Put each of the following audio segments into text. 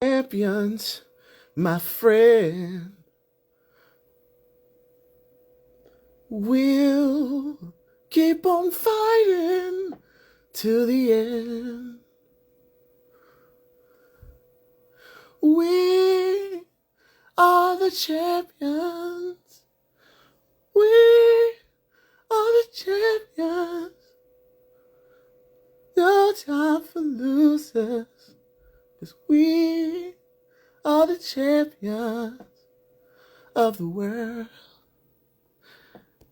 Champions, my friend. We'll keep on fighting to the end. We are the champions. We are the champions. No time for losers. 'Cause we are the champions of the world.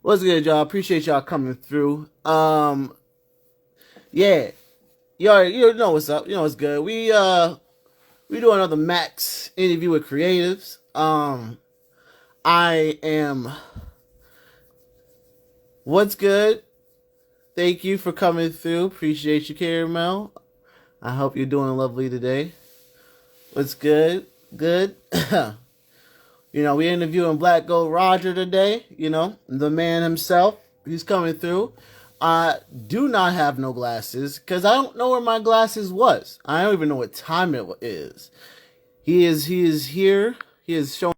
What's good, y'all? Appreciate y'all coming through. Yeah, you know what's up. You know what's good. We do another Max interview with creatives. I am. What's good? Thank you for coming through. Appreciate you, Caramel. I hope you're doing lovely today. What's good? Good. We're interviewing BlackGoldRoger today. The man himself. He's coming through. I do not have no glasses because I don't know where my glasses was. I don't even know what time it is. He is here. He is showing.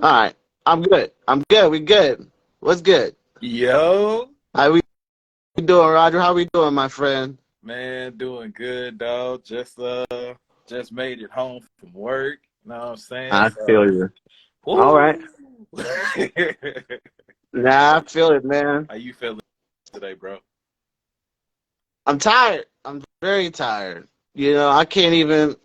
All right. I'm good. I'm good. We good. What's good? Yo, How we doing, Roger? How we doing, my friend? man, doing good, dog. Just made it home from work. You know what I'm saying? I So, feel you. All right. woo. Nah, I feel it, man. How you feeling today, bro? I'm tired. I'm very tired. I can't even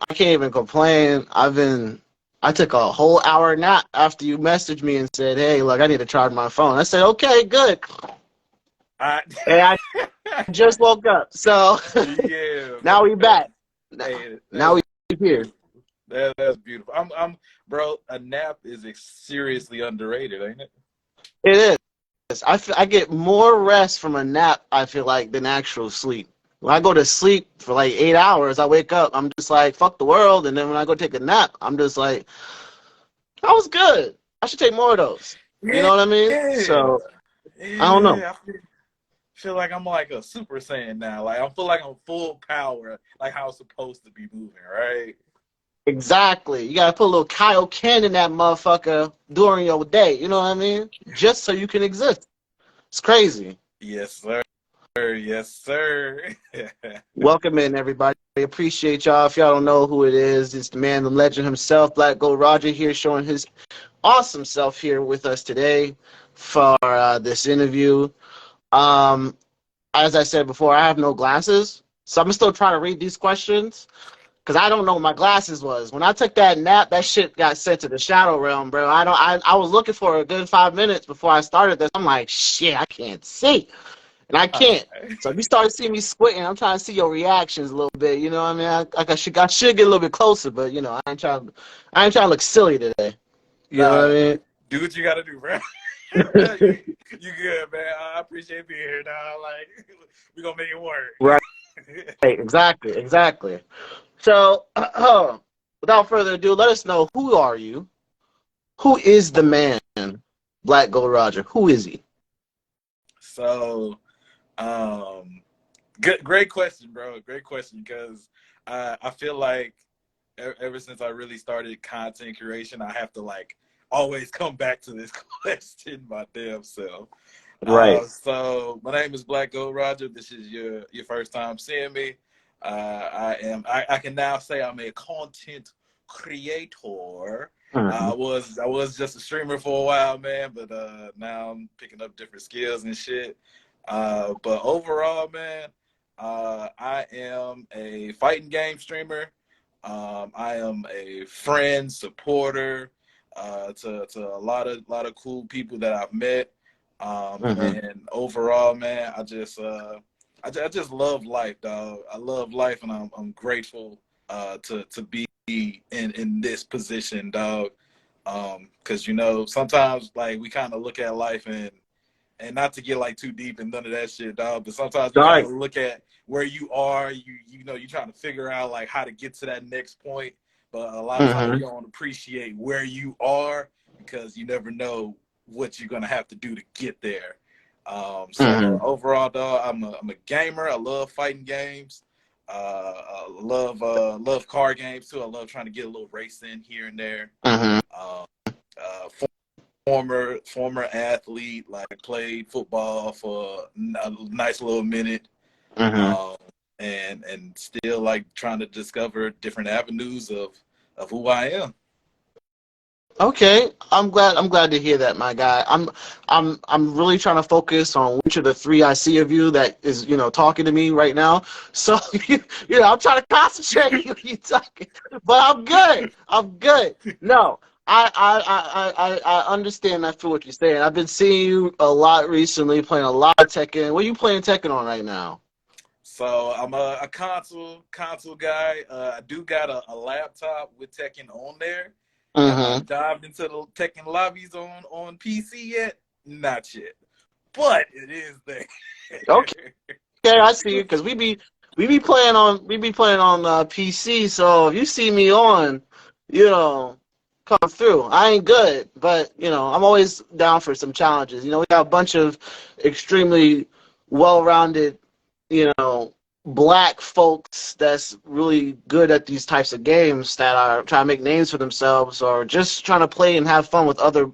complain. I took a whole hour nap after you messaged me and said, "Hey, look, I need to charge my phone." I said, "Okay, good." I, And I just woke up, so yeah, now we man. back. Hey, Now that's we here. beautiful. That's beautiful. Bro. A nap is seriously underrated, ain't it? It is. I get more rest from a nap, I feel like, than actual sleep. When I go to sleep for like 8 hours, I wake up, I'm just like, fuck the world. And then when I go take a nap, I'm just like, that was good. I should take more of those. You know Yeah, what I mean? yeah. So, I don't know. Feel like I'm like a Super Saiyan now. Like I feel like I'm full power, like how it's supposed to be moving, right? Exactly. You gotta put a little Kaioken in that motherfucker during your day. You know what I mean? Just so you can exist. It's crazy. Yes, sir. Yes, sir. Welcome in, everybody. Appreciate y'all. If y'all don't know who it is, it's the man, the legend himself, BlackGoldRoger, here showing his awesome self here with us today for this interview. Um, as I said before, I have no glasses, so I'm still trying to read these questions because I don't know what my glasses was. When I took that nap, that shit got sent to the shadow realm, bro. I was looking for a good 5 minutes before I started this. I'm like, shit, I can't see. And I can't. So if you start seeing me squinting, I'm trying to see your reactions a little bit. You know what I mean? I should get a little bit closer, but I ain't trying to look silly today. You know what Nah, I mean? do what you gotta do, bro. You good, man. I appreciate being here, dog. Like we gonna make it Right. work. Exactly. Exactly. So, without further ado, let us know, who are you? Who is the man, BlackGoldRoger? Who is he? So, um, great question, bro. Great question because I feel like ever since I really started content creation, I have to like always come back to this question my damn self. Right. So my name is BlackGoldRoger. This is your first time seeing me. I can now say I'm a content creator. Mhm. I was just a streamer for a while, man, but now I'm picking up different skills and shit. But overall, man, I am a fighting game streamer. I am a friend, supporter to a lot of cool people that I've met. Mhm. And overall, man, I just love life, dog. I love life, and I'm grateful to be in this position, dog. Because sometimes like we kind of look at life and not to get like too deep and none of that shit, dog. But sometimes you kind Right. of look at where you are. You're trying to figure out like how to get to that next point. But a lot of times you Mhm. don't appreciate where you are because you never know what you're gonna have to do to get there. So overall, dog, I'm a gamer. I love fighting games. I love car games too. I love trying to get a little race in here and there. Mm-hmm. Uh, former athlete, like played football for a nice little minute, Mm-hmm. um, and still like trying to discover different avenues of who I am. Okay, I'm glad to hear that, my guy. I'm really trying to focus on which of the three I see of you that is, talking to me right now. So, I'm trying to concentrate when you talking, but I'm good. I'm good. No, I understand. I feel what you're saying. I've been seeing you a lot recently, playing a lot of Tekken. What are you playing Tekken on right now? So I'm a console guy. I do got a laptop with Tekken on there. Have I Mm-hmm. dived into the Tekken lobbies on PC yet? Not yet, but it is there. Okay. Okay, I see you because we be playing on PC. So if you see me on, you know, come through. I ain't good, but I'm always down for some challenges. We got a bunch of extremely well-rounded, black folks that's really good at these types of games that are trying to make names for themselves or just trying to play and have fun with other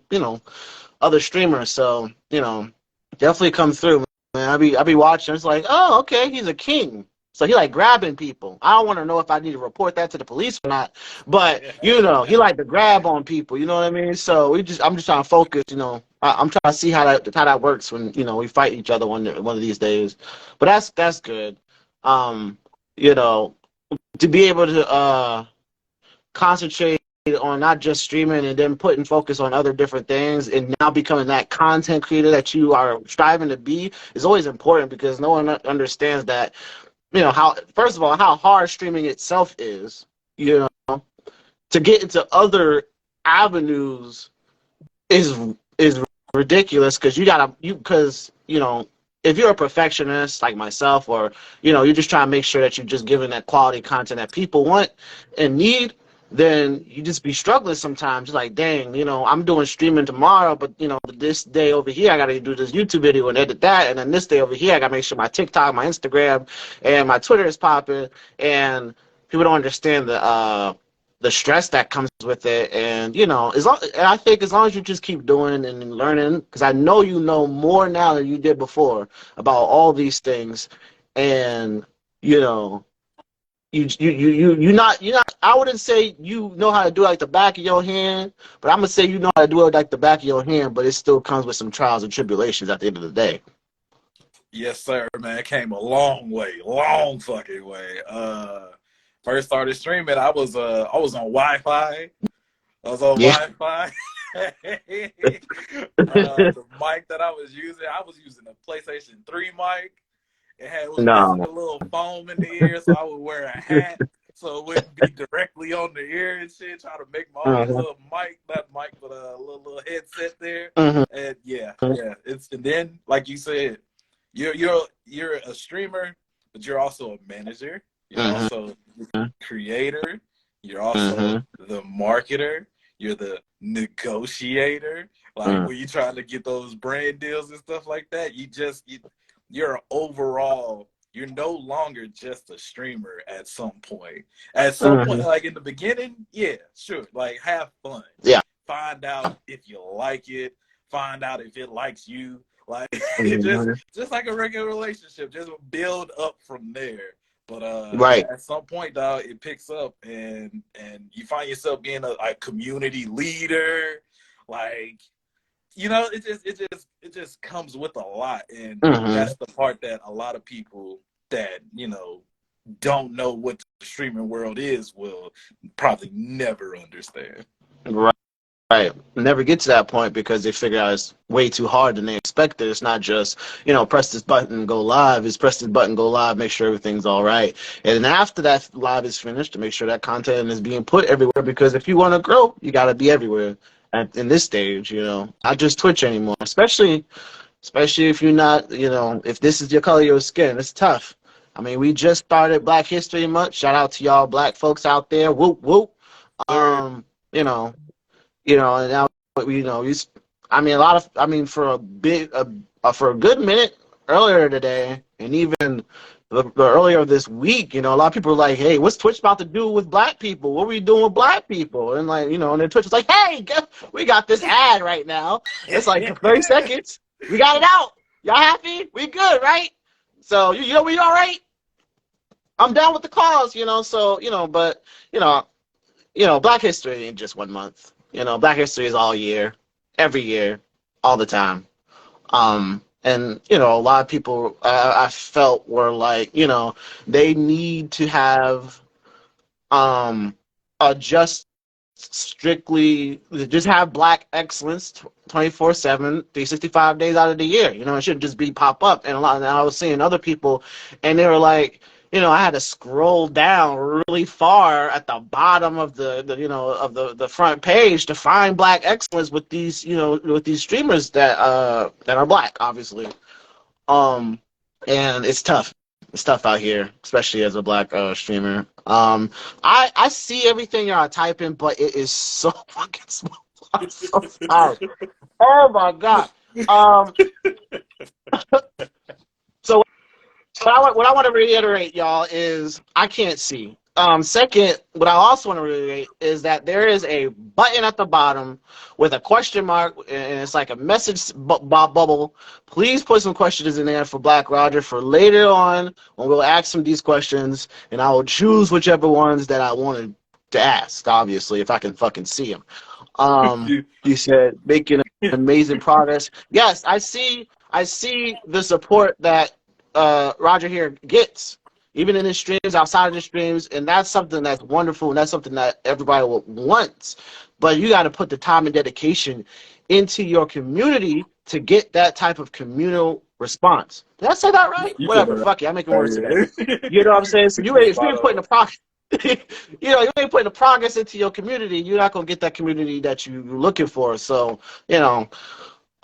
streamers. So, definitely come through, man. I be watching. It's like, oh, okay, he's a king. So he like grabbing people. I don't want to know if I need to report that to the police or not, but he like to grab on people. You know what I mean? So I'm just trying to focus. I'm trying to see how that works when we fight each other one of these days. But that's good. Um, you know, to be able to concentrate on not just streaming and then putting focus on other different things and now becoming that content creator that you are striving to be is always important because no one understands that how first of all how hard streaming itself is you know to get into other avenues is ridiculous because if you're a perfectionist like myself or you're just trying to make sure that you're just giving that quality content that people want and need, then you just be struggling sometimes. You're like, dang, I'm doing streaming tomorrow, but this day over here I gotta do this YouTube video and edit that, and then this day over here I gotta make sure my TikTok, my Instagram, and my Twitter is popping, and people don't understand the stress that comes with it. And I think as long as you just keep doing and learning, because I know you know more now than you did before about all these things, and you know you're not I wouldn't say you know how to do it like the back of your hand, but I'm gonna say you know how to do it like the back of your hand, but it still comes with some trials and tribulations at the end of the day. Yes, sir, man. It came a long way, long fucking way. First started streaming, I was on Wi-Fi. I was on Yeah. Wi-Fi. The mic that I was using a PlayStation 3 mic. It was missing No. a little foam in the ear, so I would wear a hat so it wouldn't be directly on the ear and shit. Try to make my own Uh-huh. little mic, not mic, but a little headset there. Uh-huh. And yeah. And then like you said, you're a streamer, but you're also a manager. You're Uh-huh. also the creator. You're also Uh-huh. the marketer. You're the negotiator. Like when you're trying to get those brand deals and stuff like that, you're overall. You're no longer just a streamer at some point. At some point, Uh-huh. like in the beginning, yeah, sure. Like have fun. Yeah. Find out if you like it. Find out if it likes you. Like it Mhm. just like a regular relationship, just build up from there. But Right. at some point, dog, it picks up, and you find yourself being a community leader. Like it just comes with a lot, and Uh-huh. that's the part that a lot of people that don't know what the streaming world is will probably never understand. Right. Right. Never get to that point because they figure out it's way too hard than they expected. It's not just, press this button, go live. It's press this button, go live, make sure everything's all right. And then after that live is finished, to make sure that content is being put everywhere because if you want to grow, you got to be everywhere. In this stage, not just Twitch anymore. Especially if you're not, if this is your color of your skin, it's tough. I mean, we just started Black History Month. Shout out to y'all black folks out there. Whoop whoop. Sir. You know, and now I mean, for a bit, for a good minute earlier today, and even the earlier this week, a lot of people were like, "Hey, what's Twitch about to do with black people? What are we doing with black people?" And like, and then Twitch was like, "Hey, we got this ad right now. It's like for 30 seconds. We got it out. Y'all happy? We good, right? So we all right. I'm down with the cause, So but Black History ain't just 1 month. Black History is all year, every year, all the time. And a lot of people I felt were like, they need to have a just strictly just have black excellence 24/7, 365 days out of the year. It shouldn't just be pop up. And I was seeing other people, and they were like, I had to scroll down really far at the bottom of the front page to find black excellence with these with these streamers that are black, obviously. And it's tough. It's tough out here, especially as a black streamer. I see everything y'all typing, but it is so fucking small. I'm so sorry. Oh my god. So what I want to reiterate, y'all, is I can't see. Second, what I also want to reiterate is that there is a button at the bottom with a question mark, and it's like a message bubble. Please put some questions in there for BlackRoger for later on when we'll ask him these questions, and I will choose whichever ones that I wanted to ask, obviously, if I can fucking see them. You said making amazing progress. Yes, I see the support that Roger here gets, even in his streams, outside of the streams, and that's something that's wonderful, and that's something that everybody wants. But you got to put the time and dedication into your community to get that type of communal response. Did I say that right? Whatever, fuck it, I'm making words today. You know what I'm saying? So if you ain't putting the progress, you ain't putting the progress into your community, you're not gonna get that community that you're looking for. So,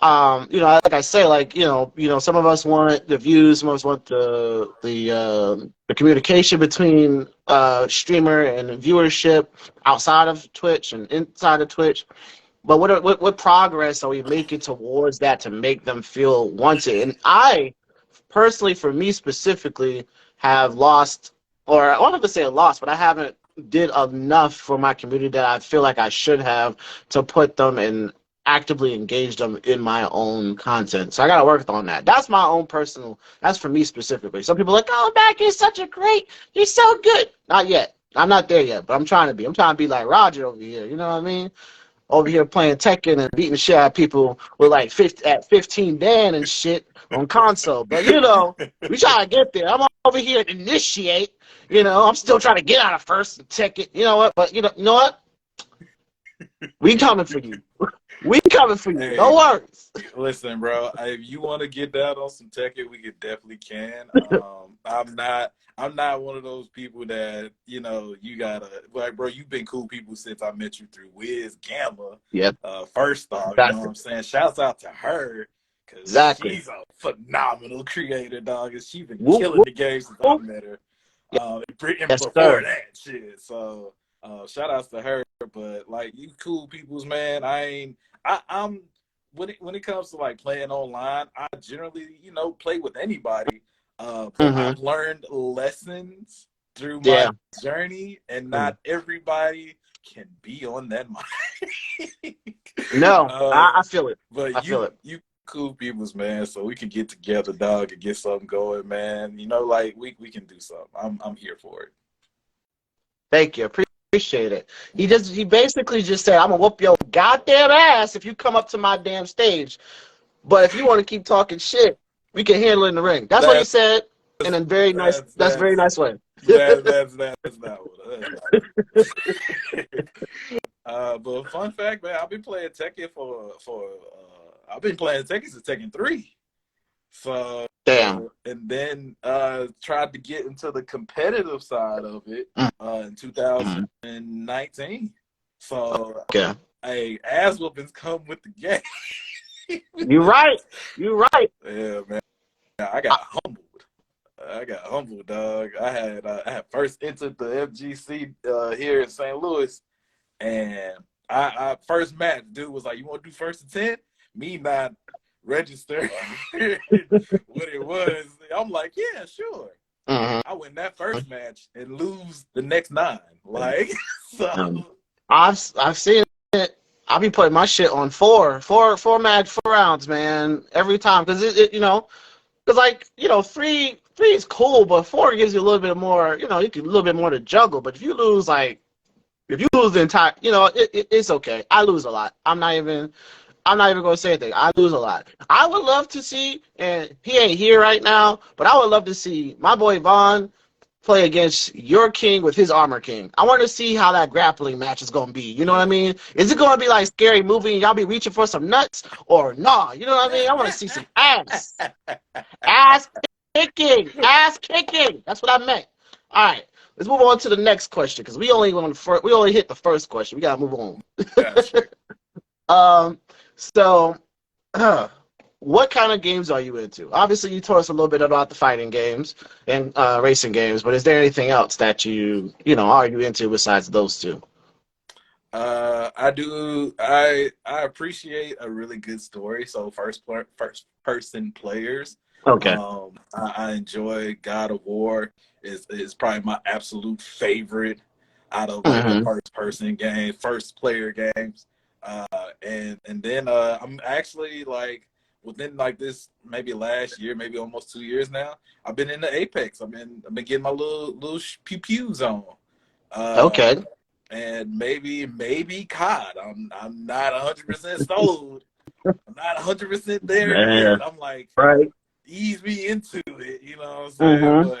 like I say, like some of us want the views, some of us want the communication between streamer and viewership outside of Twitch and inside of Twitch. But what progress are we making towards that to make them feel wanted? And I personally, for me specifically, have lost, or I don't have to say lost, but I haven't did enough for my community that I feel like I should have to put them and actively engage them in my own content. So I got to work on that. That's my own personal, that's for me specifically. Some people are like, oh, Mac, you're so good. Not yet. I'm not there yet, but I'm trying to be. I'm trying to be like Roger over here. You know what I mean? Over here playing Tekken and beating the shit out of people with like 15 Dan and shit on console. But we try to get there. I'm over here to initiate. I'm still trying to get out of first and Tekken. You know what? But you know what? We coming for you. We coming for you. Hey, no worries. Listen, bro. If you want to get down on some Tekken, we definitely can. I'm not one of those people that, you gotta, like, bro, you've been cool people since I met you through Wiz Gamma. Yep. First off, exactly. You know what I'm saying? Shouts out to her, because exactly. She's a phenomenal creator, dog, and she's been killing the game since I met her. And before that shit. So shout outs to her. But, like, you cool peoples, man, I'm when it comes to, like, playing online, I generally, play with anybody. But I've learned lessons through my journey, and not everybody can be on that mic. No, I feel it. But I feel it. You cool peoples, man, so we can get together, dog, and get something going, man. Like, we can do something. I'm here for it. Thank you. Appreciate it. He basically just said, I'm gonna whoop your goddamn ass if you come up to my damn stage. But if you want to keep talking shit, we can handle it in the ring. That's what he said in a very nice very nice way. That's not what. But fun fact, man, I've been playing Tekken I've been playing Tekken since Tekken 3. So damn. And then tried to get into the competitive side of it in 2019. So hey, ass whoopings come with the game. You're right. Yeah, man. I got humbled, dog. I had first entered the FGC here in St. Louis, and I first match, dude was like, "You want to do first to 10?" Me not register what it was. I'm like, yeah, sure. Mhm. I win that first match and lose the next 9. Like, so. I've seen it. I'll be putting my shit on four match 4 rounds, man, every time because because like three is cool, but 4 gives you a little bit more, you can a little bit more to juggle. But if you lose the entire, it's okay. I lose a lot. I'm not even going to say anything. I lose a lot. I would love to see, and he ain't here right now, but I would love to see my boy Vaughn play against your king with his armor king. I want to see how that grappling match is going to be. You know what I mean? Is it going to be like Scary Movie and y'all be reaching for some nuts or nah? You know what I mean? I want to see some ass. Ass kicking. Ass kicking. That's what I meant. All right. Let's move on to the next question because we only hit the first question. We got to move on. Gotcha. So, what kind of games are you into? Obviously, you told us a little bit about the fighting games and racing games, but is there anything else that are you into besides those two? I do. I appreciate a really good story. So first person players. Okay. I enjoy God of War. Is probably my absolute favorite out of like the first player games. And then I'm actually like within like this maybe last year, maybe almost 2 years now. I've been into Apex. I've been getting my little pew pews on. Okay. And maybe COD. I'm not 100% sold. I'm not 100% there yet. I'm like, right. Ease me into it. You know what I'm saying?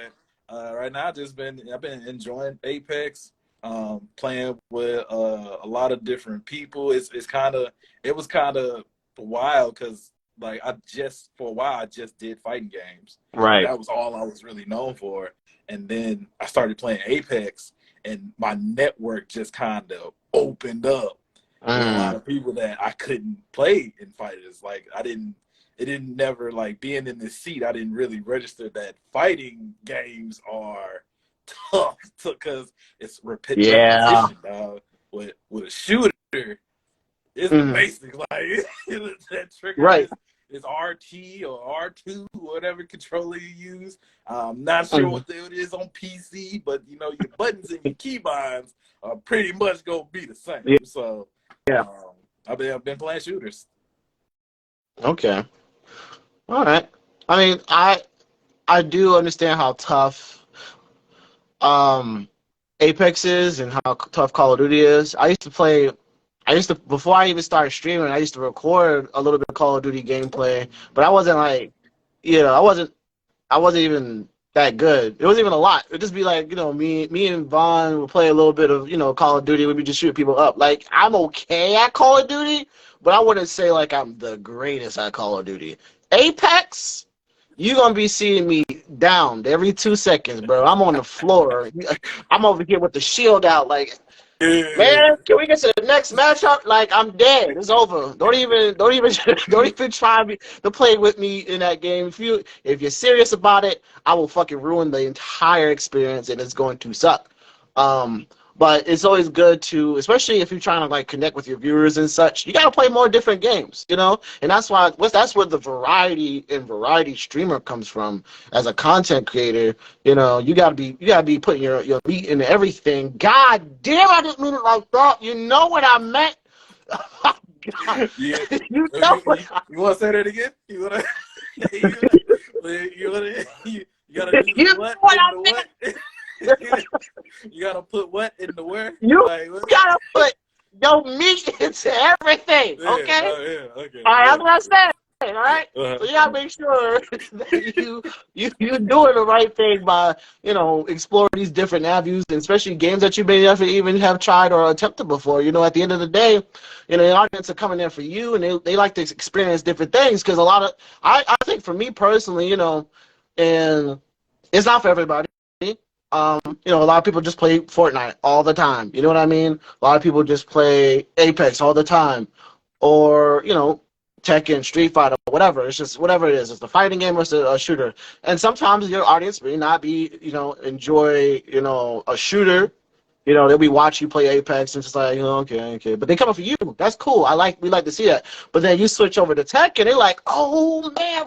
But right now I've been enjoying Apex. Playing with a lot of different people. It was kind of wild because like for a while I just did fighting games. Right. That was all I was really known for. And then I started playing Apex, and my network just kind of opened up with a lot of people that I couldn't play in fighters. Like it didn't never like being in this seat. I didn't really register that fighting games are tough because it's repetition, dog. With a shooter, it's the basic. Like that trigger is RT or R2, whatever controller you use. I'm not sure what it is on PC, but your buttons and your keybinds are pretty much gonna be the same. Yeah. So I've been playing shooters. Okay. All right. I mean, I do understand how tough Apex is and how tough Call of Duty is. Before I even started streaming, I used to record a little bit of Call of Duty gameplay, but I wasn't like, I wasn't even that good. It wasn't even a lot. It'd just be like, me and Vaughn would play a little bit of, Call of Duty. We'd be just shooting people up. Like, I'm okay at Call of Duty, but I wouldn't say like I'm the greatest at Call of Duty. Apex, you're going to be seeing me downed every 2 seconds, bro. I'm on the floor. I'm over here with the shield out like, man, can we get to the next matchup? Like, I'm dead. It's over. Don't even try to play with me in that game. If you're serious about it, I will fucking ruin the entire experience, and it's going to suck. But it's always good to, especially if you're trying to like connect with your viewers and such. You gotta play more different games, and that's where the variety streamer comes from as a content creator. You gotta be putting your meat into everything. God damn, I didn't mean it like that. You know what I meant? Oh, God. Yeah. You want to say that again? You gotta do the what? You gotta put what in the where? You gotta put your meat into everything, okay? Okay. All right, that's what I said. All right, so you gotta make sure that you're doing the right thing by exploring these different avenues, and especially games that you may never even have tried or attempted before. At the end of the day, the audience are coming in for you, and they like to experience different things because I think for me personally, and it's not for everybody. A lot of people just play Fortnite all the time. You know what I mean? A lot of people just play Apex all the time, or Tekken, Street Fighter, whatever. It's just whatever it is. It's the fighting game or it's a shooter. And sometimes your audience may not be, enjoy, a shooter. You know, they'll be watching you play Apex and just like, you know, okay. But they come up for you. That's cool. We like to see that. But then you switch over to Tekken, they're like, oh man,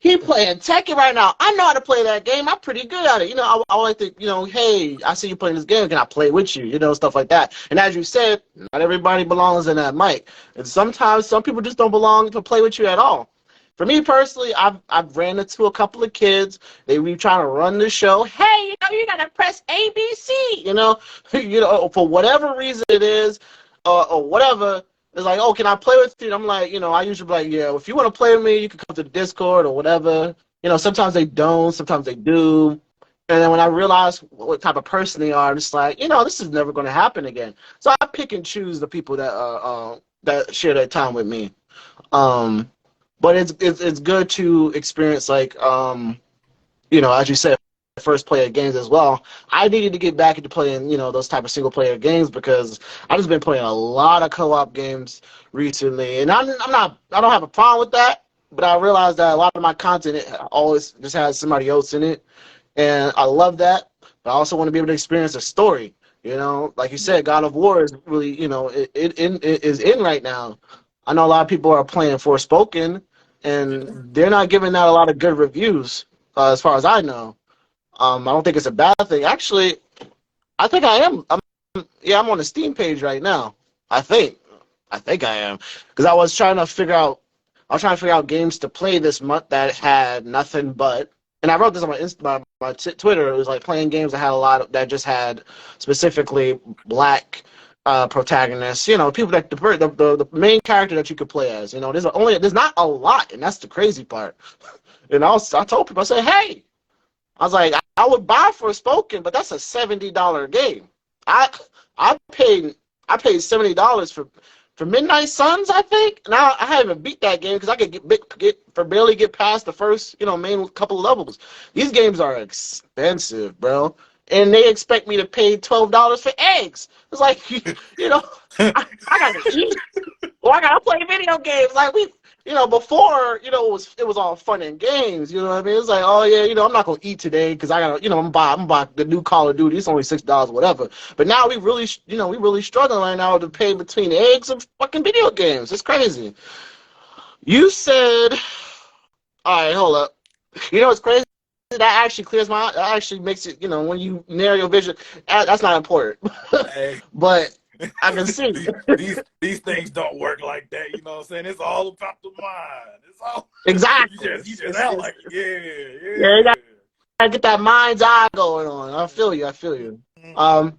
he playing Tekken right now. I know how to play that game. I'm pretty good at it. You know, I like to, you know, hey, I see you playing this game. Can I play with you? You know, stuff like that. And as you said, not everybody belongs in that mic. And sometimes some people just don't belong to play with you at all. For me personally, I've ran into a couple of kids. They be trying to run the show. Hey, you know, you gotta press ABC. You know, for whatever reason it is, or whatever. It's like, oh, can I play with you? And I'm like, you know, I usually be like, yeah, if you want to play with me, you can come to the Discord or whatever. You know, sometimes they don't, sometimes they do. And then when I realize what type of person they are, I'm just like, you know, this is never going to happen again. So I pick and choose the people that share their time with me. But it's good to experience like you know, as you said, first player games as well. I needed to get back into playing, you know, those type of single player games because I've just been playing a lot of co-op games recently, and I don't have a problem with that, but I realized that a lot of my content always just has somebody else in it, and I love that. But I also want to be able to experience a story. You know, like you said, God of War is really, you know, it is in right now. I know a lot of people are playing Forspoken, and they're not giving out a lot of good reviews, as far as I know. I don't think it's a bad thing. Actually, I think I am. I'm on the Steam page right now. I think I am because I was trying to figure out. I was trying to figure out games to play this month that had nothing but. And I wrote this on my Twitter. It was like playing games that had a lot of, that just had specifically black protagonists. You know, people that the main character that you could play as. You know, there's not a lot, and that's the crazy part. And I told people, I said, hey. I was like, I would buy Forspoken, but that's a $70 game. I I paid $70 for Midnight Suns, I think. Now I haven't beat that game because I could barely get past the first, you know, main couple levels. These games are expensive, bro, and they expect me to pay $12 for eggs. It's like, you know, I gotta eat or I gotta play video games. Like you know, before, you know, it was all fun and games. You know what I mean? It's like, oh yeah, you know, I'm not gonna eat today because I gotta, you know, I'm buy the new Call of Duty. It's only $6, whatever. But now we really, you know, we really struggling right now to pay between eggs and fucking video games. It's crazy. You said, all right, hold up. You know, it's crazy. That actually clears that actually makes it, you know, when you narrow your vision, that's not important. Hey. But I can see these things don't work like that. You know what I'm saying? It's all about the mind. It's all exactly. you just act like yeah. You gotta get that mind's eye going on. I feel you.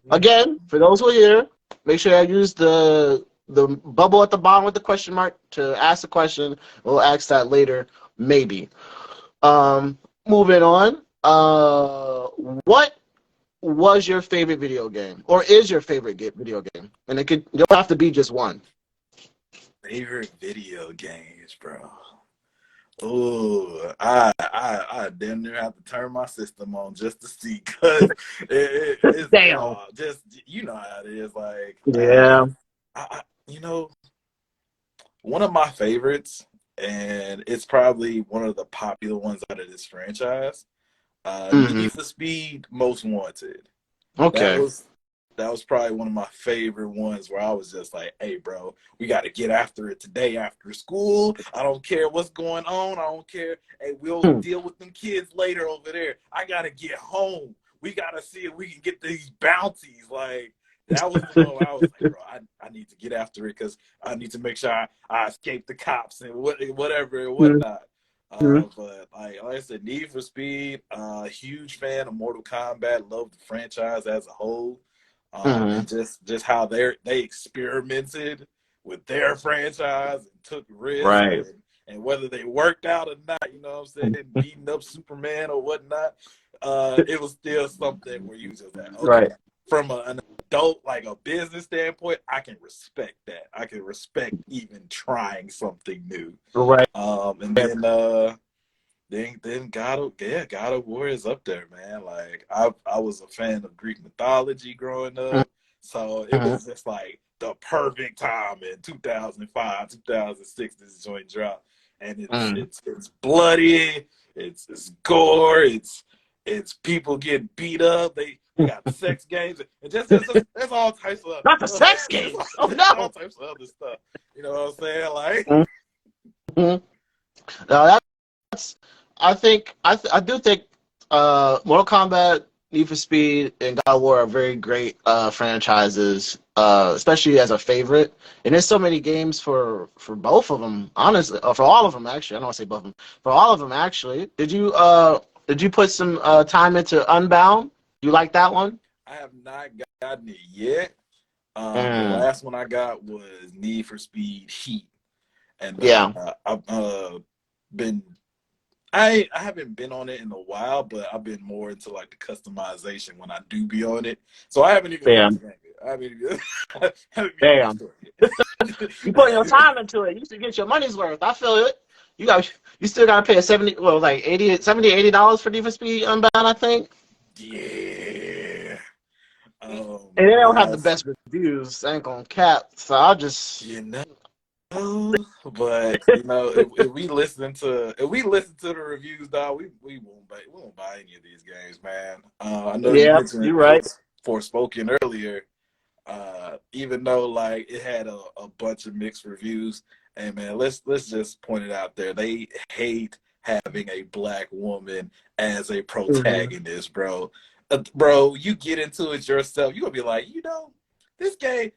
Again, for those who are here, make sure I use the bubble at the bottom with the question mark to ask the question. We'll ask that later, maybe. Moving on. What was your favorite video game, or is your favorite video game? And you don't have to be just one. Favorite video games, bro. Oh, I damn near have to turn my system on just to see, cause it's Damn. just, you know how it is. Like, yeah, you know, one of my favorites, and it's probably one of the popular ones out of this franchise. Need for Speed Most Wanted. Okay. That was probably one of my favorite ones where I was just like, hey, bro, we got to get after it today after school. I don't care what's going on. I don't care. Hey, we'll deal with them kids later over there. I got to get home. We got to see if we can get these bounties. Like, that was the one where I was like, bro, I need to get after it because I need to make sure I escape the cops and whatever and whatnot. But like I said, Need for Speed, huge fan of Mortal Kombat, love the franchise as a whole. And just how they experimented with their franchise and took risks, right? And whether they worked out or not, you know what I'm saying, beating up Superman or whatnot, it was still something where you just like, okay, right. From an adult, like a business standpoint, I can respect that. I can respect even trying something new. Right. And then God of War is up there, man. Like I was a fan of Greek mythology growing up, so it was just like the perfect time in 2005, 2006. This joint dropped, and it's bloody, it's gore, it's people getting beat up. they got sex games, and just there's all types of Not the sex games. Oh all no. types of other stuff. You know what I'm saying? Like, Mm-hmm. No, that's. I do think Mortal Kombat, Need for Speed, and God of War are very great franchises, especially as a favorite. And there's so many games for both of them, honestly, for all of them actually. I don't want to say both of them. For all of them actually. Did you put some time into Unbound? You like that one? I have not gotten it yet. The Mm, last one I got was Need for Speed Heat, and yeah, I've been I haven't been on it in a while, but I've been more into like the customization when I do be on it. So I haven't even finished damn, the game yet. I haven't even, I haven't even got the damn. story You putting your yet. time into it. You should get your money's worth. I feel it. You still gotta pay a 70, well, like 80, 70, $80 for Need for Speed Unbound, I think. Yeah. And they don't have the I, best reviews. I ain't gonna cap. So I'll just. you know, but you know, if we listen to the reviews, dog, we won't buy any of these games, man. I know you Yeah, mentioned you're right. Forspoken earlier. Even though like it had a bunch of mixed reviews, and man, let's just point it out there. They hate having a black woman as a Mm-hmm. protagonist, bro. Bro, you get into it yourself, you're gonna be like, you know, this game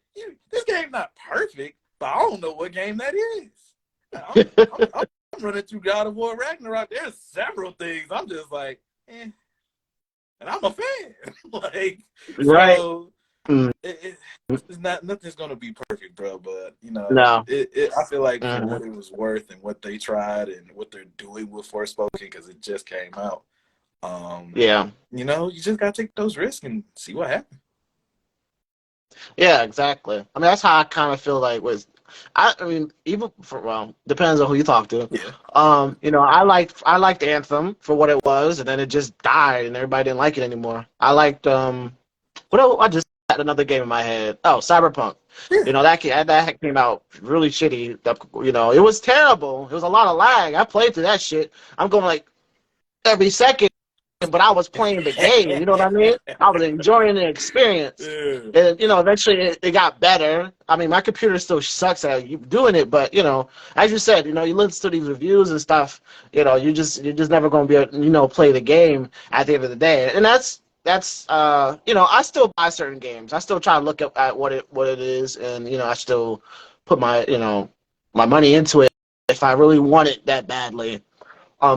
not perfect, but I don't know what game that is. I'm running through God of War Ragnarok. There's several things I'm just like, and I'm a fan. Like, Right. so Mm, it's not, nothing's gonna be perfect, bro. But you know, no. I feel like for Mm-hmm. what it was worth and what they tried and what they're doing with Forspoken, because it just came out. Yeah. You know, you just gotta take those risks and see what happens. Yeah, exactly. I mean, that's how I kind of feel like was. I mean, even for, well, depends on who you talk to. Yeah. I liked Anthem for what it was, and then it just died, and everybody didn't like it anymore. I liked what else? I just had another game in my head. Oh, Cyberpunk. Yeah. That came out really shitty. It was terrible. It was a lot of lag. I played through that shit. I'm going like every second, but I was playing the game. You know what I mean? I was enjoying the experience. Yeah. And eventually it got better. I mean, my computer still sucks at doing it, but as you said, you listen to these reviews and stuff. You're just never going to be able, play the game at the end of the day. And that's I still buy certain games. I still try to look at what it is, and I still put my money into it if I really want it that badly.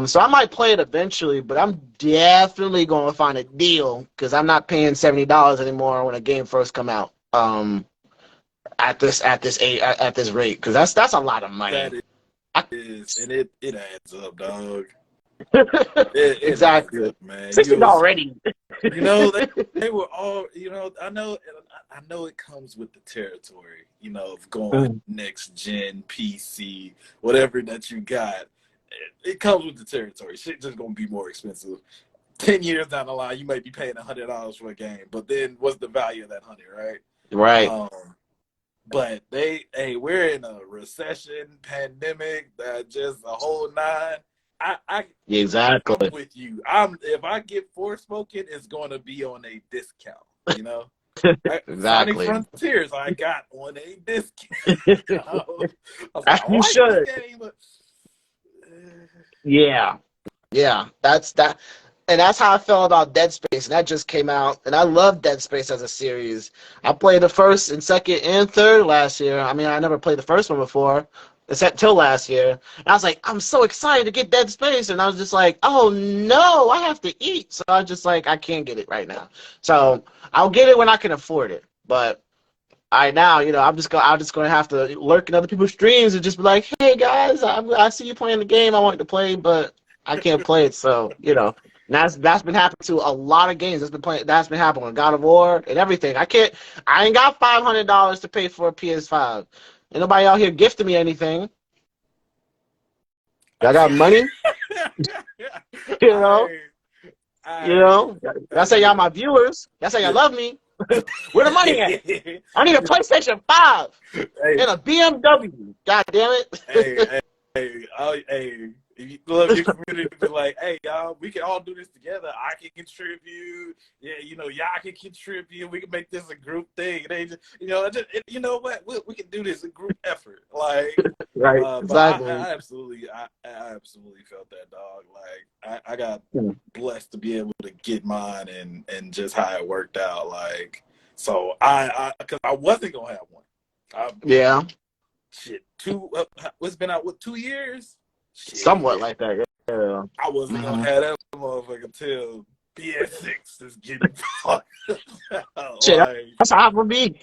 So I might play it eventually, but I'm definitely going to find a deal because I'm not paying $70 anymore when a game first come out. At this rate, because that's a lot of money. That I, is, and it adds up, dog. It adds exactly. up, man. 60 already. You know, they were all, you know, I know it comes with the territory, you know, of going Mm. next gen PC, whatever that you got. It comes with the territory. Shit just gonna be more expensive. 10 years down the line, you might be paying $100 for a game, but then what's the value of that 100, right? Right. Um, but we're in a recession, pandemic, just a whole nine. I'm Exactly. with you. If I get Forspoken, it's going to be on a discount. You know, Sonic Exactly. Frontiers I got on a discount. I was like, I You like this should. game, but Yeah. Yeah. And that's how I felt about Dead Space. And that just came out. And I love Dead Space as a series. I played the first and second and third last year. I mean, I never played the first one before, except till last year. And I was like, I'm so excited to get Dead Space. And I was just like, oh no, I have to eat. So I was just like, I can't get it right now. So I'll get it when I can afford it. But now, I'm just gonna have to lurk in other people's streams and just be like, hey guys, I see you playing the game I want to play, but I can't play it. So that's been happening to a lot of games. That's been happening with God of War and everything. I ain't got $500 to pay for a PS5. Ain't nobody out here gifting me anything. I got money, you know. I, You I, know, y'all say y'all my viewers. Y'all say y'all love me. Where the money at? hey, I need a PlayStation 5 hey, and a BMW. God damn it. hey, hey, If you love your community, be like, hey, y'all, we can all do this together. I can contribute. Yeah, y'all can contribute. We can make this a group thing. They just, you know what? We can do this a group effort. Like, Right. but Exactly. I absolutely felt that, dog. Like, I got Hmm. blessed to be able to get mine and just how it worked out. Like, so because I wasn't gonna have one. I, Yeah. shit, what's been out with 2 years? Somewhat Shit. like that. Yeah. I wasn't gonna Hmm. have that motherfucker until PS6 is getting fucked. Shit, Like, that's how it happened with me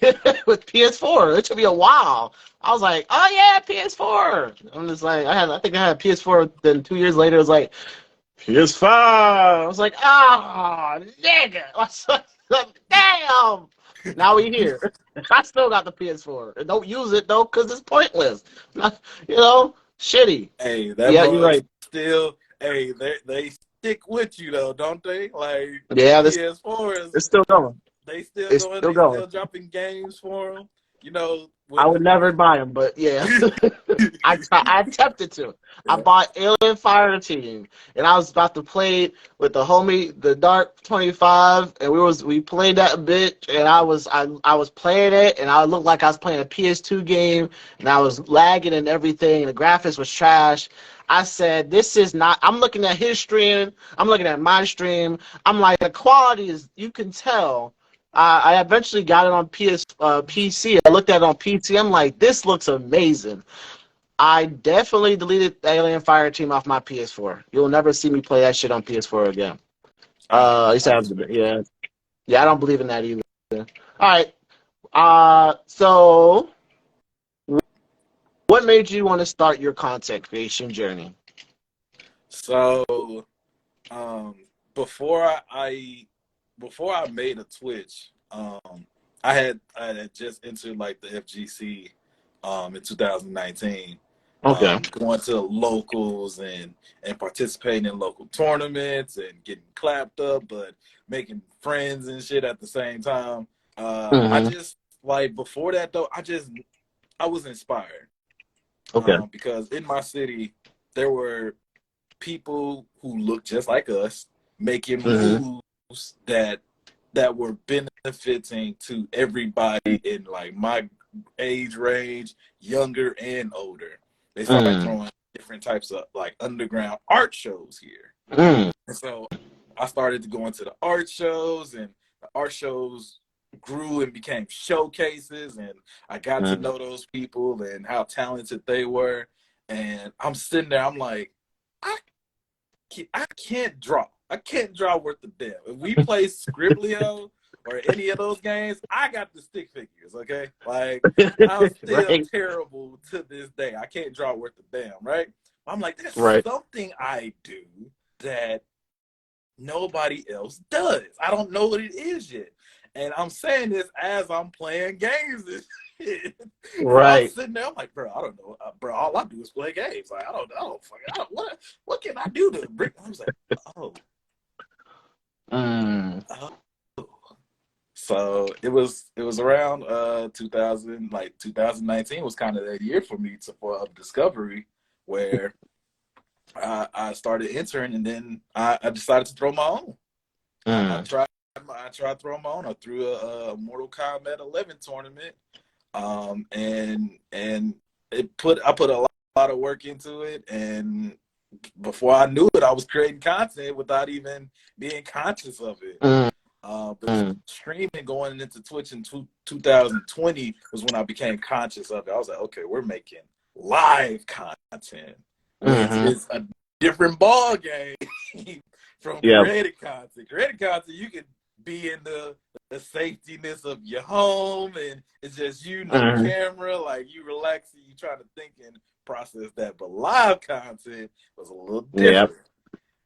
with PS4. It took me a while. I was like, oh yeah, PS4. I'm just like, I think I had PS4. Then 2 years later, it was like PS5. I was like, ah, nigga. I was like, damn. Now we here. I still got the PS4. And don't use it though, cause it's pointless. You know, shitty. hey, that Yeah, you're mug right. still, hey, they stick with you though, don't they? Like the Yeah, PS4s, it's still going. they still It's going, still they going. still dropping games for them. I When would never buy them, but yeah, I attempted to. I yeah. bought Alien Fireteam, and I was about to play it with the homie, the Dark 25, and we played that a bit, and I was playing it, and I looked like I was playing a PS2 game, and I was lagging and everything, and the graphics was trash. I said, "This is not." I'm looking at his stream. I'm looking at my stream. I'm like, the quality is. You can tell. I eventually got it on PC. I looked at it on PC. I'm like, this looks amazing. I definitely deleted Alien Fireteam off my PS4. You'll never see me play that shit on PS4 again. I used to I have, respect that. yeah, yeah. I don't believe in that either. All right. So what made you want to start your content creation journey? So, um, before before I made a Twitch, I had just entered like the FGC in 2019. Okay. Going to locals and participating in local tournaments and getting clapped up, but making friends and shit at the same time. I Mm-hmm. just like before that though, I was inspired Okay. because in my city there were people who looked just like us making Mm-hmm. moves that were benefiting to everybody in like my age range, younger and older. They started Mm. throwing different types of like underground art shows here. Mm. And so I started to go into the art shows, and the art shows grew and became showcases, and I got to Mm. know those people and how talented they were. And I'm sitting there, I'm like, I I can't draw. I can't draw worth a damn. If we play Scriblio or any of those games, I got the stick figures, okay? Like, I'm still Right. terrible to this day. I can't draw worth a damn, right? I'm like, there's Right. something I do that nobody else does. I don't know what it is yet. And I'm saying this as I'm playing games and shit. So I'm Right. sitting there, I'm like, bro, I don't know. Bro, all I do is play games. Like, what can I do to bring? I was like, oh, Mm. oh. So it was around 2000, like 2019 was kind of that year for me for discovery where I started entering, and then I decided to throw my own. I Mm. tried. I tried throwing my own. I threw a Mortal Kombat 11 tournament, and I put a lot of work into it, and before I knew it, I was creating content without even being conscious of it. Mm. But Mm. streaming going into Twitch in 2020 was when I became conscious of it. I was like, okay, we're making live content, which Mm-hmm. is a different ball game from Yeah. creative content. Creative content, you can be in the safetyness of your home, and it's just you, no Mm-hmm. camera, like you relaxing, you trying to think and process that. But live content was a little Yep. different.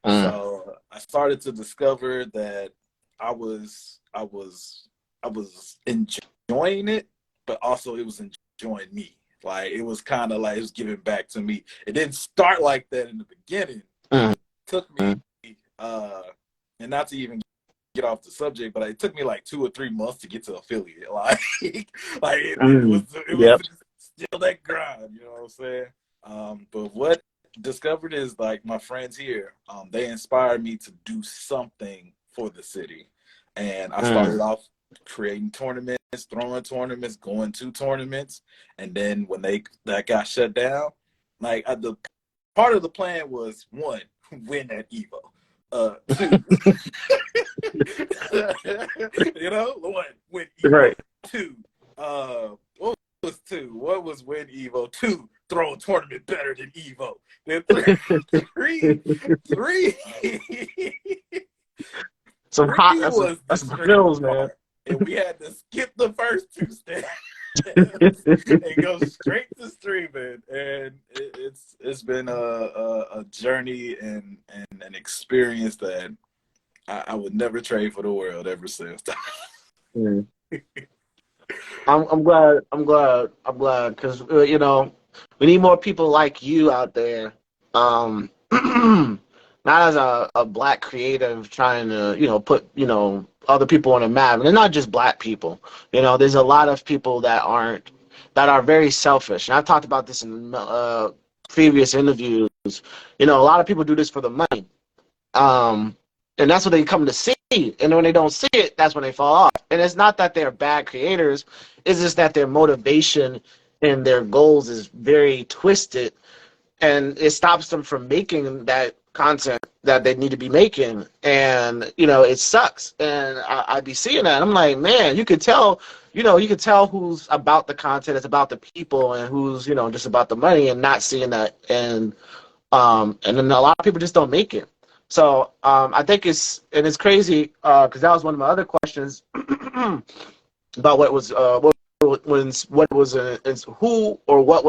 Mm. So I started to discover that I was I was I was enjoying it, but also it was enjoying me. Like it was kind of like it was giving back to me. It didn't start like that in the beginning. Mm. It took me uh and not to even get off the subject, but it took me like 2 or 3 months to get to affiliate. Like it Mm. was Yep. still that grind, you know what I'm saying? But what discovered is like my friends here, they inspired me to do something for the city. And I started off creating tournaments, throwing tournaments, going to tournaments. And then when that got shut down, like the part of the plan was, one, win at Evo. Two, one, win Evo. Right. Two, what was two? What was win Evo? Two, throw a tournament better than Evo. Then three. Some hot. Was that's some skills, man. And we had to skip the first two steps and go straight to streaming. And it's been a journey and an experience that I would never trade for the world ever since. I'm glad because we need more people like you out there. Not as a black creative trying to put other people on a map, and they're not just black people. There's a lot of people that are very selfish, and I've talked about this in previous interviews. A lot of people do this for the money, and that's what they come to see. And when they don't see it, that's when they fall off. And it's not that they're bad creators; it's just that their motivation and their goals is very twisted, and it stops them from making that content that they need to be making. And it sucks. And I'd be seeing that, and I'm like, man, you could tell who's about the content, it's about the people, and who's just about the money, and not seeing that. And then a lot of people just don't make it. So I think it's crazy because that was one of my other questions about what was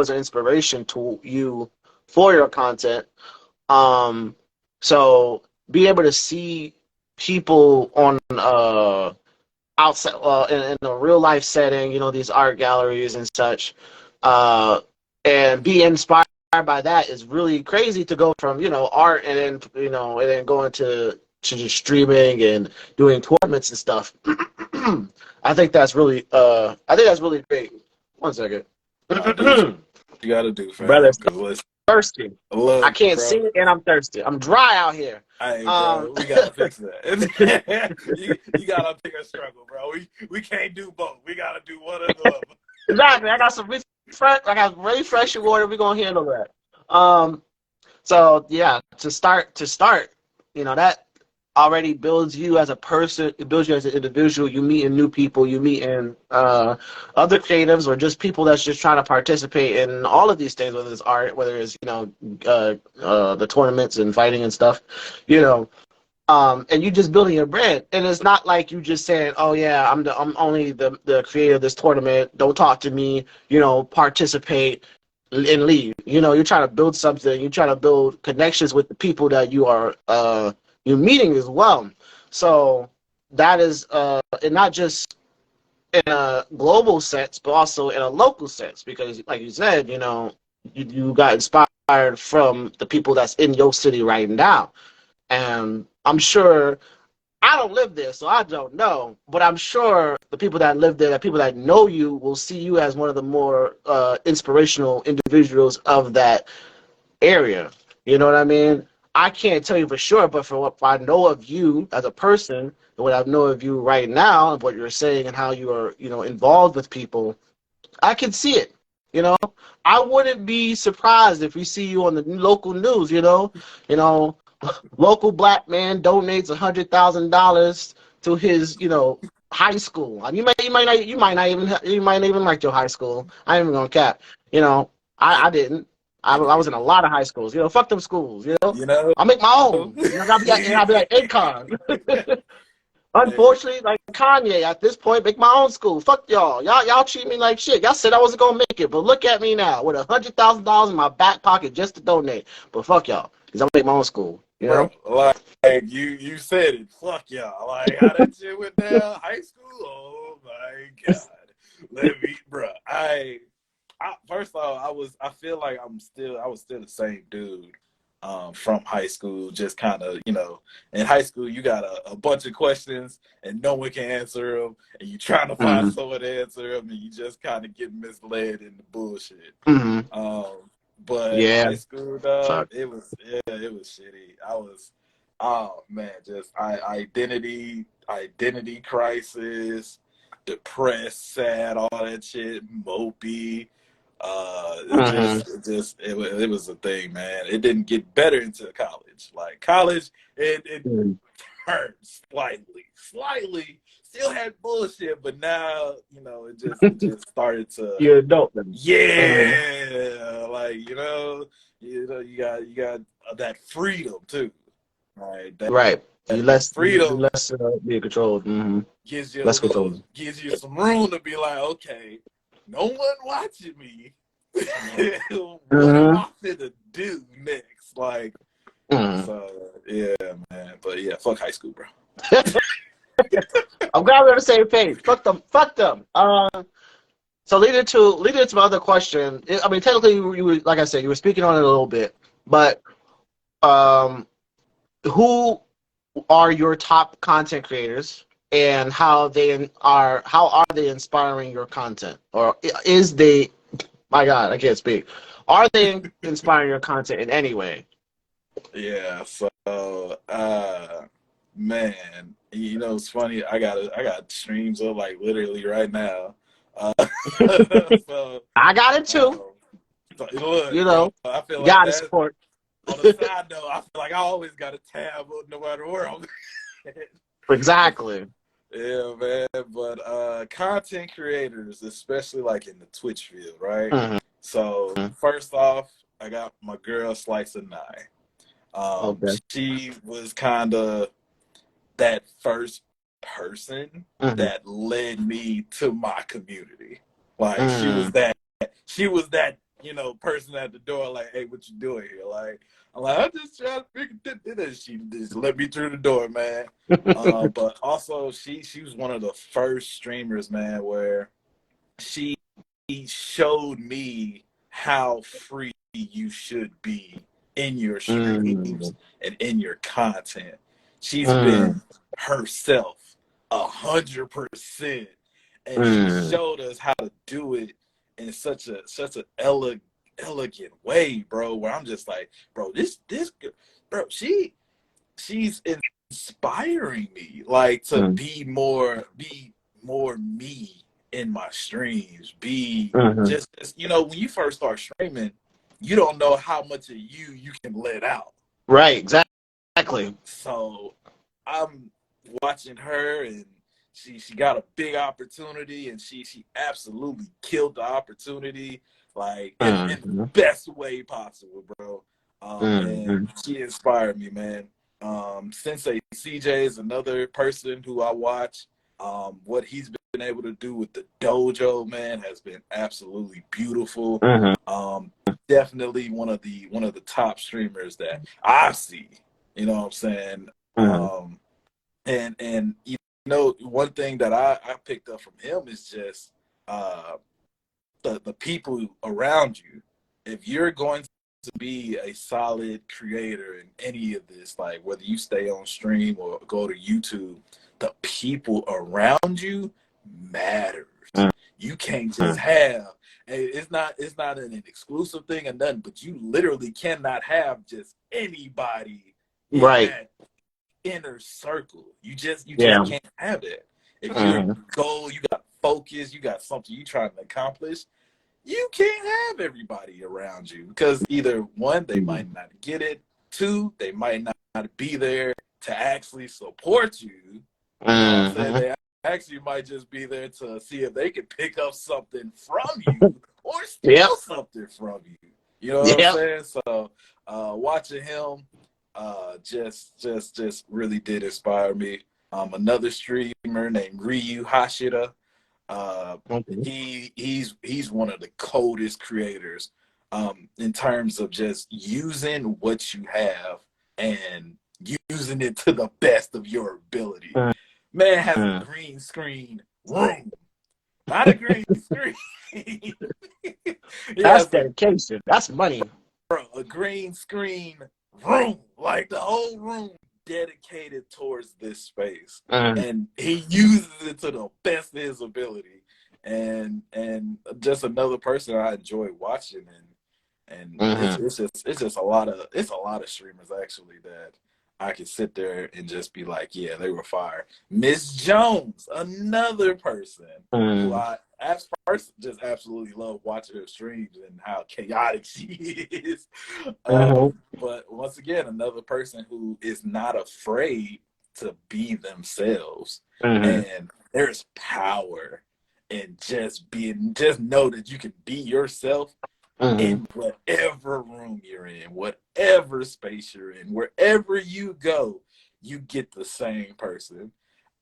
an inspiration to you for your content. So be able to see people on outside in a real life setting, these art galleries and such, and be inspired by that is really crazy. To go from art and then going to just streaming and doing tournaments and stuff. I think that's really great. One second. You gotta do, fam. Brother, thirsty. I can't bro. see it, and I'm thirsty. I'm dry out here. Hey, bro, we gotta fix that. you gotta pick a struggle, bro. We can't do both. We gotta do one or the other. Exactly. I got some really fresh water. We're gonna handle that. So yeah, to start, that already builds you as a person. It builds you as an individual. You meet new people. You meet other creatives, or just people that's just trying to participate in all of these things, whether it's art, whether it's the tournaments and fighting and stuff, and you just building your brand. And it's not like you just saying, oh yeah, I'm only the creator of this tournament, don't talk to me, participate and leave. You're trying to build something. You're trying to build connections with the people that you are you're meeting as well. So that is and not just in a global sense, but also in a local sense, because like you said, you got inspired from the people that's in your city right now. And I'm sure, I don't live there, so I don't know, but I'm sure the people that live there, the people that know you, will see you as one of the more inspirational individuals of that area. You know what I mean? I can't tell you for sure, but for what I know of you as a person, and what I know of you right now, and what you're saying, and how you are, involved with people, I can see it. I wouldn't be surprised if we see you on the local news. Local black man donates $100,000 to his, high school. And you might not even like your high school. I ain't even gonna cap. I didn't. I was in a lot of high schools. Fuck them schools. I'll make my own. I'll be like Akon. Unfortunately, like Kanye, at this point, make my own school. Fuck y'all. Y'all treat me like shit. Y'all said I wasn't gonna make it, but look at me now with $100,000 in my back pocket just to donate. But fuck y'all, because I'm gonna make my own school. Bro, like you said it. Fuck y'all. Like how that shit went down. High school. Oh my god. Let me, bro. First off, I feel like I was still the same dude from high school. Just kind of, in high school you got a bunch of questions and no one can answer them, and you trying to find someone to answer them, and you just kind of get misled in the bullshit. But Yeah. high school, dog, Fuck. it was shitty. Oh man, just identity crisis, depressed, sad, all that shit, mopey. Mm-hmm. It was a thing, man. It didn't get better into college. Like college, it Mm-hmm. turned slightly. Still had bullshit, but now it just started to, You're adult then. Mm-hmm. yeah, like you got that freedom too, right? Right. You That less freedom being controlled. Mm-hmm. gives you Less controlled. some room to be like, okay, no one watching me. What am Mm-hmm. I finna do next? Like, Mm-hmm. so yeah, man. But yeah, fuck high school, bro. I'm glad we're on the same page. Fuck them. Fuck them. So leading into my other question. I mean, technically, you were, like I said, you were speaking on it a little bit, but um, who are your top content creators, and how are they inspiring your content, or is they? My God, I can't speak. Are they inspiring your content in any way? Yeah, so man, it's funny. I got streams up like literally right now. Uh, so, I got it too. um, so look, You bro, know, I feel you like got to that. support. On a side note, I feel like I always got a tab up no matter where I'm at. Exactly. Yeah, man. But content creators, especially like in the Twitch field, right? Mm-hmm. So first off, I got my girl Slice of Nine. Okay. She was kind of that first person Mm-hmm. that led me to my community. Like Mm-hmm. she was that, person at the door, like, hey, what you doing here? Like, I'm like, I just trying to figure this. She just let me through the door, man. But also she was one of the first streamers, man, where she showed me how free you should be in your Mm-hmm. streams and in your content. She's Mm-hmm. been herself 100%, and she Mm-hmm. showed us how to do it in such an elegant way, bro. Where I'm just like, bro, bro, she's inspiring me, like, to be more me in my streams. Be Mm-hmm. just when you first start streaming, you don't know how much of you can let out. Right. Exactly. So I'm watching her, and she got a big opportunity, and she absolutely killed the opportunity, like, in the Mm-hmm. best way possible, bro. And Mm-hmm. she inspired me, man. Sensei CJ is another person who I watch. What he's been able to do with the dojo, man, has been absolutely beautiful. Mm-hmm. Definitely one of the top streamers that I see. You know what I'm saying? Mm-hmm. And one thing that I picked up from him is just uh, the people around you. If you're going to be a solid creator in any of this, like whether you stay on stream or go to YouTube, the people around you matters. You can't just have, it's not an exclusive thing or nothing, but you literally cannot have just anybody in Right. that inner circle. You just Yeah. can't have that. If you're a Mm-hmm. goal, you got focus, you got something you trying to accomplish, you can't have everybody around you, because either one, they might not get it, two, they might not be there to actually support you. You know what I'm saying? Mm-hmm. They actually might just be there to see if they can pick up something from you or Yep. steal something from you. You know what I'm Yep. saying? So watching him just really did inspire me. Another streamer named Ryu Hashira. Uh, Okay. he's one of the coldest creators, in terms of just using what you have and using it to the best of your ability. Man has a Mm-hmm. green screen room, not a green screen. He That's has dedication. That's money. a green screen room, like the whole room dedicated towards this space, Mm-hmm. and he uses it to the best of his ability. And just another person I enjoy watching, And Mm-hmm. it's just a lot of streamers actually that I could sit there and just be like, yeah, they were fire. Miss Jones, another person who Mm-hmm. I as first just absolutely love watching her streams and how chaotic she is. But once again, another person who is not afraid to be themselves. Mm-hmm. And there's power in just know that you can be yourself Mm-hmm. in whatever room you're in, whatever space you're in, wherever you go, you get the same person.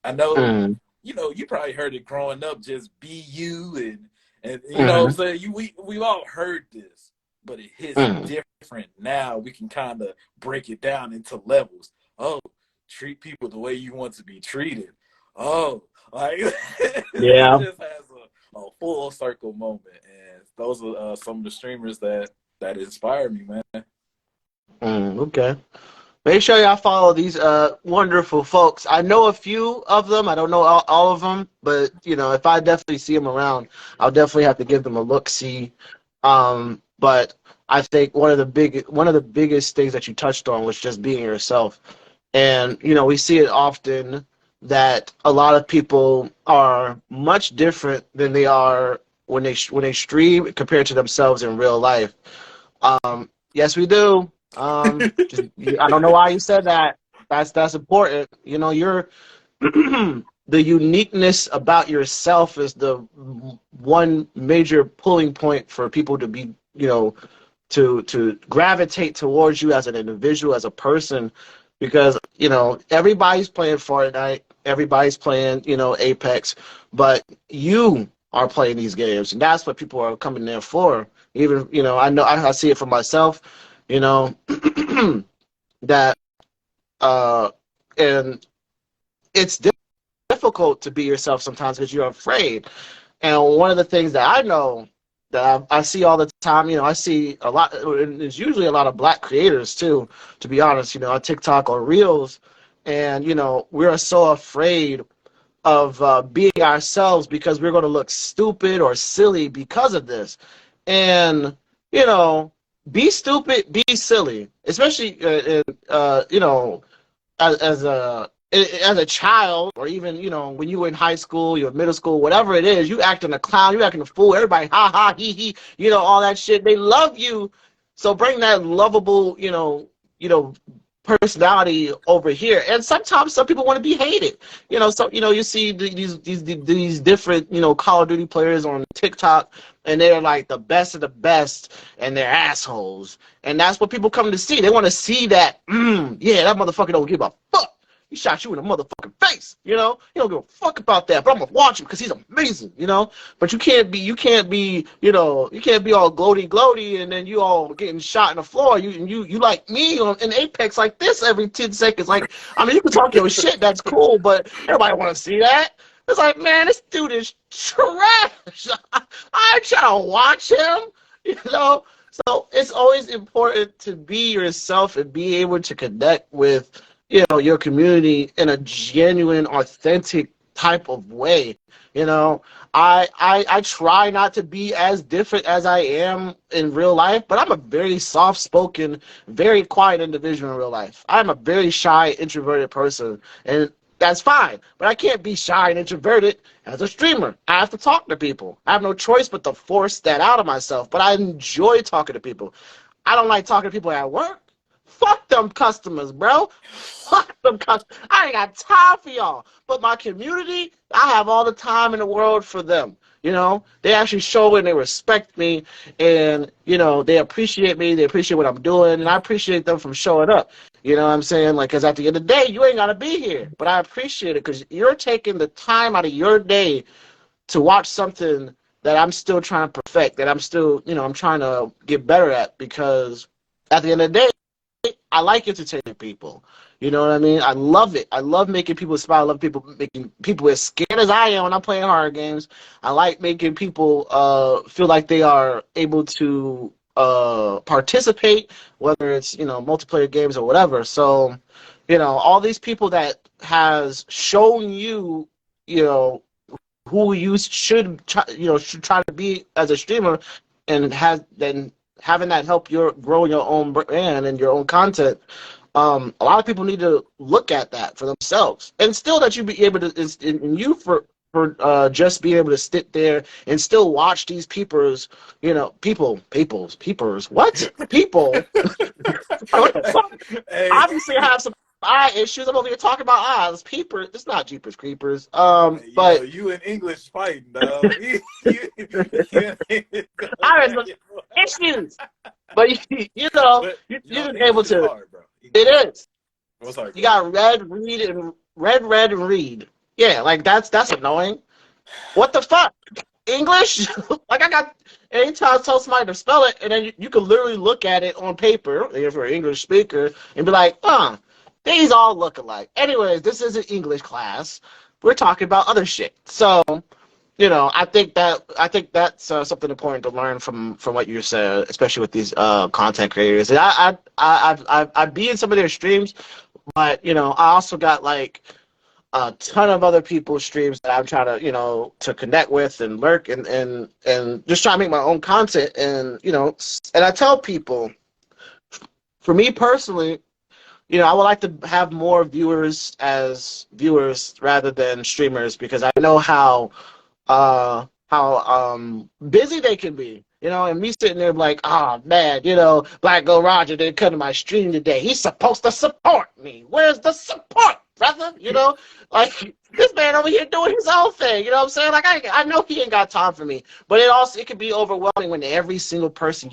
I know, Mm-hmm. you probably heard it growing up, just be you, and you know what I'm Mm-hmm. saying? We've all heard this, but it hits Mm-hmm. different now. We can kind of break it down into levels. Oh, treat people the way you want to be treated. Oh, like it Yeah. just has a full circle moment, and those are some of the streamers that inspire me, man. Okay. Make sure y'all follow these wonderful folks. I know a few of them. I don't know all of them, but if I definitely see them around, I'll definitely have to give them a look see. But I think one of the biggest things that you touched on was just being yourself. And we see it often that a lot of people are much different than they are when they stream compared to themselves in real life. Yes, we do. Just I don't know why you said that. That's important. You're the uniqueness about yourself is the one major pulling point for people to be, to gravitate towards you as an individual, as a person, because everybody's playing Fortnite, everybody's playing Apex, but you are playing these games, and that's what people are coming there for. Even I see it for myself, you know that and it's difficult to be yourself sometimes because you're afraid. And one of the things that I know that I see all the time, I see a lot, and there's usually a lot of black creators too, to be honest, on TikTok or Reels. And, we're so afraid of being ourselves because we're going to look stupid or silly because of this. And, you know, be stupid, be silly, especially, as a child, or even when you were in high school, you're in middle school, whatever it is, you acting a clown, you acting a fool, everybody ha ha he he, all that shit. They love you, so bring that lovable, personality over here. And sometimes some people want to be hated. So you see these different Call of Duty players on TikTok, and they're like the best of the best, and they're assholes. And that's what people come to see. They want to see that. Yeah, that motherfucker don't give a fuck. He shot you in the motherfucking face. You don't give a fuck about that. But I'm gonna watch him because he's amazing. But you can't be all gloaty, and then you all getting shot in the floor. You like me in Apex like this every 10 seconds. Like, I mean, you can talk your shit. That's cool, but everybody want to see that. It's like, man, this dude is trash. I ain't trying to watch him. You know. So it's always important to be yourself and be able to connect with your community in a genuine, authentic type of way. I try not to be as different as I am in real life, but I'm a very soft-spoken, very quiet individual in real life. I'm a very shy, introverted person, and that's fine. But I can't be shy and introverted as a streamer. I have to talk to people. I have no choice but to force that out of myself. But I enjoy talking to people. I don't like talking to people at work. Fuck them customers, bro. Fuck them customers. I ain't got time for y'all. But my community, I have all the time in the world for them. They actually show and they respect me, and they appreciate me. They appreciate what I'm doing, and I appreciate them from showing up. You know what I'm saying? Like, because at the end of the day, you ain't gotta be here, but I appreciate it because you're taking the time out of your day to watch something that I'm still trying to perfect, that I'm still, I'm trying to get better at, because at the end of the day, I like entertaining people. You know what I mean? I love it. I love making people smile. I love making people as scared as I am when I'm playing horror games. I like making people feel like they are able to participate, whether it's multiplayer games or whatever. So, all these people that has shown you, who you should try to be as a streamer, and has then having that help grow your own brand and your own content. A lot of people need to look at that for themselves, and still that you be able to, and you for just being able to sit there and still watch these people's, what people? What the fuck? Hey, Obviously, I have some eye issues. I'm over here talking about eyes. Peepers. It's not Jeepers Creepers. you know, But you in English fighting, dog. You I have some issues. But but you're just able English is to. hard, bro. It is. What's hard? You Go ahead. got read, and read. Yeah, like that's annoying. What the fuck? English? Like I got anytime I tell somebody to spell it, and then you can literally look at it on paper if you're an English speaker and be like, these all look alike. Anyways, this isn't English class. We're talking about other shit. So, I think that's something important to learn from what you said, especially with these content creators. And I be in some of their streams, but I also got like a ton of other people's streams that I'm trying to connect with and lurk and just try to make my own content. And and I tell people, for me personally, I would like to have more viewers as viewers rather than streamers, because I know how busy they can be. And me sitting there like, oh man, BlackGoldRoger didn't come to my stream today. He's supposed to support me. Where's the support, brother? Like this man over here doing his own thing. You know what I'm saying? Like I know he ain't got time for me, but it can be overwhelming when every single person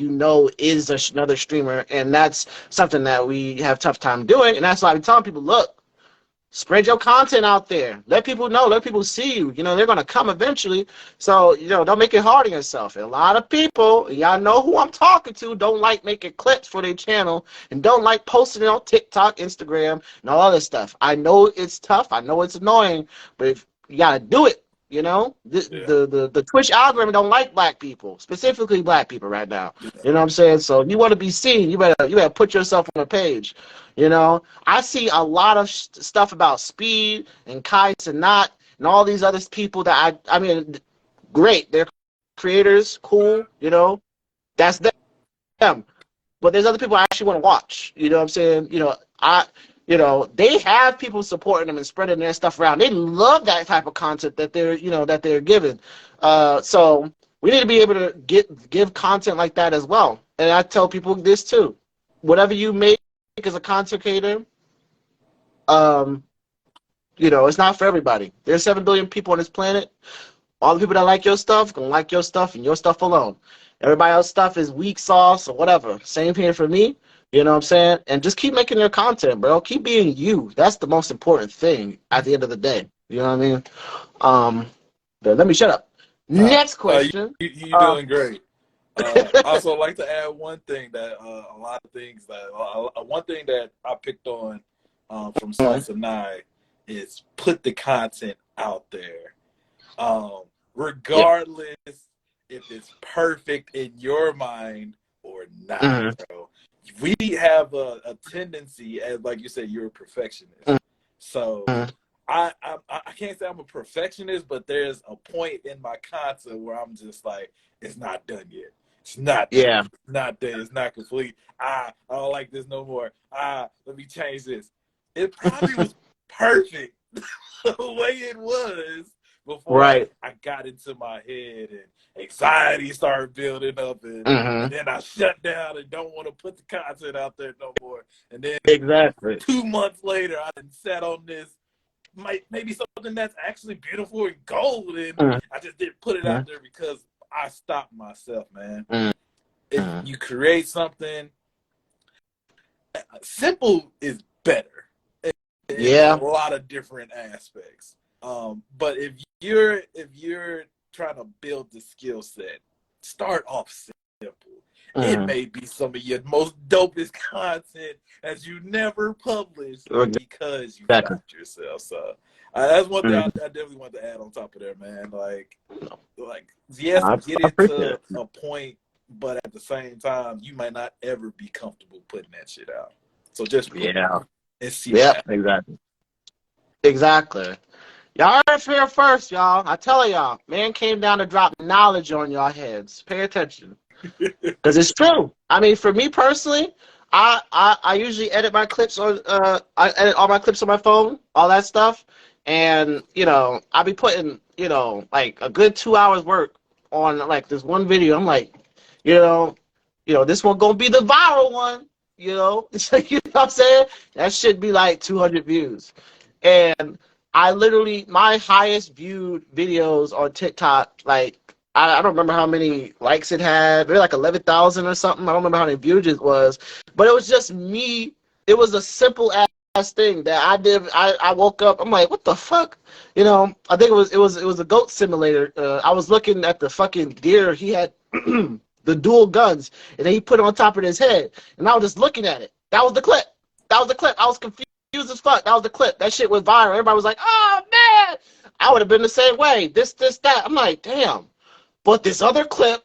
is another streamer, and that's something that we have tough time doing. And that's why I'm telling people, look. Spread your content out there. Let people know. Let people see you. They're going to come eventually. So, don't make it hard on yourself. And a lot of people, y'all know who I'm talking to, don't like making clips for their channel and don't like posting it on TikTok, Instagram, and all other stuff. I know it's tough. I know it's annoying, but if you got to do it. Yeah. The Twitch algorithm don't like black people, specifically black people right now. Yeah. You know what I'm saying? So if you want to be seen, you better put yourself on a page. I see a lot of stuff about Speed and Kai Cenat and all these other people that I mean, great, they're creators, cool. That's them. But there's other people I actually want to watch. You know what I'm saying? They have people supporting them and spreading their stuff around. They love that type of content that they're given. So we need to be able to give content like that as well. And I tell people this too: whatever you make as a content creator, it's not for everybody. There's 7 billion people on this planet. All the people that like your stuff gonna like your stuff and your stuff alone. Everybody else's stuff is weak sauce or whatever. Same here for me. You know what I'm saying? And just keep making your content, bro. Keep being you. That's the most important thing at the end of the day. You know what I mean? But let me shut up. Next question. You doing great. Also, like to add one thing that one thing that I picked on from Slice of Nine is put the content out there, regardless if it's perfect in your mind or not, bro. We have a tendency, as like you said, you're a perfectionist. So I can't say I'm a perfectionist, but there's a point in my content where I'm just like, it's not done yet. It's not done. Yeah. It's not done. It's not complete. I don't like this no more. Let me change this. It probably was perfect the way it was before I got into my head and anxiety started building up and then I shut down and don't want to put the content out there no more. And then 2 months later, I sat on this, maybe something that's actually beautiful and gold, and I just didn't put it out there because I stopped myself, man. If you create something, simple is better in a lot of different aspects. But if you're trying to build the skill set, start off simple. It may be some of your most dopest content as you never published because you stopped yourself. So that's one thing I definitely want to add on top of there, man. Like yes, get it to a point, but at the same time, you might not ever be comfortable putting that shit out. So just put it out and see what happens. Exactly. Y'all heard it here first, y'all. I tell y'all, man came down to drop knowledge on y'all heads. Pay attention. Because it's true. I mean, for me personally, I usually edit my clips on I edit all my clips on my phone, all that stuff, and I be putting like a good 2 hours work on like this one video. I'm like, you know, this one gonna be the viral one. It's like what I'm saying. That should be like 200 views, and I literally my highest viewed videos on TikTok like I don't remember how many likes it had. Maybe like 11,000 or something. I don't remember how many views it was, but it was just me. It was a simple ass thing that I did. I woke up. I'm like, what the fuck? I think it was a goat simulator. I was looking at the fucking deer. He had the dual guns, and then he put it on top of his head, and I was just looking at it. That was the clip. That was the clip. I was confused as fuck. That was the clip. That shit was viral. Everybody was like, oh man. I would have been the same way. This, that. I'm like, damn. But this other clip,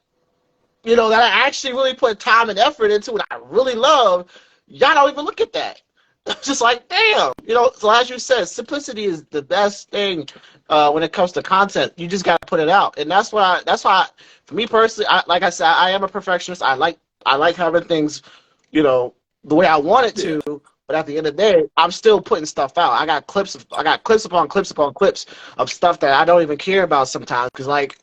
that I actually really put time and effort into and I really love, y'all don't even look at that. It's just like, damn. So as you said, simplicity is the best thing when it comes to content. You just got to put it out. And that's why, for me personally, like I said, I am a perfectionist. I like having things, the way I want it Yeah, to. But at the end of the day, I'm still putting stuff out. I got clips upon clips upon clips of stuff that I don't even care about sometimes. Because, like,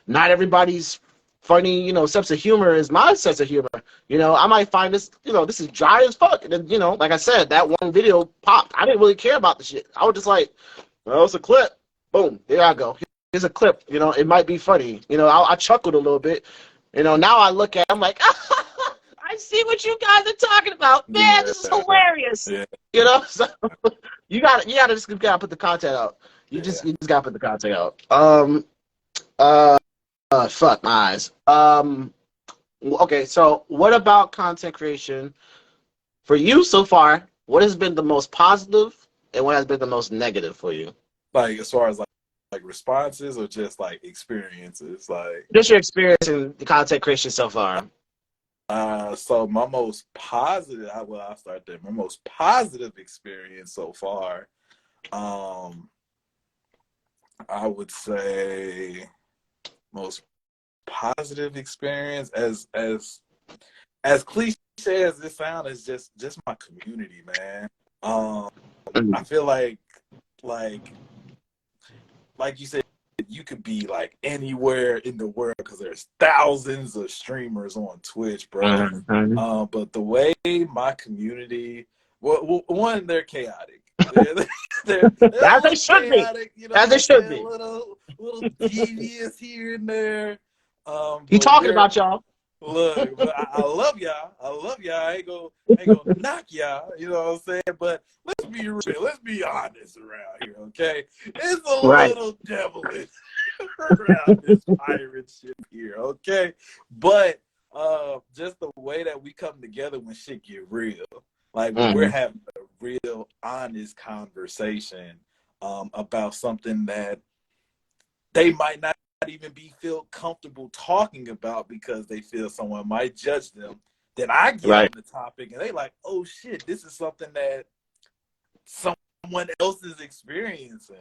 not everybody's funny, sense of humor is my sense of humor. I might find this is dry as fuck. And then, like I said, that one video popped. I didn't really care about the shit. I was just like, well, it's a clip. Boom, there I go. Here's a clip. It might be funny. I chuckled a little bit. Now I look at it, I'm like, I see what you guys are talking about. Man, yeah, this is hilarious. yeah, So you gotta put the content out. yeah. You just gotta put the content out. Fuck my eyes. Okay, so what about content creation for you so far? What has been the most positive and what has been the most negative for you? Like as far as like responses or just like experiences, like Just your experience in the content creation so far. so my most positive I'll start there. My most positive experience so far, um, I would say most positive experience as cliche as this sounds is just my community, man. Um, I Mhm. feel like like you said, you could be like anywhere in the world because there's thousands of streamers on Twitch, bro. Mhm. But the way my community, well, one, they're chaotic. They're a As they little should be. chaotic, you know As they what I'm should saying? A be. little devious here and there. He But talking about y'all. look, but I love y'all. I love y'all. I ain't gonna knock y'all. You know what I'm saying? But let's be real. Let's be honest around here, okay? It's a Right. little devilish around this pirate ship here, okay? But just the way that we come together when shit get real, like when we're Mm-hmm. having a real honest conversation about something that they might not even feel comfortable talking about because they feel someone might judge them. Then I get Right. on the topic and they like, oh shit, this is something that someone else is experiencing.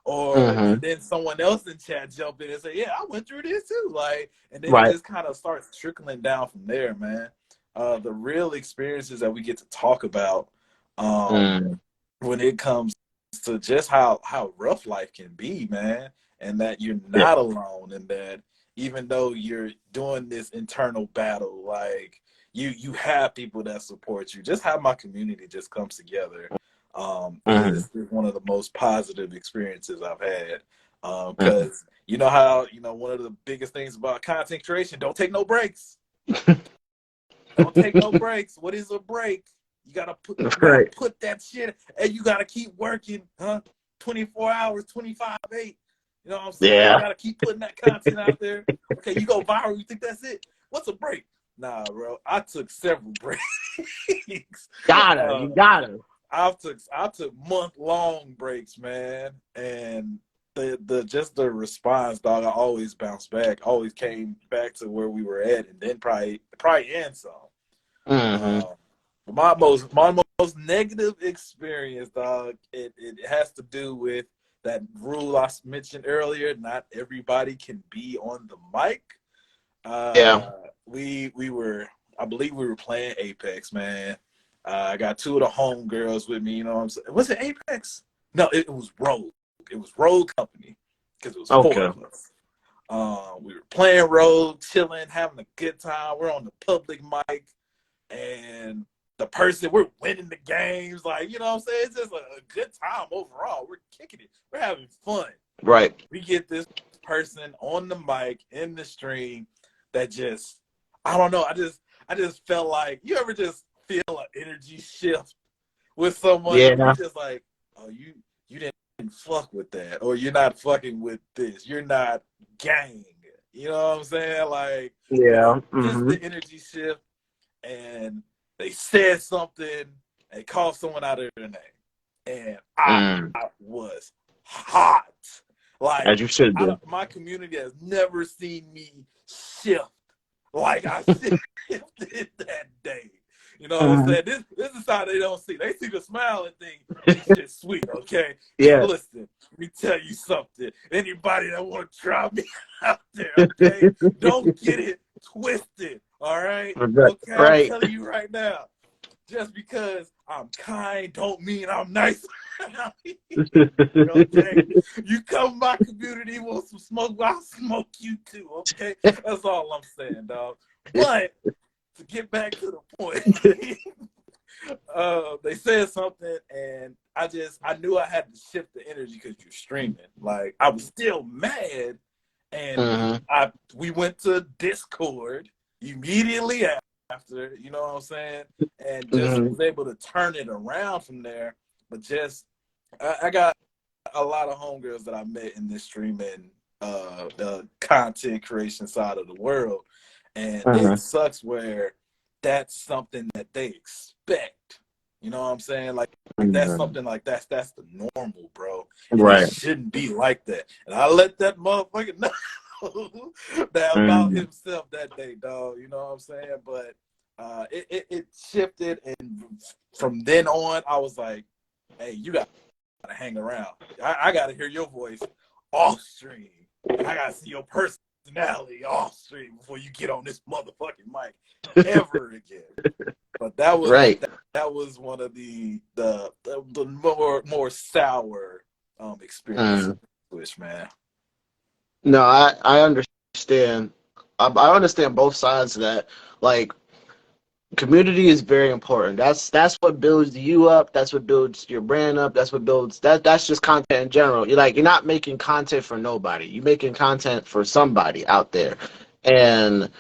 Or Mm-hmm. and then someone else in chat jump in and say, yeah, I went through this too. Like, and then it Right. just kind of starts trickling down from there, man. The real experiences that we get to talk about Mm. when it comes to just how rough life can be, man, and that you're Yeah. not alone, and that even though you're doing this internal battle, like you have people that support you. Just how my community just comes together Mm-hmm. is one of the most positive experiences I've had. Mm-hmm. Because you know how one of the biggest things about content creation, don't take no breaks. Don't take no breaks. What is a break? You gotta Right. put that shit and you gotta keep working, huh? 24 hours, 25/8. You know what I'm saying? You Yeah. gotta keep putting that content out there. Okay, you go viral, you think that's it? What's a break? Nah, bro. I took several breaks. Gotta. uh, You gotta. I took month-long breaks, man. And the just the response, dog, I always bounced back, always came back to where we were at, and then probably and some. Mm-hmm. Um, my most negative experience, dog, it has to do with that rule I mentioned earlier. Not everybody can be on the mic. Yeah. We were, I believe we were playing Apex, man. I got two of the home girls with me. You know what I'm saying? Was it Apex? No, it was Rogue. It was Rogue Company because it was four Okay. of us. We were playing Rogue, chilling, having a good time. We're on the public mic, and the person, we're winning the games. Like, you know what I'm saying? It's just a good time overall. We're kicking it. We're having fun. Right. We get this person on the mic in the stream that just, I don't know. I just felt like, you ever just feel an energy shift with someone and Yeah. you just like, oh, you didn't fuck with that, or you're not fucking with this. You're not gang. You know what I'm saying? Like, Yeah. just Mm-hmm. the energy shift, and they said something, they called someone out of their name, and I Mm. was hot. Like, As you should do. my community has never seen me shift like I shifted that day. You know what I'm Mm-hmm. saying? This is how they don't see. They see the smile and think this shit's sweet, okay? Yeah. Listen, let me tell you something. Anybody that want to try me out there, okay? Don't get it twisted, all right? Okay, I'm Right. telling you right now. Just because I'm kind don't mean I'm nice. Okay? You come to my community, want some smoke, I'll smoke you too, okay? That's all I'm saying, dog. But to get back to the point, they said something, and I knew I had to shift the energy because you're streaming. Like, I was still mad, and Mm-hmm. we went to Discord immediately after, you know what I'm saying, and just Mm-hmm. was able to turn it around from there. But just, I got a lot of homegirls that I met in this streaming, the content creation side of the world, and it Mm-hmm. sucks where that's something that they expect. You know what I'm saying? Like, that's Mm-hmm. something like that's the normal, bro, and it Right. shouldn't be like that. And I let that motherfucker know that about Mm-hmm. himself that day, dog. You know what I'm saying? But it shifted, and from then on, I was like, hey, you got to hang around. I got to hear your voice off stream, and I got to see your personality off stream before you get on this motherfucking mic ever again. But Right. that was one of the more sour experiences, Mm. man. No, I understand. I understand both sides of that. Like, community is very important. That's what builds you up. That's what builds your brand up. That's what builds that's just content in general. You're not making content for nobody. You're making content for somebody out there. And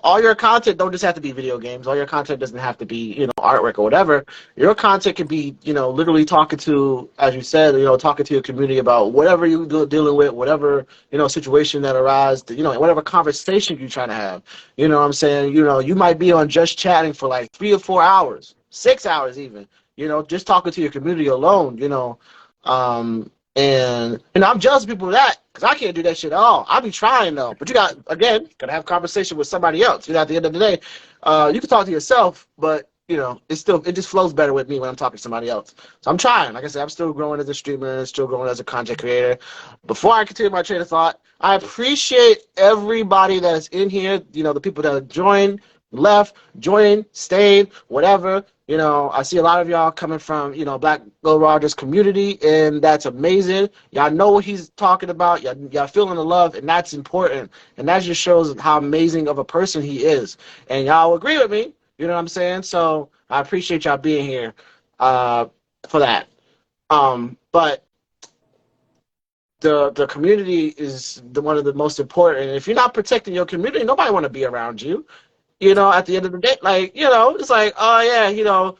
all your content don't just have to be video games. All your content doesn't have to be artwork or whatever. Your content can be literally talking to, as you said, talking to your community about whatever you dealing with, whatever situation that arises, whatever conversation you're trying to have. You know what I'm saying? You might be on just chatting for like 3 or 4 hours, 6 hours even, just talking to your community alone, and I'm jealous of people of that because I can't do that shit at all. I be trying though, but gotta have conversation with somebody else. At the end of the day, you can talk to yourself, but it just flows better with me when I'm talking to somebody else. So I'm trying. Like I said, I'm still growing as a streamer, still growing as a content creator. Before I continue my train of thought, I appreciate everybody that is in here. The people that have joined, left, joined, stayed, whatever. I see a lot of y'all coming from, Black Gold Rogers community, and that's amazing. Y'all know what he's talking about. Y'all feeling the love, and that's important. And that just shows how amazing of a person he is. And y'all agree with me. You know what I'm saying? So I appreciate y'all being here for that. But the community is one of the most important. And if you're not protecting your community, nobody want to be around you. At the end of the day, like, it's like, oh yeah, you on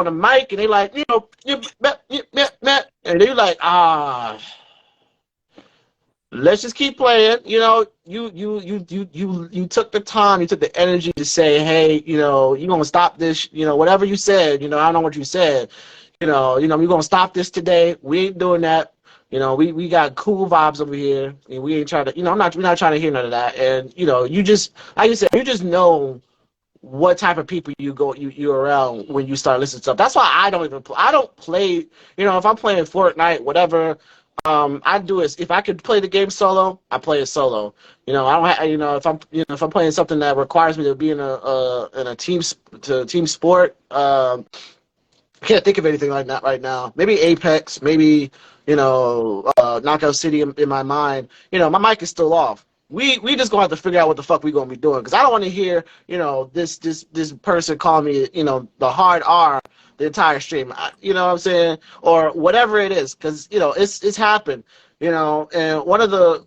the mic, and they like, and they like, let's just keep playing. You took the time, you took the energy to say, hey, you gonna stop this, whatever you said, I don't know what you said, we're gonna stop this today. We ain't doing that. We got cool vibes over here, and we ain't trying to, we're not trying to hear none of that. And you just, like you said, you just know what type of people you're around when you start listening to stuff. That's why I don't play. If I'm playing Fortnite, whatever, I do is if I could play the game solo, I play it solo. You know, I don't. If I'm playing something that requires me to be in a team sport. I can't think of anything like that right now. Maybe Apex, maybe Knockout City in my mind. You know, my mic is still off. We just gonna have to figure out what the fuck we gonna be doing because I don't want to hear this person call me the hard R the entire stream. You know what I'm saying, or whatever it is, because it's happened. And one of the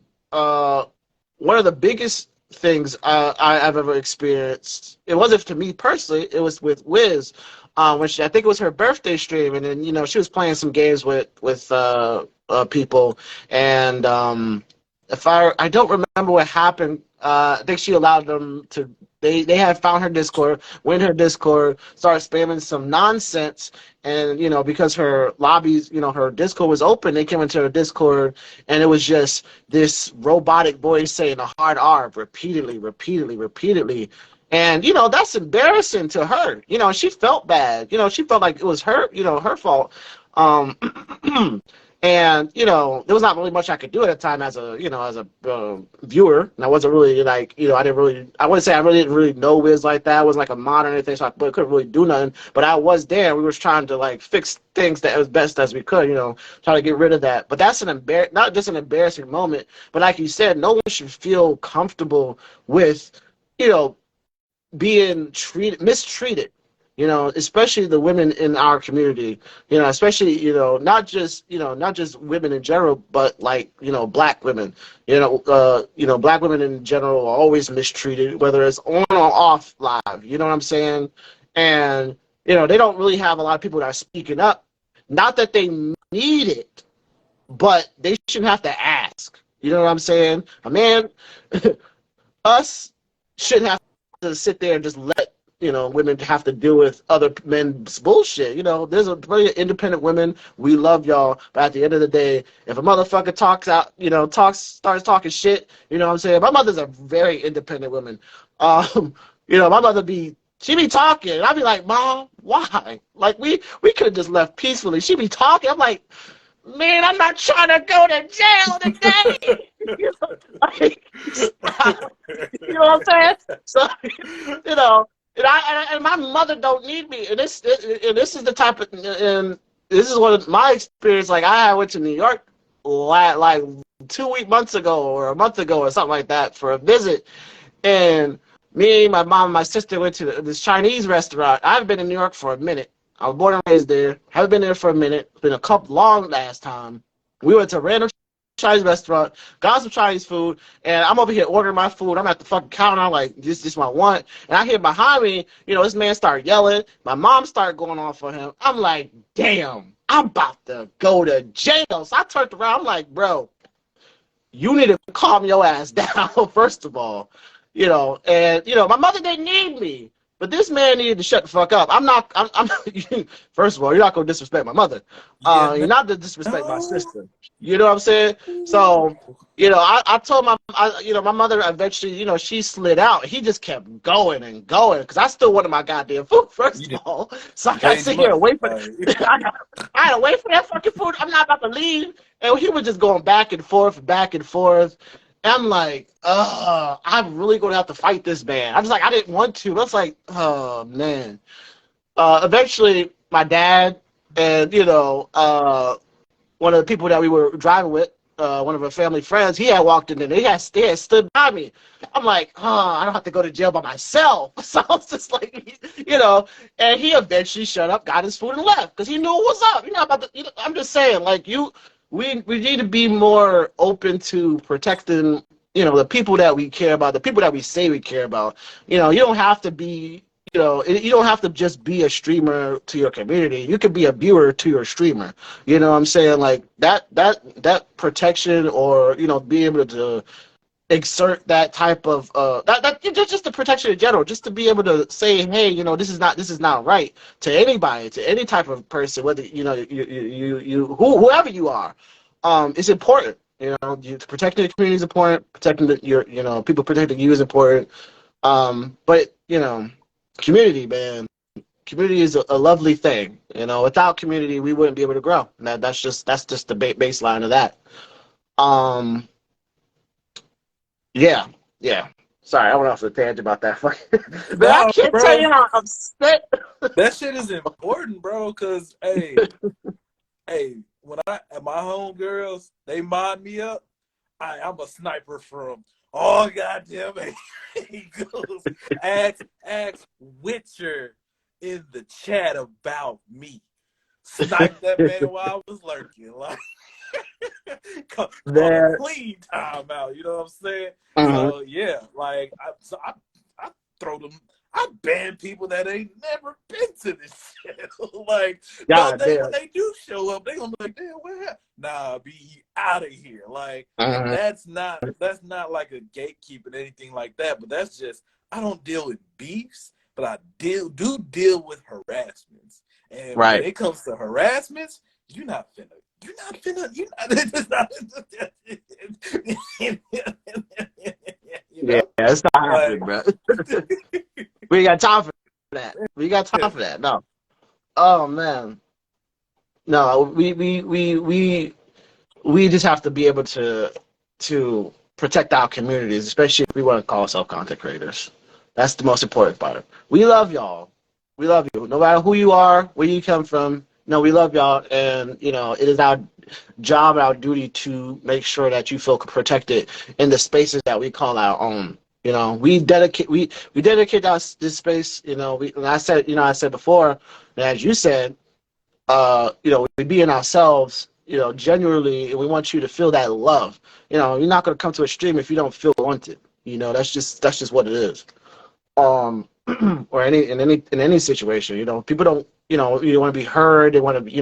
biggest things I've ever experienced. It wasn't to me personally. It was with Wiz. When I think it was her birthday stream, and then she was playing some games with people, and if I don't remember what happened. I think she allowed them to. They had found her Discord, went her Discord, started spamming some nonsense, and because her lobbies, her Discord was open, they came into her Discord, and it was just this robotic voice saying a hard R repeatedly. And that's embarrassing to her. She felt bad. She felt like it was her fault. And there was not really much I could do at the time as a viewer, and I wasn't really I wouldn't say I really didn't really know Wiz like that. I wasn't like a mod or anything, so I couldn't really do nothing. But I was there. We were trying to fix things that as best as we could, try to get rid of that. But that's not just an embarrassing moment, but like you said, no one should feel comfortable with being mistreated, especially the women in our community, especially, not just women in general, but black women, black women in general are always mistreated, whether it's on or off live, you know what I'm saying? And, they don't really have a lot of people that are speaking up. Not that they need it, but they shouldn't have to ask. You know what I'm saying? A man, us shouldn't have to sit there and just let women have to deal with other men's bullshit. There's a plenty of independent women. We love y'all, but at the end of the day, if a motherfucker starts talking shit, you know what I'm saying? My mother's a very independent woman. My mother she be talking, and I be like, Mom, why? Like we could have just left peacefully. She be talking. I'm like, man, I'm not trying to go to jail today. You know what I'm saying? So, and my mother don't need me. And this is the type of, and this is one of my experience. Like I went to New York like 2 months ago or a month ago or something like that for a visit, and me, my mom, and my sister went to this Chinese restaurant. I've been in New York for a minute. I was born and raised there. Haven't been there for a minute. It's been a couple long last time. We went to a random Chinese restaurant, got some Chinese food, and I'm over here ordering my food. I'm at the fucking counter. I'm like, this is what I want. And I hear behind me, this man started yelling. My mom started going off on him. I'm like, damn, I'm about to go to jail. So I turned around. I'm like, bro, you need to calm your ass down, first of all. My mother didn't need me. But this man needed to shut the fuck up. I'm first of all, you're not going to disrespect my mother. You're not to disrespect my sister. You know what I'm saying? So, I told my mother eventually, she slid out. He just kept going and going because I still wanted my goddamn food, first of all. So I got to sit here and wait for I had to wait for that fucking food. I'm not about to leave. And he was just going back and forth. I'm like, I'm really going to have to fight this man. I was like, I didn't want to. I was like, oh, man. Eventually, my dad and, one of the people that we were driving with, one of our family friends, he had walked in and they had stood by me. I'm like, I don't have to go to jail by myself. So I was just like, and he eventually shut up, got his food and left because he knew what was up. I'm just saying, we need to be more open to protecting, the people that we care about, the people that we say we care about. You don't have to be, you don't have to just be a streamer to your community. You could be a viewer to your streamer. You know what I'm saying? Like that protection or, be able to exert that type of just the protection in general, just to be able to say, hey, this is not right to anybody, to any type of person, whether whoever you are. It's important. Protecting the community is important. Protecting your people protecting you is important. But community, man, Community is a lovely thing. You know, without community, we wouldn't be able to grow. And that's just the baseline of that. Um, yeah, yeah. Sorry, I went off the tangent about that. Man, I No, can't tell bro, you how upset. that shit is important, bro. Cause hey, when I and my homegirls, they mod me up. I'm a sniper from all goddamn Eagles. Ask Witcher in the chat about me. Snipe that man while I was lurking. Like call a Man. clean timeout. You know what I'm saying? Mhm. So yeah, like I throw them. I ban people that ain't never been to this shit. Like, no, God when damn. they do show up, they gonna be like, damn, what happened? Nah, be out of here. Like, and Mhm. that's not like a gatekeeping anything like that. But that's just I don't deal with beefs, but I do deal with harassments. And when Right. it comes to harassments, you're not finna. It's not, you Yeah, know, it's not happening, like, bro. We ain't got time for that. We got time for that. No. Oh man. No, we just have to be able to protect our communities, especially if we want to call ourselves content creators. That's the most important part. We love y'all. We love you. No matter who you are, where you come from, no, we love y'all, and you know it is our job, our duty to make sure that you feel protected in the spaces that we call our own. You know, we dedicate this space. You know, and I said before, and as you said, we be in ourselves, genuinely, and we want you to feel that love. You're not going to come to a stream if you don't feel wanted. That's just what it is. Or in any situation, people don't, you want to be heard. They want to be,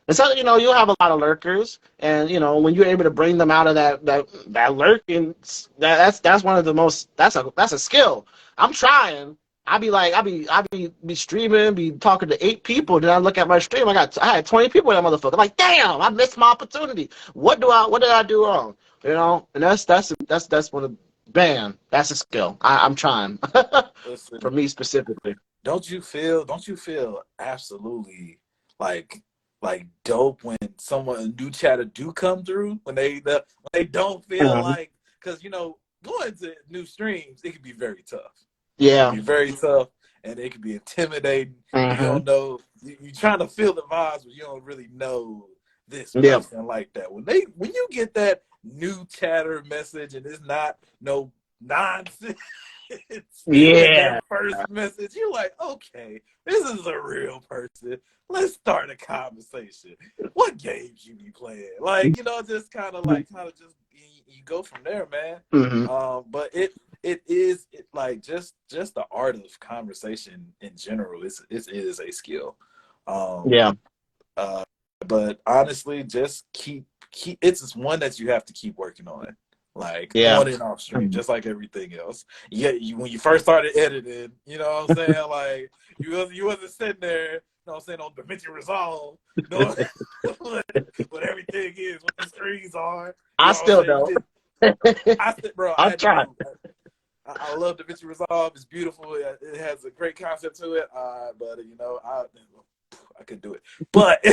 and so, you'll have a lot of lurkers, and when you're able to bring them out of that lurking, that's one of the most, that's a skill. I'm trying. I be streaming, be talking to 8 people. Then I look at my stream. I had 20 people in that motherfucker. I'm like, damn, I missed my opportunity. What did I do wrong? And that's one of, bam, that's a skill. I'm trying. For listen, me specifically. don't you feel absolutely like dope when a new chatter do come through when they don't feel Mhm. like, because going to new streams, it can be very tough. It can Yeah. be very tough, and it can be intimidating. You Hmm. don't know, you're trying to feel the vibes, but you don't really know this Yeah. person like that. When you get that new chatter message and it's not no nonsense in that Yeah. first message, you're like, okay, this is a real person. Let's start a conversation. What games you be playing? Like, just just you go from there, man. Hmm. But it like just the art of conversation in general. It is a skill. Um, Yeah. uh, but honestly, just keep. It's just one that you have to keep working on, like Yeah. on and off stream, just like everything else. Yeah, when you first started editing, you know what I'm saying? Like you wasn't sitting there, you know what I'm saying, on DaVinci Resolve, knowing what everything is, what the screens are. You I know what I'm still saying? You don't. did. I said, bro, I I'm had to trying. do. I love DaVinci Resolve. It's beautiful. It has a great concept to it. But I could do it. But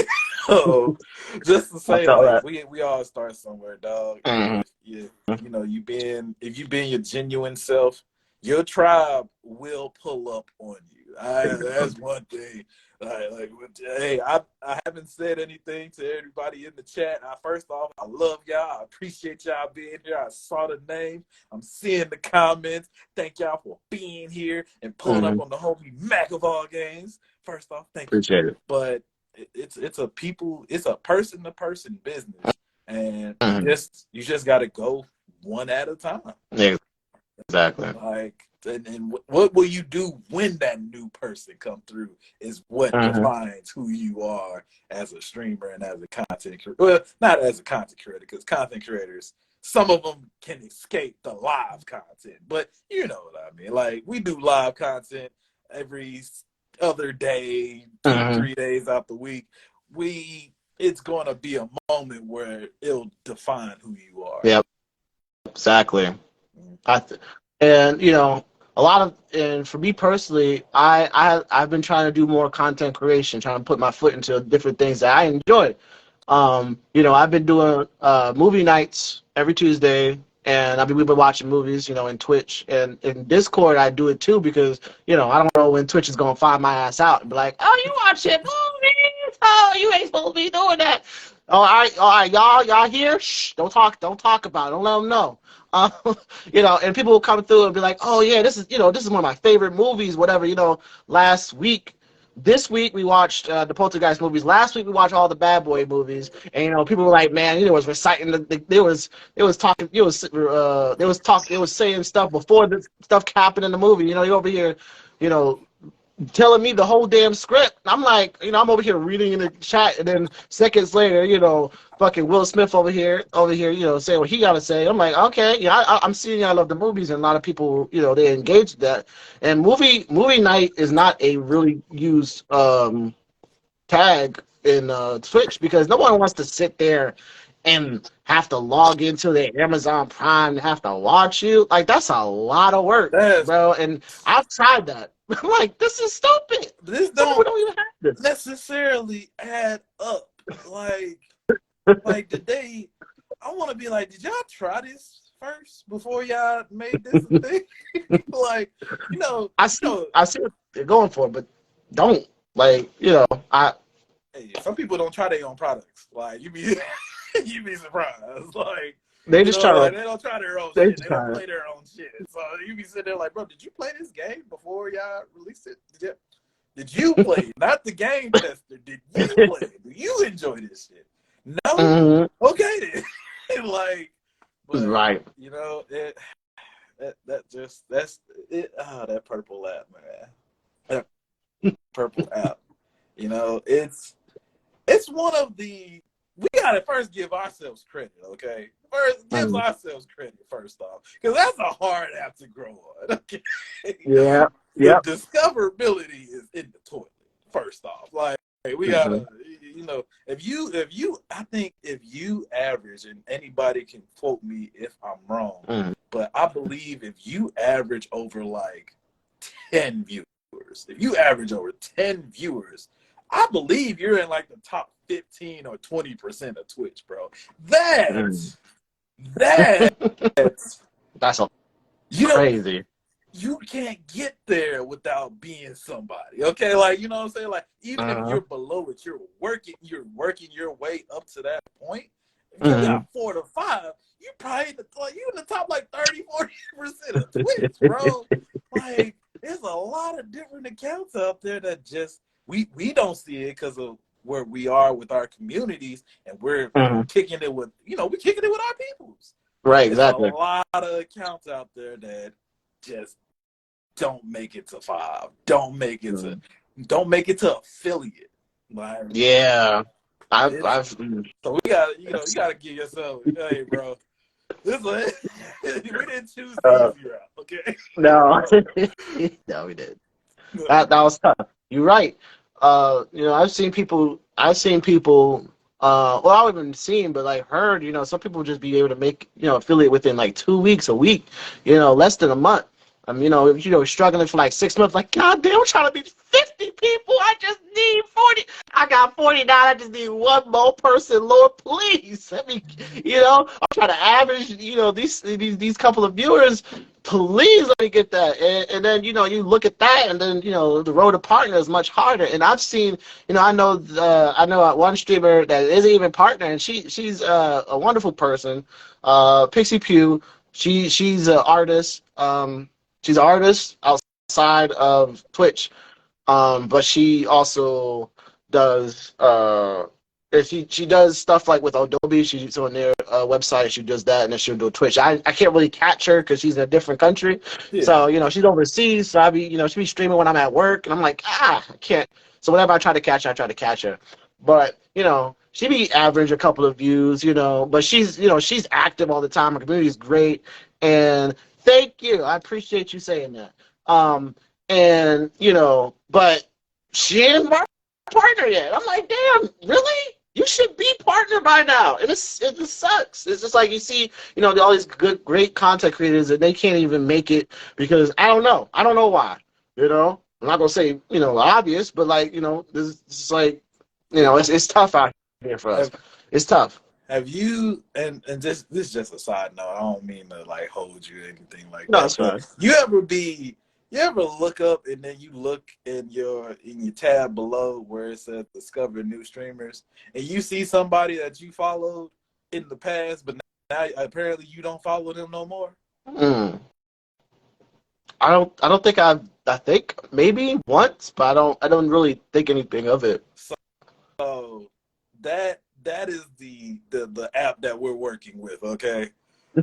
just to I'll say, tell like, that. we all start somewhere, dog. And Hmm. if you been your genuine self, your tribe will pull up on you. That's one thing. Like, hey, I haven't said anything to everybody in the chat. First off, I love y'all. I appreciate y'all being here. I saw the name. I'm seeing the comments. Thank y'all for being here and pulling up Hmm. on the homie Mac of all games. First off, thank you. Appreciate it. But it's a person to person business, and Hmm. you just got to go one at a time. Yeah, exactly. Like, and what will you do when that new person come through is what Hmm. defines who you are as a streamer and as a content creator. Well, not as a content creator, because content creators, some of them can escape the live content, but you know what I mean. Like, we do live content every other day, two, Hmm. 3 days out the week. It's going to be a moment where it'll define who you are. Yep. Exactly. Mm-hmm. I th- and a a lot of, and for me personally, I've been trying to do more content creation, trying to put my foot into different things that I enjoy. I've been doing movie nights every Tuesday, and we've been watching movies, in Twitch and in Discord. I do it too because I don't know when Twitch is gonna find my ass out and be like, "Oh, you watching movies? Oh, you ain't supposed to be doing that." All right, y'all here? Shh, don't talk about it. Don't let them know. Uh, and people will come through and be like, "Oh yeah, this is one of my favorite movies." Whatever, last week. This week we watched the Poltergeist movies. Last week we watched all the Bad Boy movies, and people were like, "Man, was reciting they was saying stuff before the stuff happened in the movie." You over here, you know, telling me the whole damn script. I'm like, I'm over here reading in the chat, and then seconds later, fucking Will Smith over here, saying what he got to say. I'm like, okay, I'm seeing y'all love the movies, and a lot of people, they engage with that. And movie night is not a really used tag in Twitch because no one wants to sit there and have to log into their Amazon Prime and have to watch you. Like, that's a lot of work, That's bro. And I've tried that. I'm like, this is stupid. this Some people don't don't even have this. necessarily add up. Like did they? I want to be like, did y'all try this first before y'all made this a thing? Like, I see what they're going for, but don't hey, some people don't try their own products. Like, you be you be surprised. Like, they just try like to they don't try their own they shit. just They try don't to play their own shit. So you be sitting there like, bro, did you play this game before y'all released it? Did you play? Not the game tester. Did you play? Do you enjoy this shit? No? mm-hmm. Okay then. Like, but Right. that's it. Oh, that purple app, man. That purple app. It's one of the, we gotta first give ourselves credit, okay? First, gives ourselves credit first off, because that's a hard app to grow on. Okay, Yeah. the Yep. discoverability is in the toilet. First off, like, we gotta, if you, I think if you average, and anybody can quote me if I'm wrong, but I believe if you average over like 10 viewers, if you average over 10 viewers, I believe you're in like the top 15 or 20% of Twitch, bro. That's That's you know, crazy. you can't get there without being somebody. Okay, like, you know what I'm saying? Like, even if you're below it, you're working your way up to that point. If you got 4 to 5, you probably you in the top like 30-40% of Twitch, bro. Like, there's a lot of different accounts out there that just we don't see it because of where we are with our communities, and we're kicking it with we're kicking it with our peoples. Right, There's a exactly. lot of accounts out there that just don't make it to 5, don't make it to affiliate. Like, Yeah. I've so we got you gotta give yourself, hey bro, this we didn't choose the easy route, okay? no. No, we didn't. That was tough. You're right. I've seen people well, I haven't seen, but like heard, some people just be able to make, affiliate within like 2 weeks, a week, less than a month. Struggling for like 6 months, like, God damn, I'm trying to be 50 people. I just need 40. I got 49. I just need one more person. Lord, please. I'm trying to average, these couple of viewers. Please let me get that. And then, you look at that, and then, the road to partner is much harder. And I've seen, I know one streamer that isn't even partner, and she's a wonderful person, Pixie Pugh. She's an artist. She's an artist outside of Twitch, but she also does she does stuff like with Adobe. She's on their website. She does that, and then she'll do Twitch. I can't really catch her because she's in a different country. Yeah. So she's overseas. So she be streaming when I'm at work, and I'm like, I can't. So whenever I try to catch her, I try to catch her. But she be average a couple of views. But she's active all the time. Her community is great, and thank you. I appreciate you saying that. But she ain't my partner yet. I'm like, damn, really? You should be partnered by now, and it just sucks. It's just like you see, all these good, great content creators, and they can't even make it because I don't know. I don't know why. I'm not gonna say obvious, but like this is like it's tough out here for us. Have It's tough. have you and this is just a side note. I don't mean to like hold you or anything like No, that. it's But fine. you ever look up and then you look in your tab below where it says discover new streamers and you see somebody that you followed in the past, but now apparently you don't follow them no more? Mm. I don't think I think maybe once, but I don't really think anything of it. So that is the app that we're working with, okay?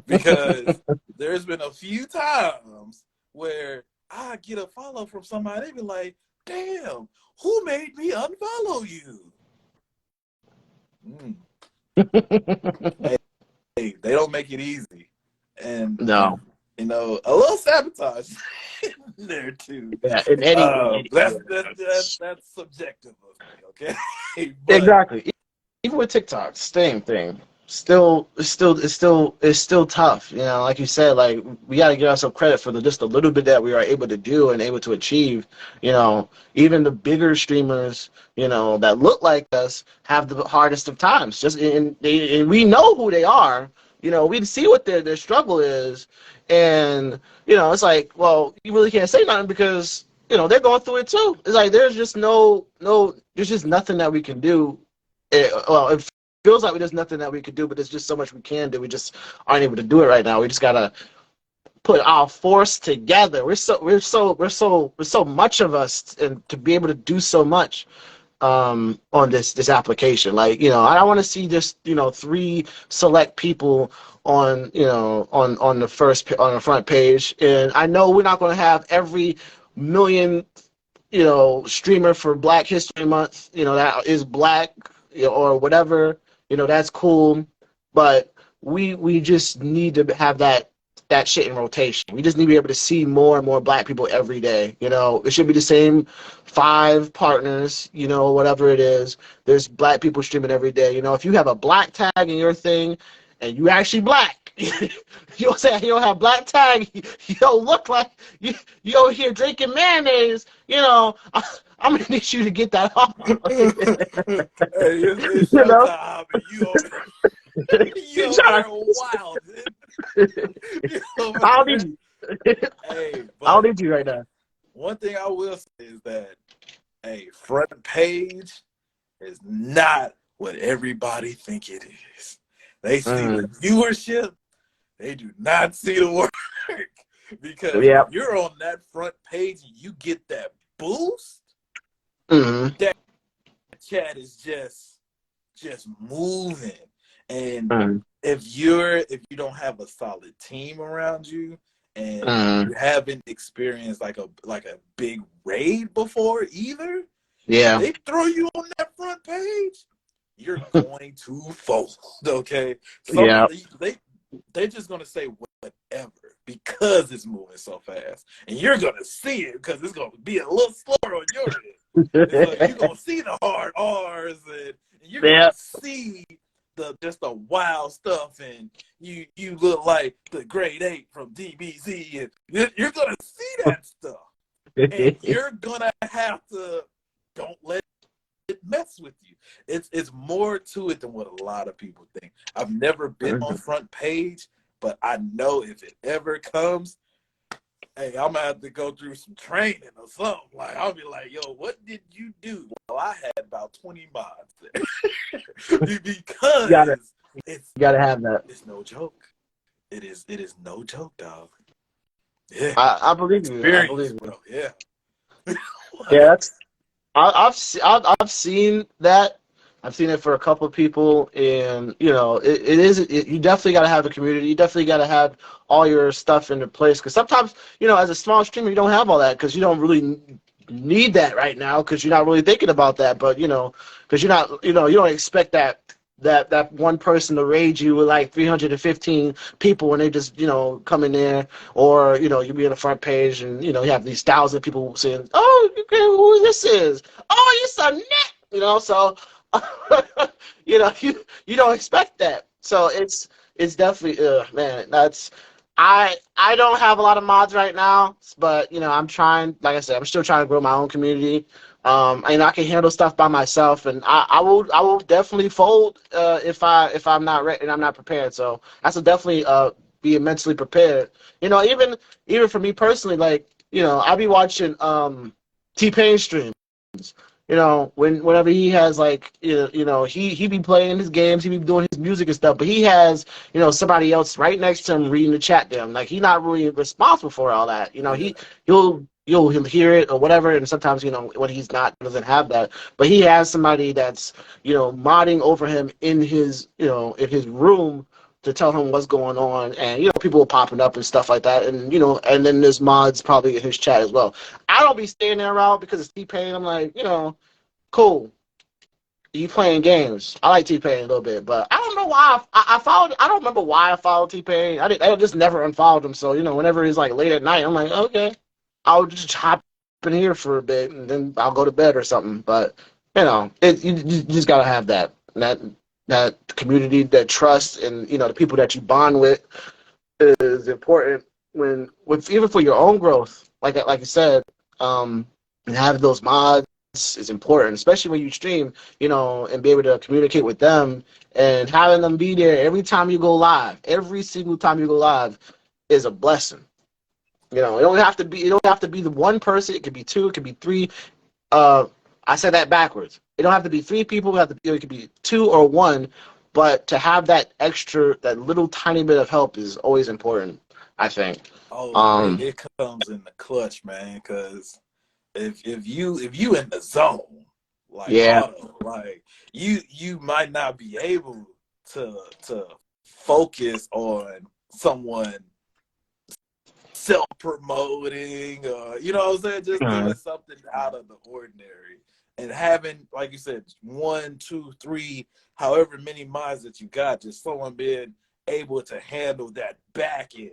Because there's been a few times where I get a follow from somebody, they be like, damn, who made me unfollow you? Mm. Hey, they don't make it easy. And No. a little sabotage in there too. Yeah, in anything. That's subjective of me, okay? But Exactly. Even with TikTok, same thing. It's still tough. Like you said, like we got to give ourselves credit for just a little bit that we are able to do and able to achieve. Even the bigger streamers, that look like us have the hardest of times. And we know who they are. We see what their struggle is, and it's like, well, you really can't say nothing because they're going through it too. It's like there's just there's just nothing that we can do. It feels like there's nothing that we could do, but there's just so much we can do. We just aren't able to do it right now. We just gotta put our force together. We're so much of us, and to be able to do so much on this application. Like I want to see just three select people on the front page, and I know we're not going to have every million streamer for Black History Month, that is black, or whatever, that's cool. But we just need to have that shit in rotation. We just need to be able to see more and more black people every day. It should be the same 5 partners, whatever it is. There's black people streaming every day. If you have a black tag in your thing and you actually black, you'll say you don't have black tag, you don't look like you over here drinking mayonnaise, I'm gonna need you to get that off. hey, it's you know, showtime, and you you over trying there wild. to, You over I don't there. need you. Hey, I don't but need you right now. one thing I will say is that a front page is not what everybody think it is. They see the viewership, they do not see the work. Because when Yep. you're on that front page and you get that boost, Mm-hmm. that chat is just moving. And Mm-hmm. if you don't have a solid team around you and Mm-hmm. you haven't experienced like a big raid before either, Yeah. they throw you on that front page, you're going to fold. Okay, Yeah. they're just gonna say whatever because it's moving so fast, and you're gonna see it because it's gonna be a little slower on your end. And so you're gonna see the hard R's, and you're gonna Yeah. see just the wild stuff, and you look like the grade 8 from DBZ, and you're gonna see that stuff, and you're gonna have to don't let it mess with you. It's more to it than what a lot of people think. I've never been on front page, but I know if it ever comes, hey, I'm gonna have to go through some training or something. Like I'll be like, yo, what did you do? Well, I had about 20 mods there. You gotta, Because you gotta have that. it's no joke. It is no joke, dog. Yeah. I believe you. I Experience, believe you. bro. Yeah. Yeah, I've seen that. I've seen it for a couple of people, and you definitely got to have a community. You definitely got to have all your stuff into place, because sometimes as a small streamer you don't have all that because you don't really need that right now because you're not really thinking about that. But because you're not you don't expect that one person to raid you with like 315 people when they just come in there, or you be on the front page and you have these 1,000 people saying, oh, okay, who this is, oh, you're so net, so You don't expect that. So it's definitely man. I don't have a lot of mods right now, but I'm trying. Like I said, I'm still trying to grow my own community. I can handle stuff by myself, and I will definitely fold if I'm not ready and I'm not prepared. So I should definitely be mentally prepared. Even for me personally, like I be watching T-Pain streams. Whenever he has like he be playing his games, he be doing his music and stuff, but he has somebody else right next to him reading the chat to him. Like he's not really responsible for all that. Yeah. He'll hear it or whatever, and sometimes when he's not doesn't have that, but he has somebody that's modding over him in his room to tell him what's going on, and people are popping up and stuff like that, and then there's mods probably in his chat as well. I don't be staying there around because it's T-Pain. I'm like, cool. You playing games. I like T-Pain a little bit, but I don't know why I followed. I don't remember why I followed T-Pain. I just never unfollowed him. So whenever it's like late at night, I'm like, okay, I'll just hop in here for a bit and then I'll go to bed or something. But you just gotta have that community, that trust, and the people that you bond with is important even for your own growth. Like you said, and having those mods is important, especially when you stream, and be able to communicate with them and having them be there every time you go live. Every single time you go live is a blessing. It don't have to be the one person. It could be two. It could be three. Uh, I said that backwards. It don't have to be three people. It could be two or one. But to have that extra, that little tiny bit of help is always important, I think. Oh, it, Um, it comes in the clutch, man. Because if you in the zone, like yeah, auto, like you might not be able to focus on someone self promoting, you know what I'm saying, just doing Mhm. something out of the ordinary, and having, like you said, one, two, three, however many minds that you got, just someone being able to handle that back end.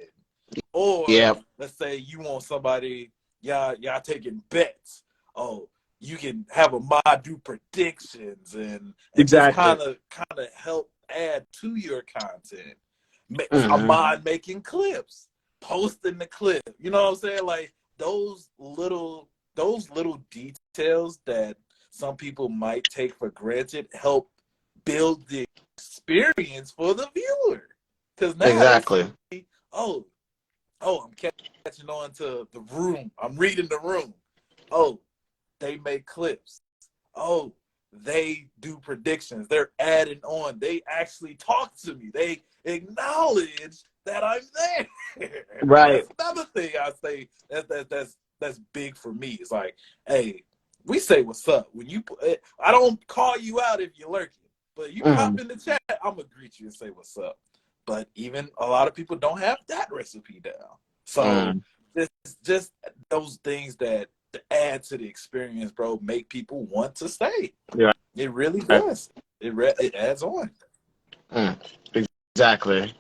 Or Yeah, let's say you want somebody, y'all taking bets. Oh, you can have a mod do predictions and just exactly. kind of help add to your content. A Hmm. mod making clips, posting the clip. You know what I'm saying? Like those little details that some people might take for granted help build the experience for the viewer. Because now they Exactly. see, oh, I'm catching on to the room. I'm reading the room. Oh, they make clips. Oh, they do predictions. They're adding on. They actually talk to me. They acknowledge that I'm there. Right. That's another thing I say that's big for me. It's like, hey, we say what's up when you. I don't call you out if you're lurking, but you Hmm. pop in the chat, I'm gonna greet you and say what's up. But even a lot of people don't have that recipe down. So Mm. just those things that add to the experience, bro, make people want to stay. Yeah. It really Right. does. It adds on. Mm. Exactly.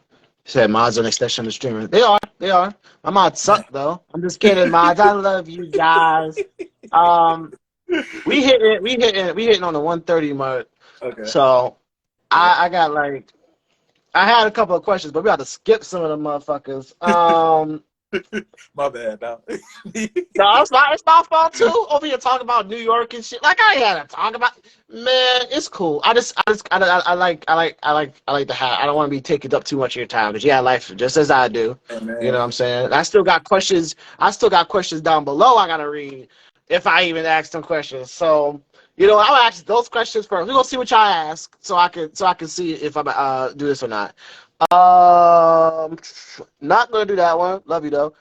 Said mods are an extension of the streamers. They are. They are. My mods suck though. I'm just kidding, mods. I love you guys. Um, we hitting on the 130 mark. Okay. So Yeah. I got like I had a couple of questions, but we got to skip some of the motherfuckers. My bad, now. No, it's my fault too. Over here talking about New York and shit. Like I ain't had to talk about. Man, it's cool. I like the hat. I don't want to be taking up too much of your time because you have life just as I do. Hey, You know man. what I'm saying? I still got questions. I still got questions down below. I gotta read if I even ask them questions. So I'll ask those questions first. We're gonna see what y'all ask, so I can see if I do this or not. Not gonna do that one. Love you though.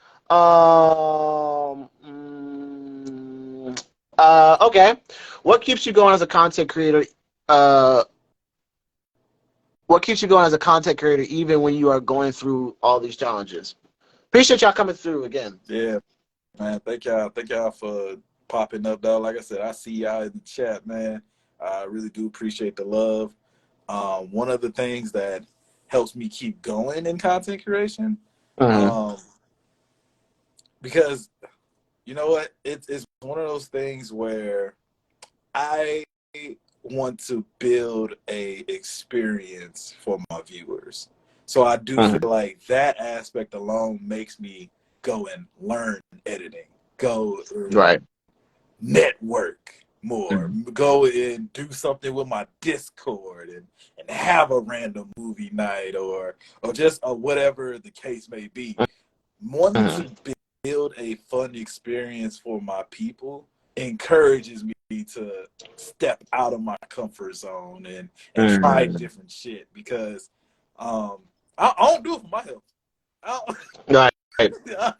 Okay. What keeps you going as a content creator? Uh, what keeps you going as a content creator even when you are going through all these challenges? Appreciate y'all coming through again. Yeah, man. Thank y'all for popping up, though. Like I said, I see y'all in the chat, man. I really do appreciate the love. One of the things that helps me keep going in content creation, Mm-hmm. um, because you know what, it's one of those things where I want to build a experience for my viewers. So I do feel like that aspect alone makes me go and learn editing, go Right. network more, go and do something with my Discord and have a random movie night or just whatever the case may be. Wanting to build a fun experience for my people encourages me to step out of my comfort zone and try different shit because I don't do it for my health. I don't, Right. I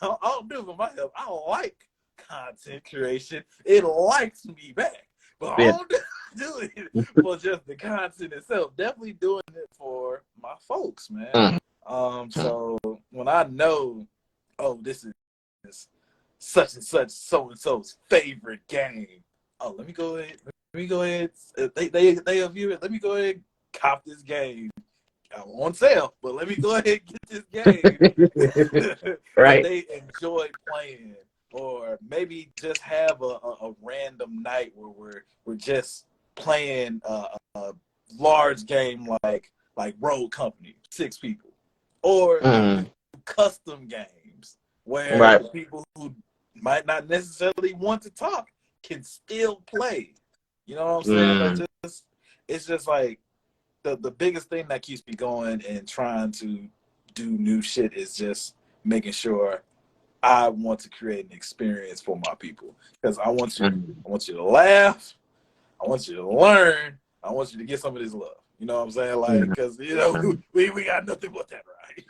don't do it for my health. I like content creation. It likes me back. But I don't do it for just the content itself. Definitely doing it for my folks, man. So when I know, oh, this is such and such so and so's favorite game. Oh, let me go ahead. They view it. Let me go ahead and cop this game on sale. But let me go ahead and get this game that they enjoy playing, or maybe just have a random night where we're just playing a large game like Road Company, 6 people, or custom games where the people who might not necessarily want to talk can still play. You know what I'm saying? But it's just like the biggest thing that keeps me going and trying to do new shit is just making sure I want to create an experience for my people, because I want you to laugh, I want you to learn, I want you to get some of this love. You know what I'm saying? Like, because we got nothing but that, right?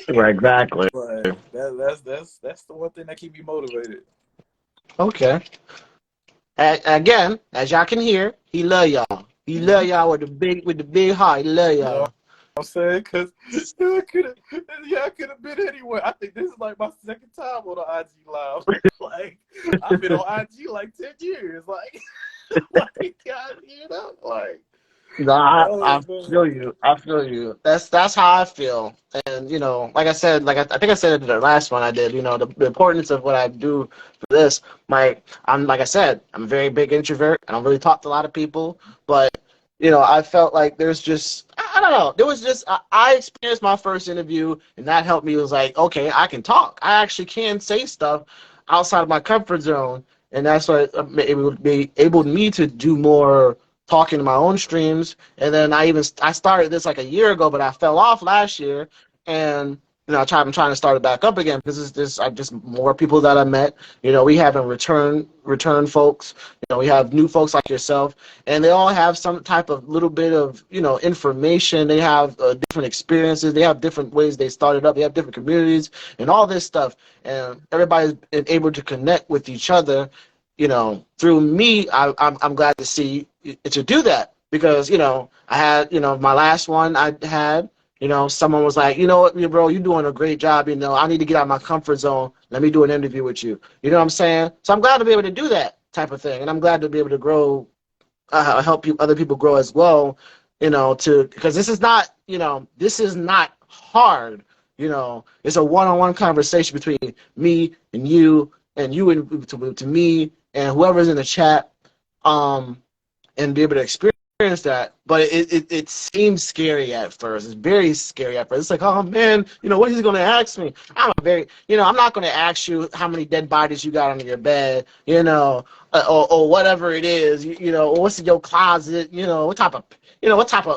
Right, exactly. But that's the one thing that keep me motivated. Okay. Again, as y'all can hear, he love y'all. He love y'all with the big heart. He love y'all. You know I'm saying? Because I could have been anywhere. I think this is like my second time on the IG Live. Like, I've been on IG like 10 years. Like, God, you know, like. No, I feel you. I feel you. That's how I feel. And like I said, like I think I said it in the last one I did. The importance of what I do for this. I'm like I said, I'm a very big introvert. I don't really talk to a lot of people, but I felt like there's just I don't know. There was just I experienced my first interview, and that helped me. It was like, okay, I can talk. I actually can say stuff outside of my comfort zone, and that's what enabled me to do more talking to my own streams. And then I started this like a year ago, but I fell off last year, and I'm trying to start it back up again because I just more people that I met. We have return folks. We have new folks like yourself, and they all have some type of little bit of information. They have different experiences. They have different ways they started up. They have different communities and all this stuff, and everybody's been able to connect with each other. Through me, I'm glad to see to do that because I had my last one I had. Someone was like, what, bro, you're doing a great job. I need to get out of my comfort zone. Let me do an interview with you. You know what I'm saying? So I'm glad to be able to do that type of thing, and I'm glad to be able to grow, help other people grow as well. Because this is not hard. It's a one-on-one conversation between me and you and to me and whoever's in the chat, and be able to experience that. But it seems scary at first. It's very scary at first. It's like, oh man, what he's gonna ask me? I'm not gonna ask you how many dead bodies you got under your bed, or whatever it is, or what's in your closet, what type of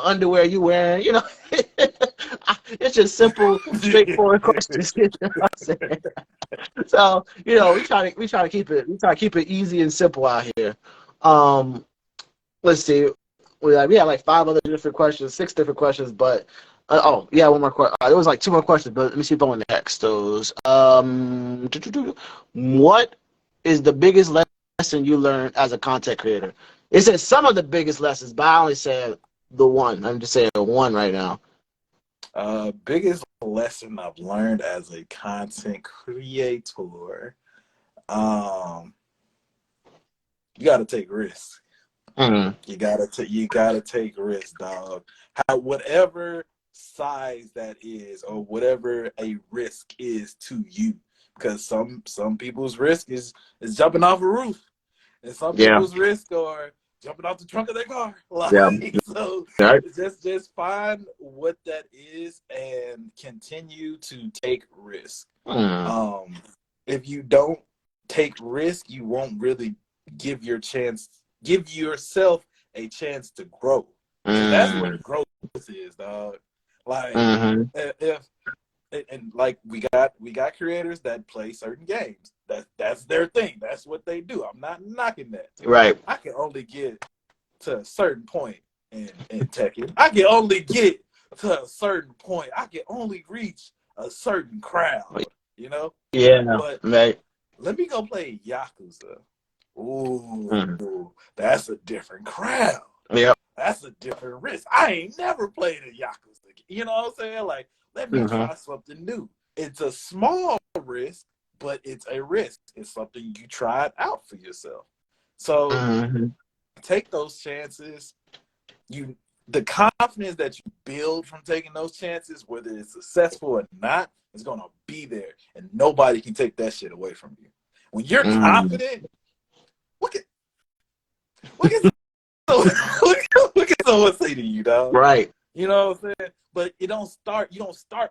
underwear you wearing, It's just simple, straightforward questions. You know what I'm saying? So we try to keep it easy and simple out here. Let's see. We had like 5 other different questions, 6 different questions, but one more question. There was like 2 more questions, but let me see if I want to text those. What is the biggest lesson you learned as a content creator? It said some of the biggest lessons, but I only said the one. I'm just saying one right now. Biggest lesson I've learned as a content creator, you got to take risks. You gotta take risks, dog. Whatever size that is, or whatever a risk is to you, because some people's risk is jumping off a roof, and some people's risk are jumping out the trunk of their car. Like, Yeah. so Right. just find what that is and continue to take risks. If you don't take risk, you won't really give yourself a chance to grow. Because that's where growth is, dog. Like if and like we got creators that play certain games. That's their thing. That's what they do. I'm not knocking that. Right. I can only get to a certain point in Tekken. I can only get to a certain point. I can only reach a certain crowd, you know? Yeah. But Right. let me go play Yakuza. Ooh, that's a different crowd. Yep. That's a different risk. I ain't never played a Yakuza. You know what I'm saying? Like, let me try something new. It's a small risk, but it's a risk. It's something you tried out for yourself. So take those chances. The confidence that you build from taking those chances, whether it's successful or not, is gonna be there, and nobody can take that shit away from you. When you're confident, what can someone say to you, dog? Right. You know what I'm saying? But you don't start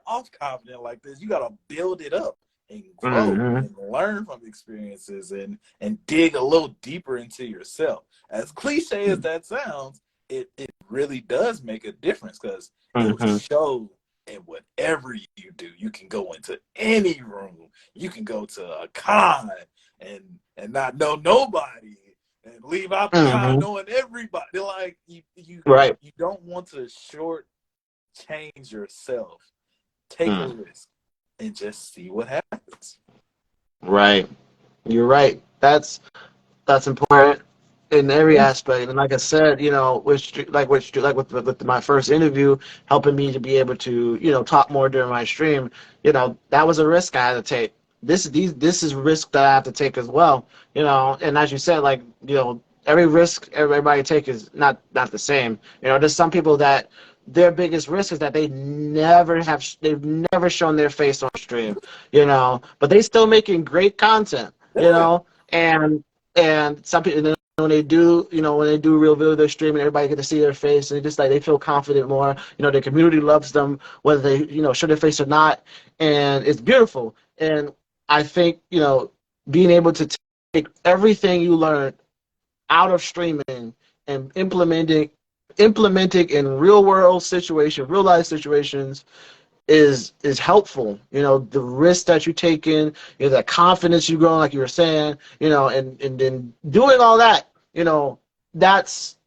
off confident like this. You gotta build it up and grow and learn from experiences and dig a little deeper into yourself. As cliche as that sounds, it really does make a difference, because it will show in whatever you do. You can go into any room. You can go to a con and not know nobody and leave out the con knowing everybody. Like you don't want to change yourself. Take a risk and just see what happens. Right. You're right. That's important in every aspect. And like I said, you know, with my first interview, helping me to be able to, you know, talk more during my stream, you know, that was a risk I had to take. This is risk that I have to take as well, you know. And as you said, like, you know, every risk everybody take is not the same. You know, there's some people that their biggest risk is that they've never shown their face on stream, you know, but they still making great content, you Yeah. know, and some people, when they do, you know, when they do reveal their stream and everybody get to see their face, and they just like they feel confident more. You know, their community loves them whether they, you know, show their face or not, and it's beautiful. And I think, you know, being able to take everything you learned out of streaming and implementing in real world situations, real life situations, is helpful. You know, the risk that you take in, you know, the confidence you grow, like you were saying, you know, and then doing all that, you know, that's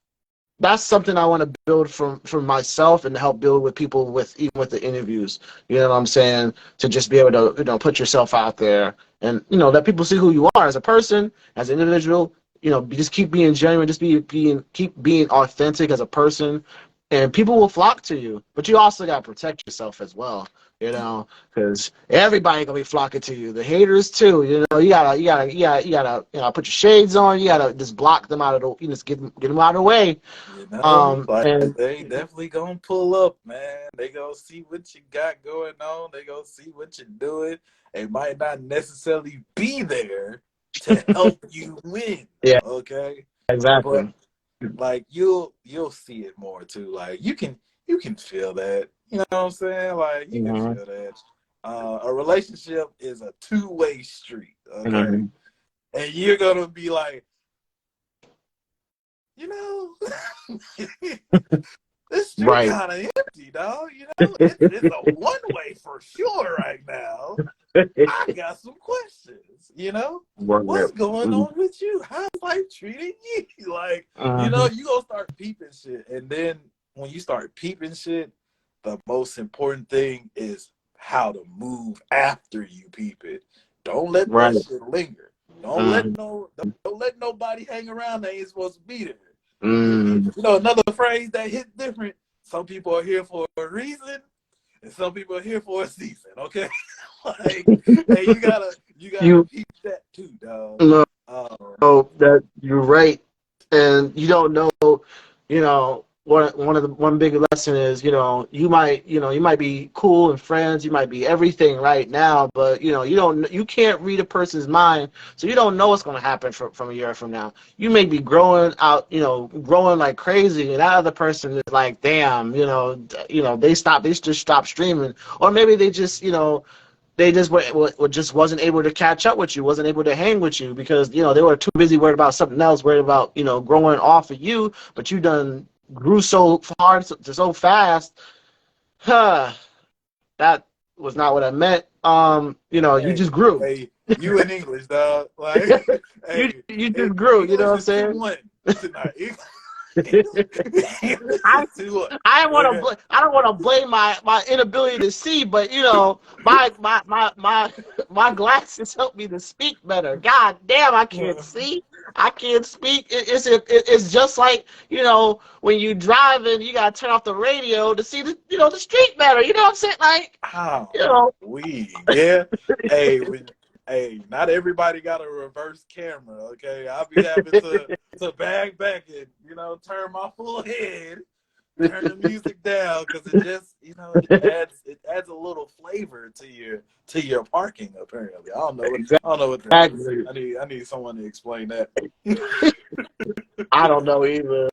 something I want to build from myself and to help build with people, with even with the interviews. You know what I'm saying? To just be able to, you know, put yourself out there and, you know, let people see who you are as a person, as an individual. You know, just keep being genuine, just keep being authentic as a person, and people will flock to you. But you also got to protect yourself as well, you know, because everybody gonna be flocking to you. The haters too, you know. You gotta put your shades on. You gotta just block them out of the, you just get them out of the way. You know, like And they definitely gonna pull up, man. They gonna see what you got going on. They gonna see what you're doing. They might not necessarily be there to help you win. yeah, Okay, but exactly. like you'll see it more too. Like you can feel that. You know what I'm saying? Like you can feel that. A relationship is a two-way street. Okay, and you're gonna be like, you know, this street Right. kind of empty, dog. You know, it's a one-way for sure right now. I got some questions, you know? What's going on with you? How's life treating you? Like, you know, you gonna start peeping shit. And then when you start peeping shit, the most important thing is how to move after you peep it. Don't let that Right. shit linger. Don't let nobody hang around that ain't supposed to be there. You know, another phrase that hits different. Some people are here for a reason, and some people are here for a season. Okay, like, hey, you gotta You peep that too, dog. know that you're right, and you don't know, you know. one big lesson is, you might be cool and friends, you might be everything right now, but you can't read a person's mind, so you don't know what's going to happen from a year from now. You may be growing out, growing like crazy, and that other person is like, damn, they just stopped streaming, or maybe they just, just wasn't able to catch up with you, wasn't able to hang with you because they were too busy worried about something else, worried about growing off of you, but you done grew so hard, so fast. Huh, that was not what I meant. You Hey, just grew. hey, you in English, dog. Like, hey, You just grew. You know English what I'm is saying? 2-1 tonight. English I is 2-1. I Okay. don't want to blame my inability to see, but my glasses help me to speak better. God damn, I can't see. I can't speak. It's just like when you drive and you gotta turn off the radio to see the street better. You know what I'm saying? Like you Oh, know. yeah. Hey, not everybody got a reverse camera. Okay, I'll be having to back and turn my full head, turn the music down because it just it adds a little flavor to your parking. Apparently, I don't know what that is. Exactly. I need someone to explain that. I don't know either.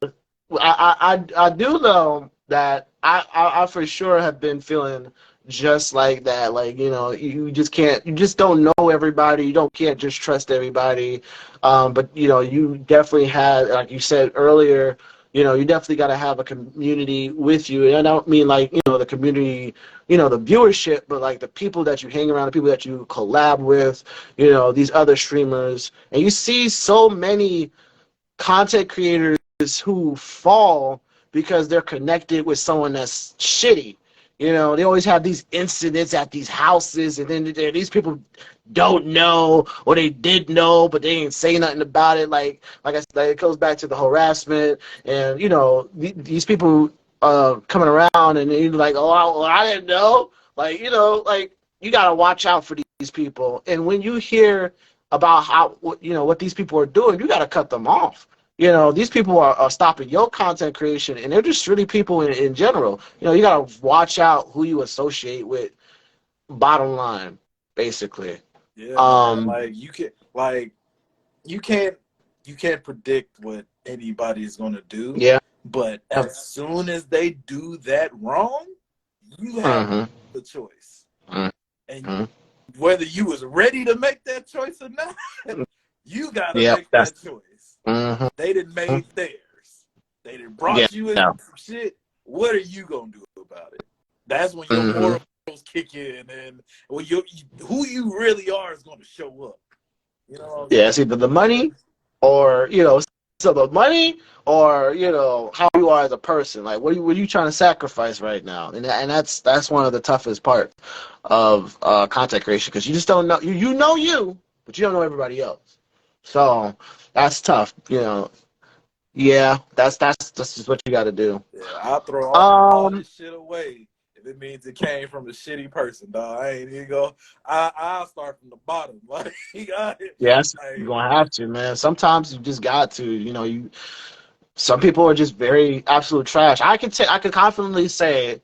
I do know that I for sure have been feeling just like that. Like, you just don't know everybody. Can't just trust everybody. But you definitely had, like you said earlier, you definitely got to have a community with you. And I don't mean like, the community, the viewership, but like the people that you hang around, the people that you collab with, these other streamers. And you see so many content creators who fall because they're connected with someone that's shitty. They always have these incidents at these houses, and then these people don't know, or they did know, but they ain't say nothing about it. Like I said, it goes back to the harassment, and these people coming around, and you're like, oh, I didn't know. Like like you gotta watch out for these people, and when you hear about what these people are doing, you gotta cut them off. These people are stopping your content creation, and they're just really people in general. You got to watch out who you associate with, bottom line, basically. Yeah, man. Um, Like you can't predict what anybody is gonna do, yeah. but as soon as they do that wrong, you have Mm-hmm. the choice. And Mm-hmm. whether you was ready to make that choice or not, you gotta Yep. make that choice. Mm-hmm. They didn't made theirs. They didn't Yeah. brought you in Yeah. some shit. What are you gonna do about it? That's when your Mm-hmm. morals kick in, and who you really are is gonna show up. You know what I'm Yeah. saying? It's either the money, or the money, or how you are as a person. Like, what are you trying to sacrifice right now? And that's one of the toughest parts of content creation, because you just don't know you, but you don't know everybody else. So that's tough. Yeah, that's just what you got to do. Yeah, I'll throw all Um, this shit away if it means it came from a shitty person, dog. I ain't even go. I'll start from the bottom. Like, yes, you're like, gonna have to, man. Sometimes you just got to. Some people are just very absolute trash. I can confidently say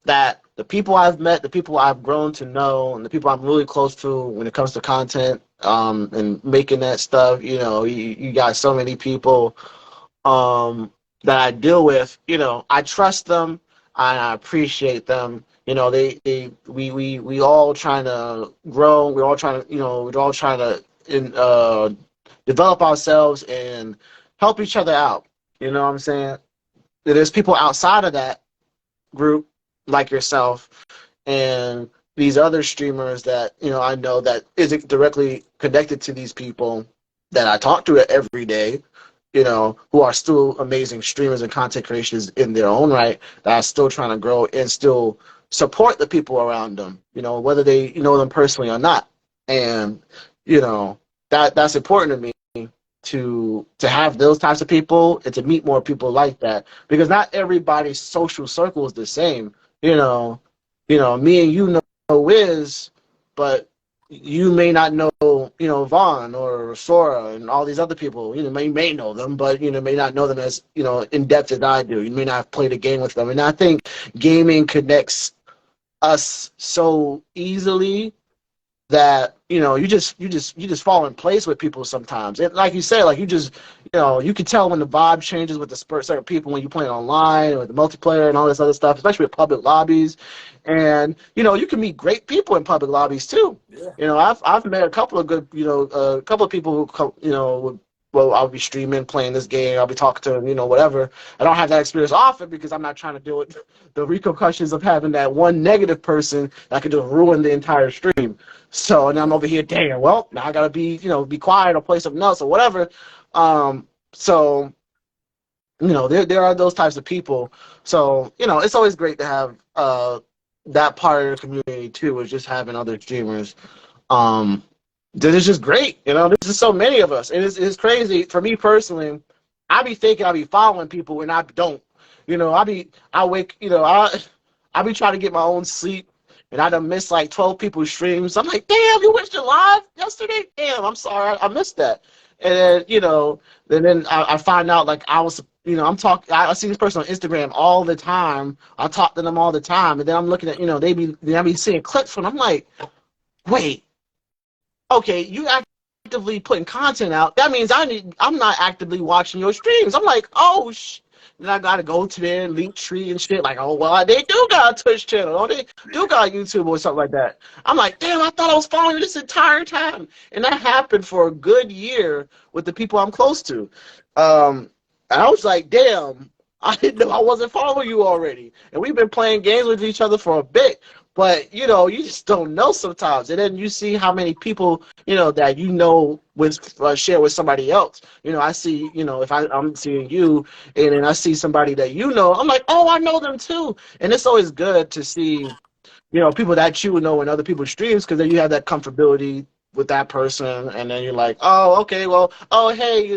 that the people I've met, the people I've grown to know, and the people I'm really close to when it comes to content, and making that stuff, you got so many people that I deal with. I trust them and I appreciate them. We all trying to grow. We're all trying to, we're all trying to develop ourselves and help each other out. You know what I'm saying? There's people outside of that group like yourself and these other streamers that I know that isn't directly connected to these people that I talk to every day, who are still amazing streamers and content creators in their own right, that are still trying to grow and still support the people around them, whether they know them personally or not. And that's important to me, to have those types of people and to meet more people like that, because not everybody's social circle is the same. Me and you know Wiz, but you may not know, Vaughn or Sora and all these other people. You may know them, but may not know them as in depth as I do. You may not have played a game with them, and I think gaming connects us so easily that you just fall in place with people sometimes. And like you said, like you can tell when the vibe changes with the certain people when you play online or the multiplayer and all this other stuff, especially with public lobbies. And you can meet great people in public lobbies too. Yeah. I've met a couple of good a couple of people who come well, I'll be streaming, playing this game. I'll be talking to them, whatever. I don't have that experience often because I'm not trying to deal with the repercussions of having that one negative person that could just ruin the entire stream. So, and I'm over here, damn, well, now I gotta be quiet or play something else or whatever. So, there are those types of people. So, it's always great to have that part of the community too, is just having other streamers. It's just great. There's just so many of us. And it's crazy. For me personally, I be thinking I be following people and I don't. I wake, I be trying to get my own sleep and I done missed like 12 people's streams. I'm like, damn, you watched it live yesterday? Damn, I'm sorry, I missed that. And then, then I find out like I was, I see this person on Instagram all the time. I talk to them all the time. And then I'm looking at, I be seeing clips from them. I'm like, wait, okay, you actively putting content out. That means I'm not actively watching your streams. I'm like, oh, then I gotta go to their link tree and shit. Like, oh, well, they do got a Twitch channel. Oh, they do got YouTube or something like that. I'm like, damn, I thought I was following you this entire time. And that happened for a good year with the people I'm close to. And I was like, damn, I didn't know I wasn't following you already. And we've been playing games with each other for a bit. But, you just don't know sometimes. And then you see how many people, that with share with somebody else. I see, if I'm seeing you and then I see somebody that I'm like, oh, I know them too. And it's always good to see, people that you know in other people's streams because then you have that comfortability with that person. And then you're like, oh, okay, well, oh, hey,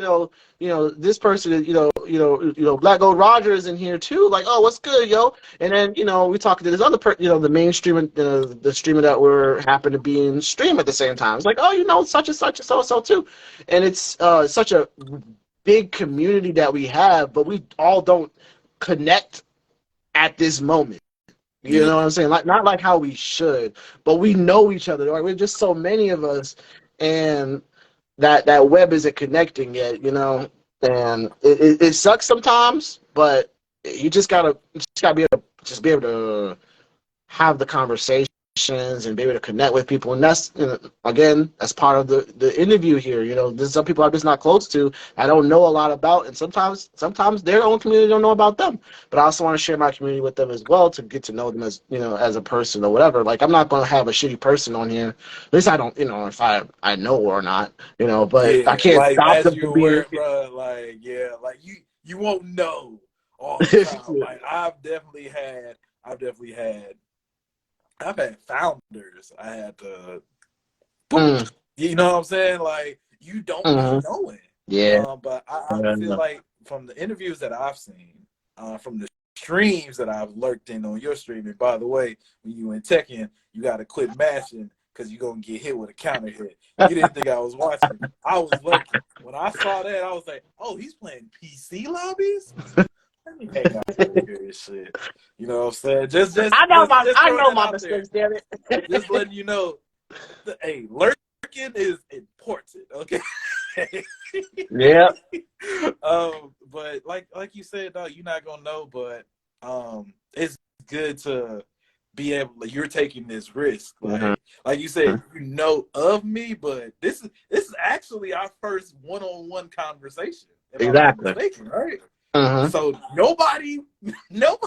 this person is, BlackGoldRoger is in here too. Like, oh, what's good, yo? And then, we talking to this other person, the main streamer, the streamer that we're happen to be in stream at the same time. It's like, oh, such and such and so too. And it's such a big community that we have, but we all don't connect at this moment. You know what I'm saying? Like, not like how we should, but we know each other. Right? We're just so many of us, and that web isn't connecting yet, and it sucks sometimes, but you just gotta be able to have the conversations and be able to connect with people, and that's again, that's part of the interview here. There's some people I'm just not close to, I don't know a lot about, and sometimes their own community don't know about them, but I also want to share my community with them as well to get to know them as as a person or whatever. Like, I'm not going to have a shitty person on here, at least I don't, if I know or not, but I can't like stop as them from you're being. aware, bro, like like you won't know all the time. Like I've had founders. I had to, you know what I'm saying? Like, you don't be knowing. Yeah. But I feel like from the interviews that I've seen, from the streams that I've lurked in on your stream, and by the way, when you in Tekken, you got to quit mashing because you're going to get hit with a counter hit. You didn't think I was watching. I was lurking. When I saw that, I was like, oh, he's playing PC lobbies? Let me hang out over here and shit. You know what I'm saying? Just I throwing know that my out there. mistakes, damn it. Just letting you know, hey, lurking is important, okay? Yeah. But like you said, dog, you're not gonna know, but it's good to be able. You're taking this risk, like you said, of me, but this is actually our first one-on-one conversation. If I'm not mistaken, right? So nobody would know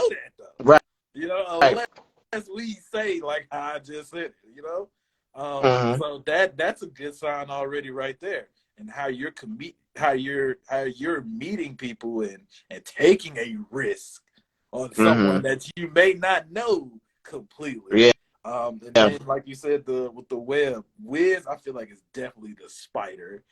that though. Right. Unless we say like I just said, so that's a good sign already right there. And how you're meeting people and taking a risk on someone that you may not know completely. Yeah. And then, like you said, with the web, Wiz, I feel like it's definitely the spider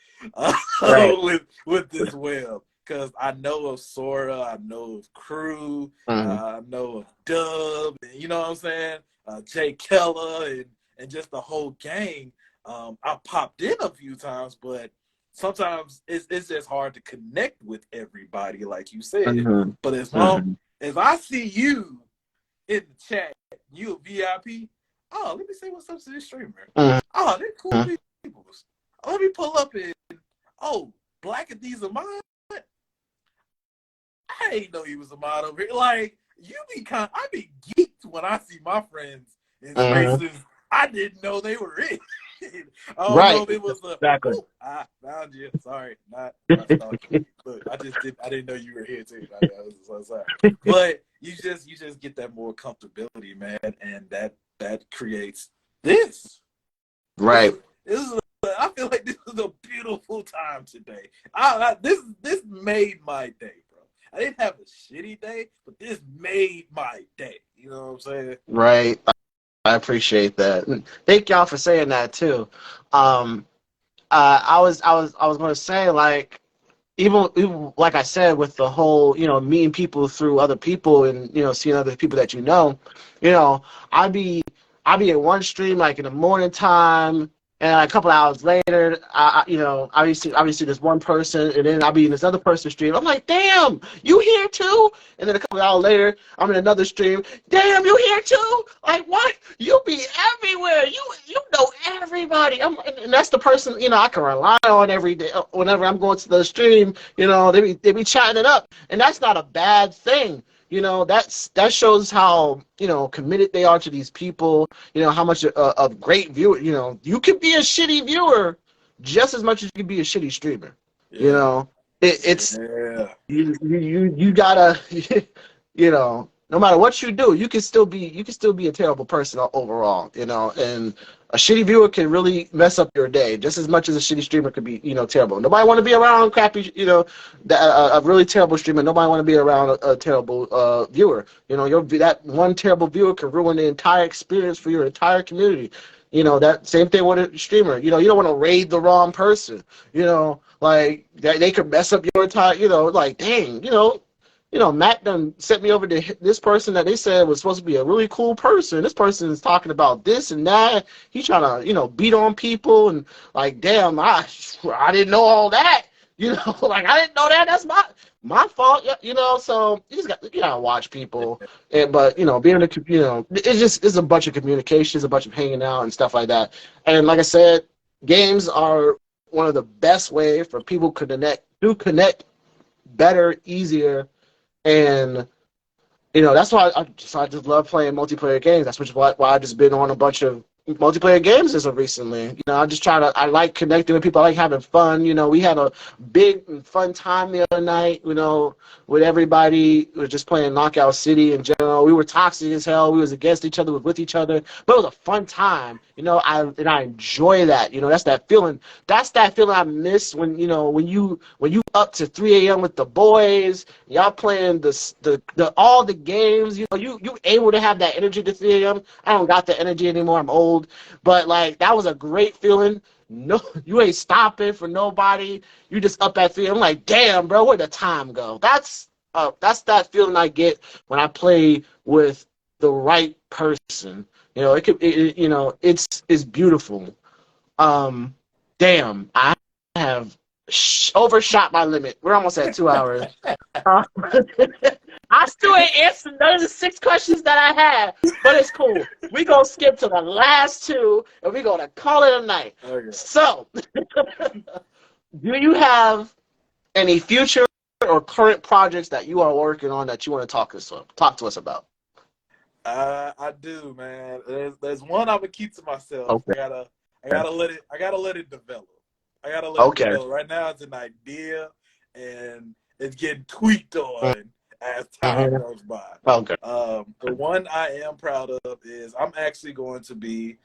with this web. Because I know of Sora, I know of Crew, I know of Dub, you know what I'm saying? Jay Keller and just the whole gang. I popped in a few times, but sometimes it's just hard to connect with everybody, like you said. Mm-hmm. But as long Mm-hmm. as I see you in the chat, you a VIP. Oh, let me say what's up to this streamer. Mm-hmm. Oh, they're cool people. Let me pull up and oh, Black and these are mine. I ain't know he was a mod over here. Like I be geeked when I see my friends in Mm-hmm. spaces I didn't know they were in. I don't know Right. if it was Exactly. I found you. Sorry, not stalking. Look, I didn't know you were here too. I was so sorry. But you just get that more comfortability, man, and that creates this. This Right. is I feel like this is a beautiful time today. This made my day, bro. I didn't have a shitty day, but this made my day. You know what I'm saying? Right. I appreciate that. And thank y'all for saying that too. Um, I was going to say, like, even like I said, with the whole, meeting people through other people and, seeing other people that you know, I'd be in one stream like in the morning time, and like, a couple hours later, obviously there's one person, and then I'll be in this other person's stream. I'm like, damn, you here too? And then a couple hours later, I'm in another stream. Damn, you here too? Like, what? You be everywhere. You know everybody. And that's the person, I can rely on every day. Whenever I'm going to the stream, they be chatting it up, and that's not a bad thing. That shows how committed they are to these people. How much a great viewer. You can be a shitty viewer just as much as you can be a shitty streamer. Yeah. It's Yeah. you gotta no matter what you do, you can still be a terrible person overall. And a shitty viewer can really mess up your day just as much as a shitty streamer could be terrible. Nobody want to be around crappy a really terrible streamer. Nobody want to be around a terrible viewer. That one terrible viewer can ruin the entire experience for your entire community. That same thing with a streamer. You don't want to raid the wrong person. Like they could mess up your entire. Like, dang. Matt done sent me over to this person that they said was supposed to be a really cool person. This person is talking about this and that. He's trying to, beat on people, and like, damn, I didn't know all that. Like, I didn't know that. That's my fault. So you gotta watch people. But being it's a bunch of communications, a bunch of hanging out and stuff like that. And like I said, games are one of the best way for people to connect better, easier. And that's why I just love playing multiplayer games. That's why I just been on a bunch of multiplayer games as of recently. I like connecting with people. I like having fun. We had a big and fun time the other night, with everybody. We were just playing Knockout City in general. We were toxic as hell. We was against each other, with each other. But it was a fun time. I enjoy that. That's that feeling. That's that feeling I miss when you up to 3 a.m. with the boys, y'all playing all the games. You able to have that energy to 3 a.m. I don't got the energy anymore. I'm old, but like that was a great feeling. No, you ain't stopping for nobody. You just up at 3. I'm like, damn, bro, where'd the time go? That's that feeling I get when I play with the right person. It's beautiful. Damn, I have overshot my limit. We're almost at 2 hours. I still ain't answered none of the 6 questions that I had, but it's cool. We gonna skip to the last 2, and we gonna call it a night. Okay. So, do you have any future or current projects that you are working on that you want to talk to us about? I do, man. There's one I'm gonna keep to myself. Okay. I gotta let it develop. I gotta let it Okay. develop. Right now, it's an idea, and it's getting tweaked on as time goes by. Okay. The one I am proud of is I'm actually going to be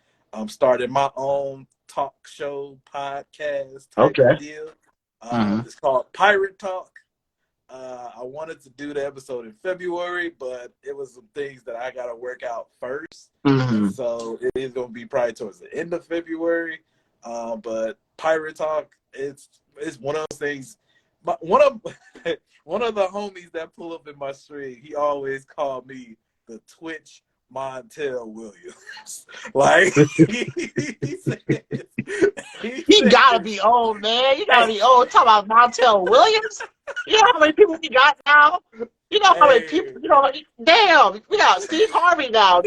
starting my own talk show podcast type Okay. of deal. It's called Pirate Talk. I wanted to do the episode in February, but it was some things that I got to work out first. And so it is going to be probably towards the end of February. But Pirate Talk, it's one of those things. One of the homies that pull up in my stream, he always called me the Twitch Montel Williams. Like he said, He gotta be old, man. You gotta hey, be old. Talk about Montel Williams. You know how many people we got now? You know how many hey, people, damn, we got Steve Harvey now.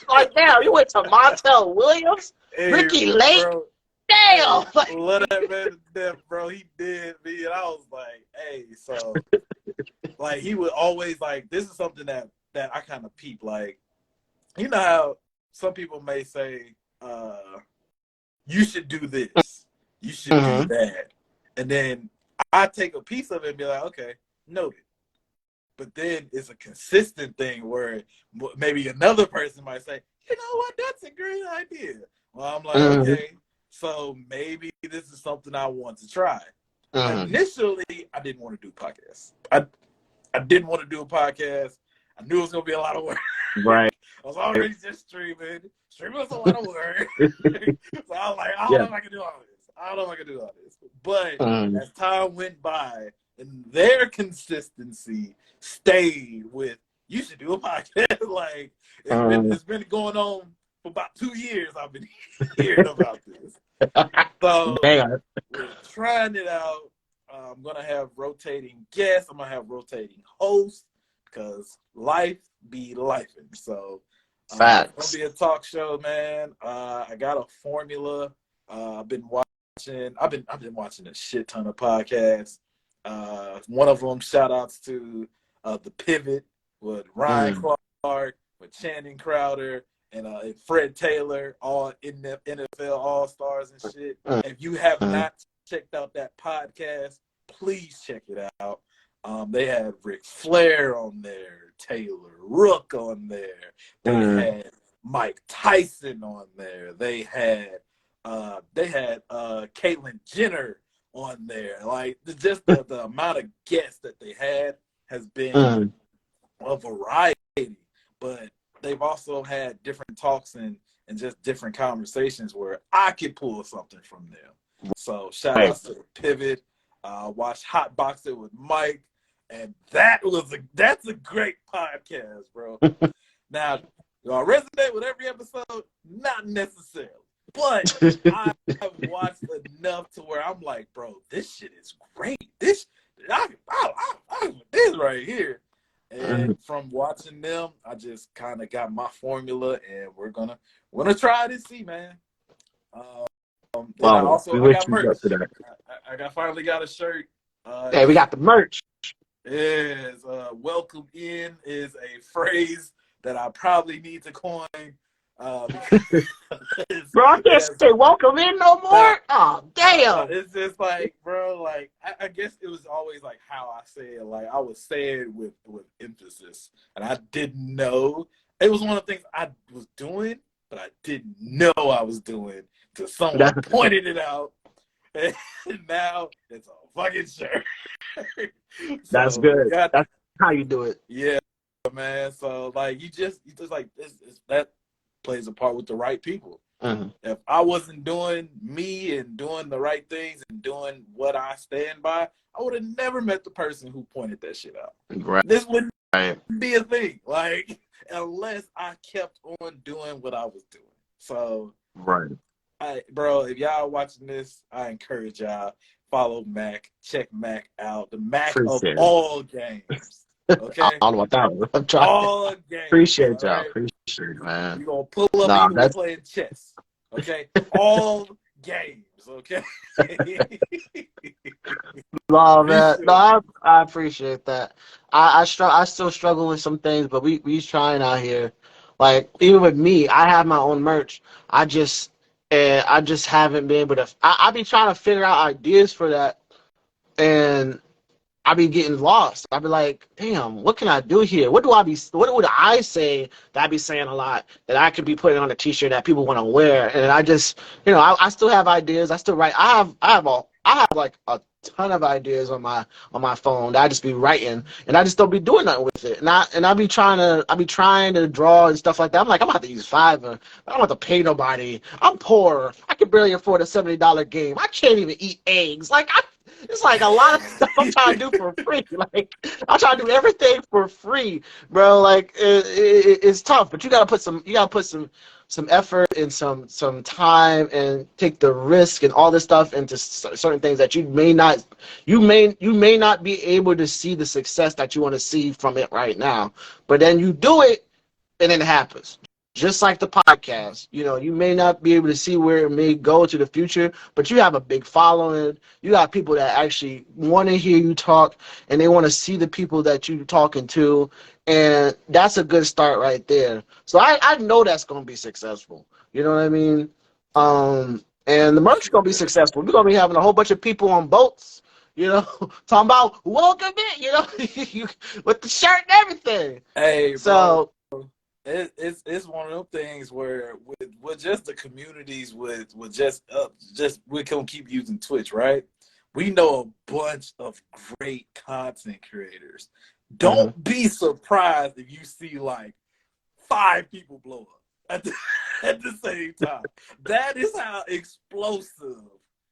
Like, damn, you went to Montel Williams, hey, Ricky Lake. bro. Hey, Damn. Like, love that man to death, bro. He did me, and I was like, hey, so like he would always like this is something that I kind of peep. Like, you know how some people may say, you should do this, you should do that, and then I take a piece of it and be like, okay, noted. But then it's a consistent thing where maybe another person might say, you know what, that's a great idea. Well, I'm like, okay, so maybe this is something I want to try. Initially, I didn't want to do podcasts. I didn't want to do a podcast. I knew it was going to be a lot of work. right. I was already just streaming. Streaming was a lot of work. So I was like, I don't know if I can do all this. I don't know if I can do all this. But as time went by, and their consistency stayed with, you should do a podcast. Like, it's been going on for about 2 years. I've been hearing about this. So we're trying it out. I'm going to have rotating guests. I'm going to have rotating hosts because life be lifing. So it's going to be a talk show, man. I got a formula. I've been watching a shit ton of podcasts. One of them, shout outs to The Pivot with Ryan Clark, with Channing Crowder, and Fred Taylor, all in the NFL All-Stars and shit. If you have not checked out that podcast, please check it out. They had Ric Flair on there, Taylor Rook on there. They had Mike Tyson on there. They had Caitlyn Jenner on there. Like, just the amount of guests that they had has been a variety, but they've also had different talks and just different conversations where I could pull something from them. So shout out to The Pivot. Watch Hot Box It with Mike, and that's a great podcast, bro. Now, do I resonate with every episode? Not necessarily. But I've watched enough to where I'm like, bro, this shit is great. This right here. And from watching them, I just kind of got my formula, and we're gonna try it and see, man. I got merch. I finally got a shirt. Hey, we got the merch. Yes, welcome in is a phrase that I probably need to coin. Bro, I can't say welcome in no more. Oh, damn. It's just like, bro, like I guess it was always like how I say it. Like I would say it with emphasis, and I didn't know. It was one of the things I was doing, but I didn't know I was doing till someone pointed it out, and now it's a fucking shirt. That's good. That's how you do it. Yeah, man. So like you just like this that plays a part with the right people. If I wasn't doing me and doing the right things and doing what I stand by, I would have never met the person who pointed that shit out. Right. This wouldn't be a thing, like, unless I kept on doing what I was doing. So, bro, if y'all watching this, I encourage y'all, follow Mac, check Mac out, the Mac of all games. Okay, all about that one. I'm trying. All games. Appreciate y'all. Right? Appreciate it, man. You gonna pull up even playing chess. Okay, all games. Okay. Oh man, no, I appreciate that. I still struggle with some things, but we trying out here. Like even with me, I have my own merch. I just haven't been able to. I be trying to figure out ideas for that, and I be getting lost. I be like, damn, what can I do here? What would I say that I be saying a lot that I could be putting on a t-shirt that people want to wear? And I just, I still have ideas. I still write. I have like a ton of ideas on my phone that I just be writing, and I just don't be doing nothing with it. And I be trying to draw and stuff like that. I'm like, I'm about to use Fiverr. I don't have to pay nobody. I'm poor. I can barely afford a $70 game. I can't even eat eggs. Like It's like a lot of stuff I'm trying to do for free. Like I'm trying to do everything for free, bro. Like it's tough, but you gotta put some effort and some time and take the risk and all this stuff into certain things that you may not be able to see the success that you want to see from it right now, but then you do it and then it happens. Just like the podcast, you may not be able to see where it may go to the future, but you have a big following. You got people that actually want to hear you talk, and they want to see the people that you're talking to, and that's a good start right there. So I know that's going to be successful. You know what I mean? And the merch is going to be successful. We're going to be having a whole bunch of people on boats, talking about welcome in, with the shirt and everything. Hey, bro. So It's one of them things where with just the communities with just we're gonna keep using Twitch, right? We know a bunch of great content creators. Don't be surprised if you see like 5 people blow up at the same time. That is how explosive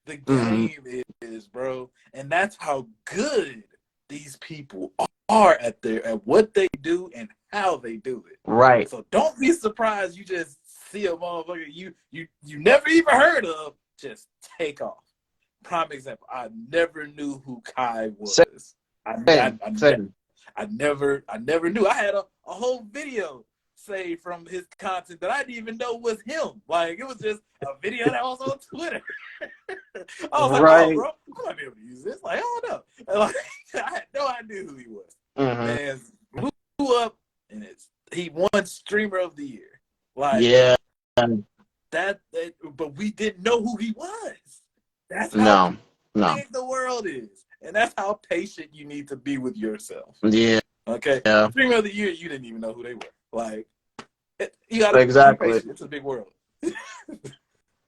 the game is, bro. And that's how good these people are at what they do and how they do it. right. So don't be surprised you just see a motherfucker you never even heard of just take off. Prime example, I never knew who Kai was. Same. I never knew. I had a whole video saved from his content that I didn't even know was him. Like it was just a video that was on Twitter. I was like, oh, bro, I might be able to use this. Like, I don't know. And like, I had no idea who he was. Man, blew up, and he won Streamer of the Year. Like, yeah, that but we didn't know who he was. That's how big the world is, and that's how patient you need to be with yourself. Yeah. Okay. Yeah. Streamer of the Year, you didn't even know who they were. Like, you gotta be patient. It's a big world.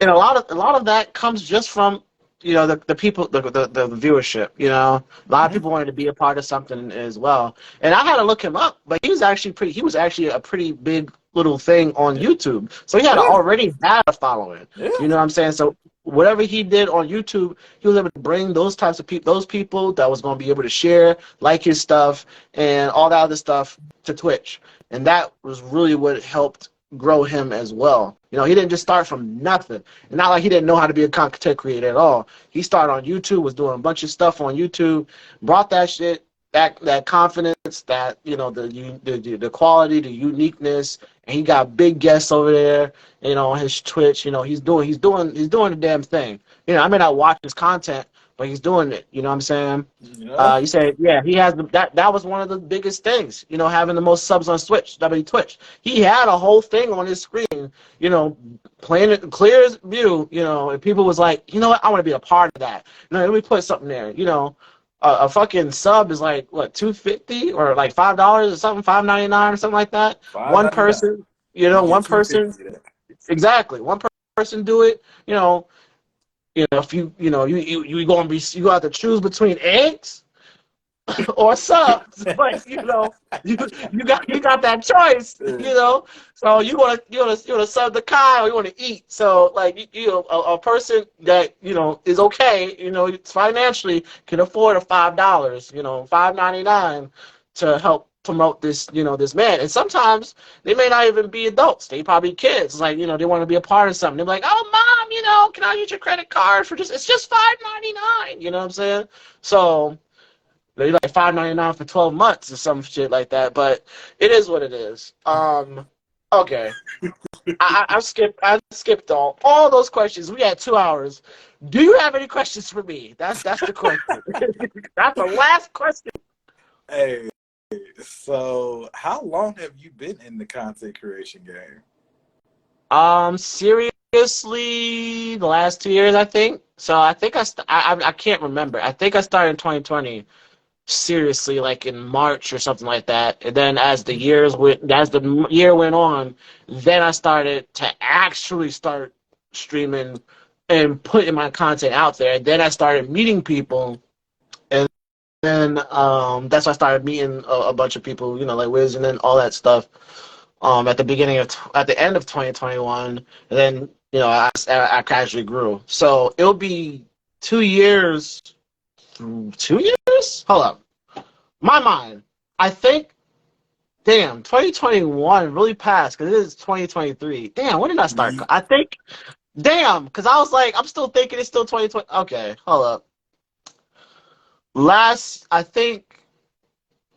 And a lot of that comes just from the people, the viewership. A lot of people wanted to be a part of something as well. And I had to look him up, but he was actually a pretty big little thing on YouTube. So he had already had a following. Yeah. You know what I'm saying? So whatever he did on YouTube, he was able to bring those types of people, those people that was going to be able to share, like his stuff, and all that other stuff to Twitch. And that was really what helped grow him as well. He didn't just start from nothing. And not like he didn't know how to be a content creator at all. He started on YouTube, was doing a bunch of stuff on YouTube, brought that shit, that confidence, that the quality, the uniqueness, and he got big guests over there, on his Twitch. He's doing the damn thing. I may not watch his content, but he's doing it. You know what I'm saying? Yeah. You said, yeah, he has that was one of the biggest things, having the most subs on Twitch. He had a whole thing on his screen, playing it clear as view, and people was like, you know what, I want to be a part of that. Let me put something there. A fucking sub is like what, $2.50 or like $5 or something, $5.99 or something like that. One person, one person, exactly. One person do it, if you you go out to choose between eggs or subs, but you got that choice, So you wanna sub the Kai or you wanna eat. So like a person that is okay, financially can afford a $5, $5.99 to help promote this, this man. And sometimes they may not even be adults. They probably kids. Like, they want to be a part of something. They're like, oh, mom, can I use your credit card for it's just $5.99. You know what I'm saying? So they're like $5.99 for 12 months or some shit like that. But it is what it is. Okay. I skipped all those questions. We had 2 hours. Do you have any questions for me? That's the question. That's the last question. Hey. So, how long have you been in the content creation game? Seriously, the last 2 years, I think. So I think I can't remember. I think I started in 2020. Seriously, like in March or something like that. And then as the year went on, then I started to actually start streaming and putting my content out there. And then I started meeting people. And that's why I started meeting a bunch of people, like Wiz and then all that stuff. At the end of 2021, and then I casually grew. So it'll be 2 years 2 years? Hold up. My mind. I think, damn, 2021 really passed because it is 2023. Damn, when did I start? I think, damn, because I was like, I'm still thinking it's still 2020. Okay, hold up. I think,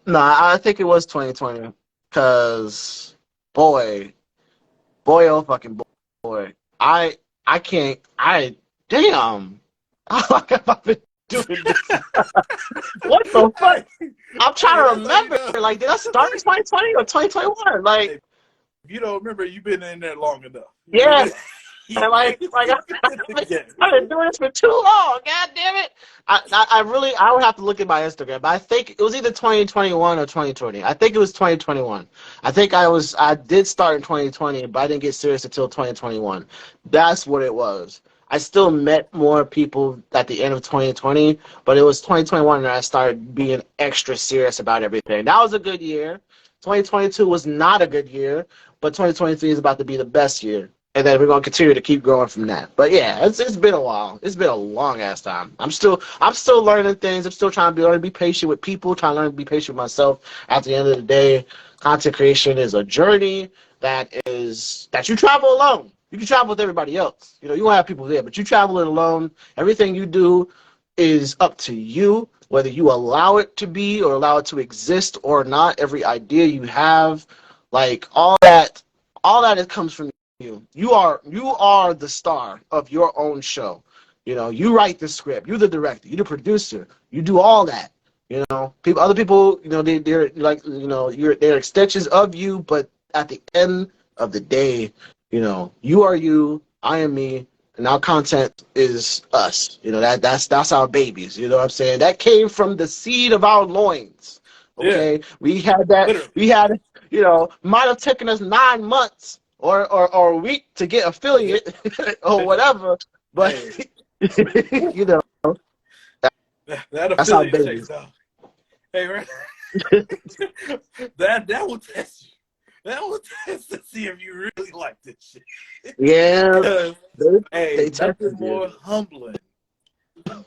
nah, I think it was 2020 because, boy, oh fucking boy, I, I can't, damn, how have I been doing this? What the fuck? Hey, I'm trying hey, to that's how you remember. know. Like, did I start in 2020 or 2021? Like, Hey, if you don't remember, you've been in there long enough. yeah, You've been in the I've game. been doing this for too long. God damn it! I really, I would have to look at my Instagram, but I think it was either 2021 or 2020. I think it was 2021. I did start in 2020, but I didn't get serious until 2021. That's what it was. I still met more people at the end of 2020, but it was 2021 that I started being extra serious about everything. That was a good year. 2022 was not a good year, but 2023 is about to be the best year. And then we're gonna continue to keep growing from that. But yeah, it's been a while. It's been a long ass time. I'm still learning things. I'm still trying to learn to be patient with people, trying to learn to be patient with myself. At the end of the day, content creation is a journey that you travel alone. You can travel with everybody else. You know, you won't have people there, but you travel it alone. Everything you do is up to you, whether you allow it to be or allow it to exist or not. Every idea you have, like all that it comes from you. You are the star of your own show. You know, you write the script. You're the director. You're the producer. You do all that. You know, other people, you know, they're like, you know, they're extensions of you. But at the end of the day, you know, you are you. I am me. And our content is us. You know, that's our babies. You know what I'm saying? That came from the seed of our loins. Yeah, Okay, we had that. literally. We had, you know, might have taken us 9 months or a week to get affiliate or whatever, but Hey, whew, you know, that that's our affiliate checks babies. out. Hey, right? that will test you. That will test to see if you really like this shit. Yeah, Because, they, hey, they nothing tested you. more humbling than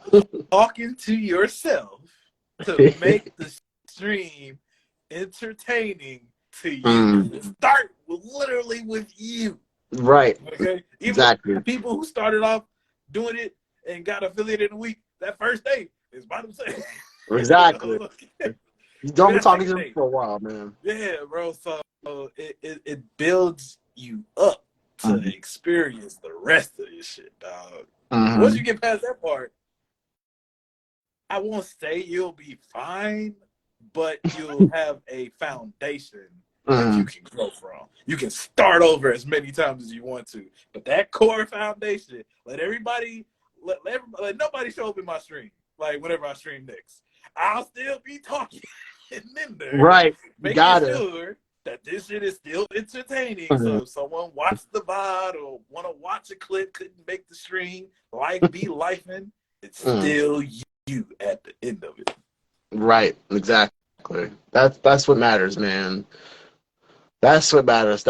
talking to yourself to make the stream entertaining to you. Mm, Start literally with you. right, Okay? Even exactly, the people who started off doing it and got affiliated in a week, that first day is by themselves. exactly. Okay? You Maybe don't be that talking second to them day. for a while, man. Yeah, bro. So it builds you up to Mm-hmm. experience the rest of this shit, dog. Once you Mm-hmm. get past that part, I won't say you'll be fine, but you'll have a foundation that you Mm-hmm. can grow from. You can start over as many times as you want to, but that core foundation, let nobody show up in my stream. Like whenever I stream next, I'll still be talking in there, Right, making gotta. sure that this shit is still entertaining. Mm-hmm. So if someone watched the VOD or want to watch a clip, couldn't make the stream, life be lifing, it's Mm. still you at the end of it. Right, exactly. That's what matters, man. That's what matters.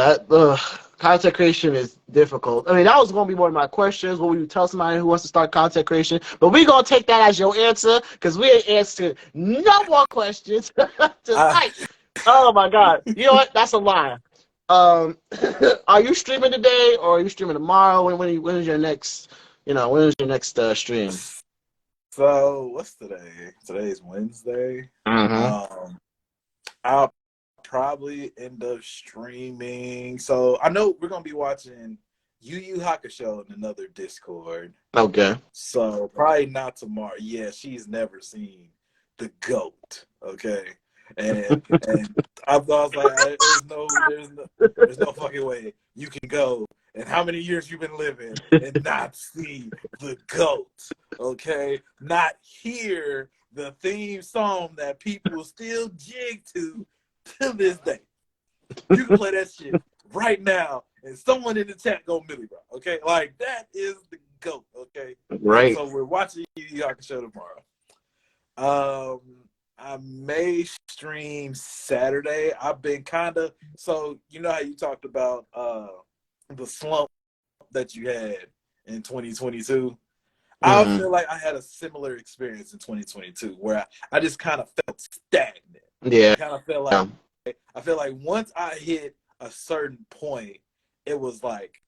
Content creation is difficult. I mean, that was going to be one of my questions. What would you tell somebody who wants to start content creation? But we're going to take that as your answer because we ain't answered no more questions I, tonight. Oh, my God. You know what? That's a lie. Um, are you streaming today or are you streaming tomorrow? When is your next, when is your next stream? so what's today? Today's Wednesday. Mm-hmm. Um, I'll probably end up streaming. So I know we're gonna be watching Yu Yu Hakusho in another Discord. Okay. So probably not tomorrow. Yeah, she's never seen the goat. Okay, and I was like, there's no fucking way you can go. And how many years you've been living and not see the goat? Okay, not hear the theme song that people still jig to this day. You can play that shit right now, and someone in the chat go Millie Bro. Okay, like that is the goat. Okay, and Right. so we're watching Yu Yu Hakusho tomorrow. Um, I may stream Saturday. I've been kind of so you know how you talked about the slump that you had in 2022. I feel like I had a similar experience in 2022 where I just kind of felt stagnant. Yeah. Kind of felt like I feel like once I hit a certain point, it was like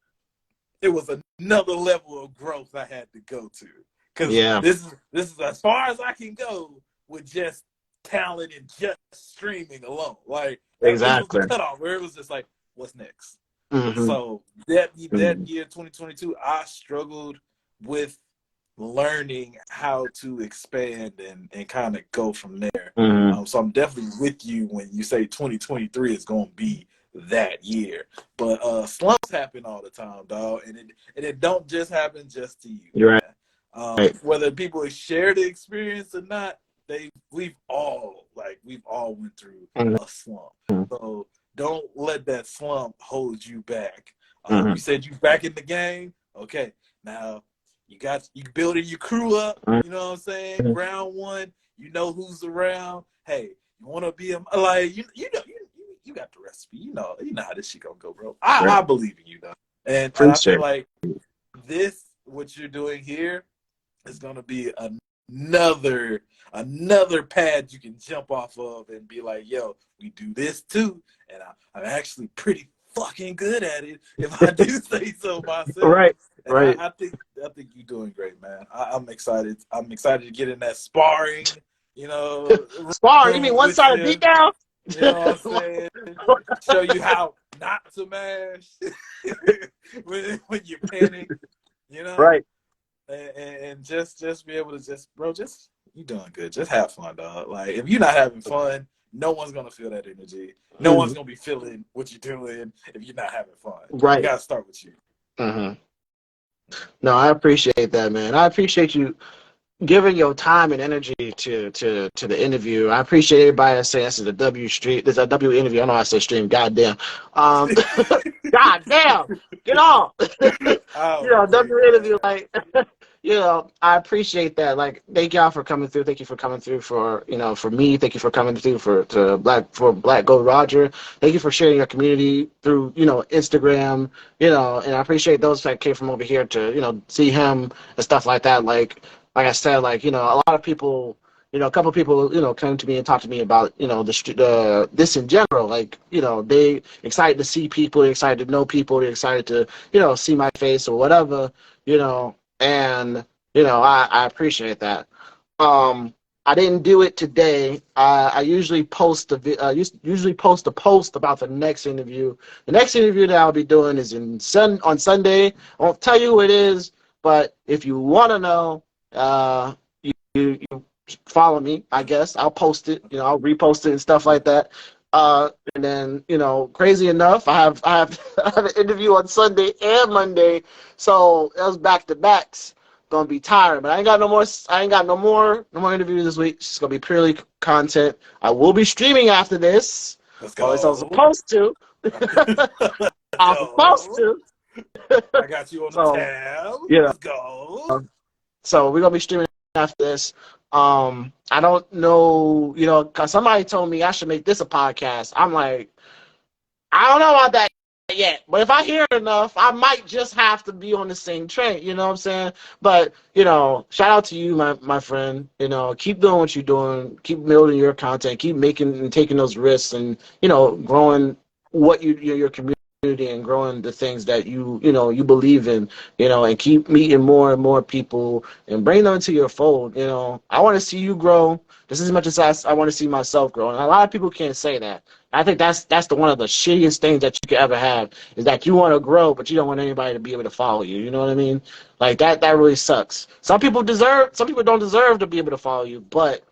it was another level of growth I had to go to. Because this is as far as I can go with just talent and just streaming alone. Like this was the cutoff where it was just like, what's next? So that year 2022, I struggled with learning how to expand and kind of go from there. So I'm definitely with you when you say 2023 is going to be that year. But slumps happen all the time, dog, and it don't just happen just to you. You're right. Whether people share the experience or not, we've all went through a slump. So don't let that slump hold you back. You said you back in the game. Okay, now you building your crew up. You know what I'm saying? Round one, you know who's around. Hey, you want to be like you got the recipe. You know how this shit gonna go, bro. I believe in you, though, and I feel like what you're doing here is gonna be another pad you can jump off of and be like, yo, we do this too, and I'm actually pretty fucking good at it if I do say so myself. And I think you're doing great, man. I'm excited. I'm excited to get in that sparring. You know, sparring. You mean one sided beat down? You know what I'm saying? Show you how not to mash when you panic. You know, right? And just be able to you doing good. Just have fun, dog. Like if you're not having fun, no one's gonna feel that energy. No one's gonna be feeling what you're doing if you're not having fun. Right. You gotta start with you. No, I appreciate that, man. I appreciate you giving your time and energy to the interview. I appreciate everybody that says this is a W stream. There's a W interview. I know I said stream. Goddamn. Goddamn. Get off. W interview. Like, I appreciate that. Like, thank y'all for coming through. Thank you for coming through for me. Thank you for coming through for BlackGoldRoger. Thank you for sharing your community through Instagram. And I appreciate those that came from over here to see him and stuff like that. Like I said, like, a lot of people, a couple of people, came to me and talked to me about, this in general. Like, they excited to see people, they're excited to know people, they're excited to, see my face or whatever, and, I appreciate that. I didn't do it today. I usually post a post about the next interview. The next interview that I'll be doing is on Sunday. I won't tell you who it is, but if you want to know, you follow me, I guess. I'll post it, I'll repost it and stuff like that. And then, crazy enough, I have I have an interview on Sunday and Monday, so it was back to backs. Gonna be tired, but I ain't got no more interviews this week. It's just gonna be purely content. I will be streaming after this. Let's go. At least I was supposed to. I'm supposed to. I got you on the tab. Let's go. So we're gonna be streaming after this. I don't know, cause somebody told me I should make this a podcast. I'm like, I don't know about that yet, but if I hear enough, I might just have to be on the same train. You know what I'm saying? But shout out to you, my friend. Keep doing what you're doing. Keep building your content. Keep making and taking those risks, and growing what your community and growing the things that you believe in, and keep meeting more and more people and bring them into your fold. I want to see you grow just as much as I want to see myself grow. And a lot of people can't say that. I think that's one of the shittiest things that you could ever have, is that you want to grow, but you don't want anybody to be able to follow you. You know what I mean? Like that really sucks. Some people don't deserve to be able to follow you, but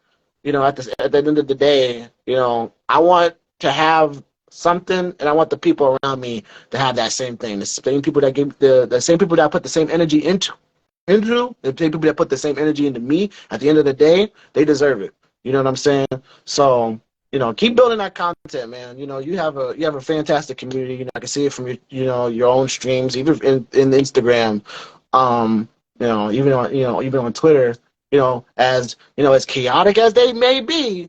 at the end of the day, I want to have something, and I want the people around me to have that same thing. The same people that give the same people that put the same energy into the same people that put the same energy into me. At the end of the day, they deserve it. You know what I'm saying? So keep building that content, man. You have a fantastic community. I can see it from your own streams, even in Instagram. Even on Twitter. As chaotic as they may be,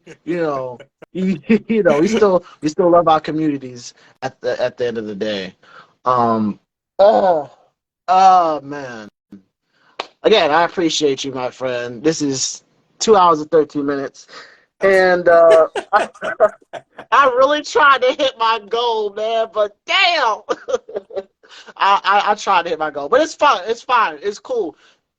we still love our communities at the end of the day. Oh man. again, I appreciate you, my friend. This is 2 hours and 13 minutes. And I really tried to hit my goal, man, but damn. I tried to hit my goal. But it's fun. It's fine. It's cool.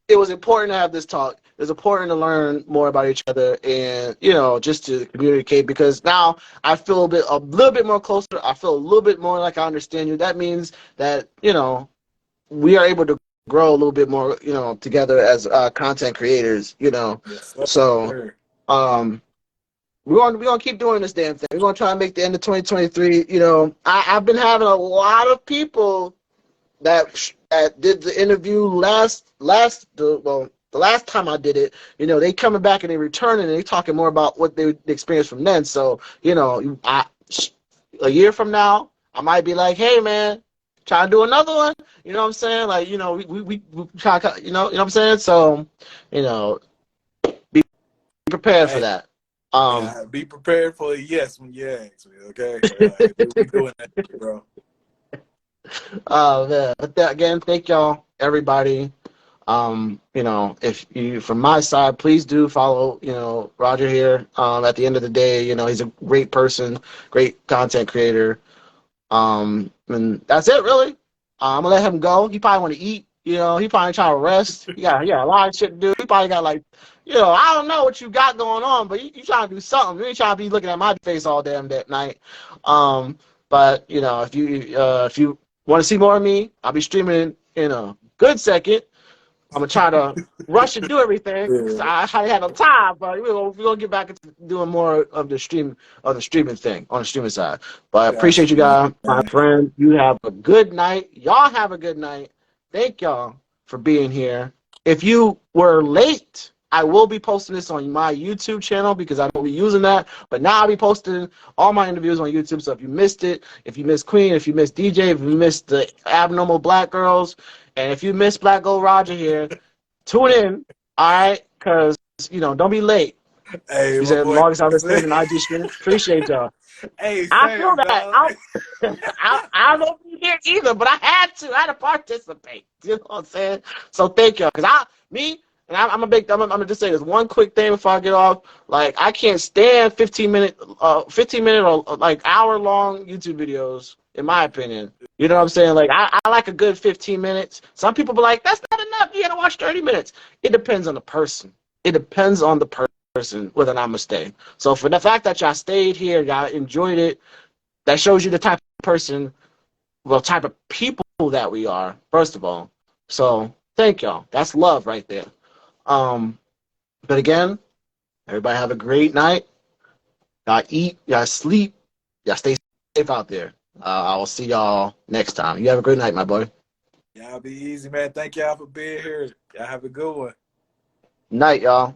It was important to have this talk. It was important to learn more about each other and, just to communicate because now I feel a little bit more closer. I feel a little bit more like I understand you. That means that, we are able to grow a little bit more, together as content creators. Yes, So, sir. we're gonna keep doing this damn thing. We're gonna try and make the end of 2023. I've been having a lot of people that did the interview the last time I did it. They coming back and they returning and they talking more about what they experienced from then. So a year from now, I might be like, hey man, try to do another one. You know what I'm saying? Like we try, you know what I'm saying? So be prepared for Hey, that. be prepared for a yes when you ask me, okay? We doing that, bro. Oh man. But again, thank y'all, everybody. If you from my side, please do follow, Roger here. At the end of the day, he's a great person, great content creator. And that's it really. I'm gonna let him go. He probably want to eat, he probably trying to rest. Yeah, a lot of shit to do. He probably got like, I don't know what you got going on, but you trying to do something. You ain't trying to be looking at my face all damn that night. But if you want to see more of me, I'll be streaming in a good second. I'm gonna try to rush and do everything because Yeah, I had no time. But we're gonna get back into doing more of the streaming thing on the streaming side. But I appreciate you absolutely, guys, my man. friend. You have a good night. Y'all have a good night. Thank y'all for being here. If you were late, I will be posting this on my YouTube channel because I will be using that. But now I'll be posting all my interviews on YouTube. So if you missed it, if you missed Queen, if you missed DJ, if you missed the abnormal black girls, and if you missed BlackGoldRoger here, tune in, all right? Because, don't be late. Hey, You my said boy. longest I've ever stayed in IG stream. Appreciate y'all. Hey, I feel Sam, that. dog. I don't be here either, but I had to. I had to participate. You know what I'm saying? So thank y'all. Because I'm gonna just say this one quick thing before I get off. Like, I can't stand 15-minute or like hour-long YouTube videos, in my opinion. You know what I'm saying? Like, I like a good 15 minutes. Some people be like, that's not enough. You gotta watch 30 minutes. It depends on the person. It depends on the person whether or not I'm gonna stay. So for the fact that y'all stayed here, y'all enjoyed it, that shows you the type of person, type of people that we are, first of all. So thank y'all. That's love right there. But again, everybody have a great night. Y'all eat, y'all sleep, y'all stay safe out there. I will see y'all next time. You have a great night, my boy. Y'all be easy, man. Thank y'all for being here. Y'all have a good one. Night, y'all.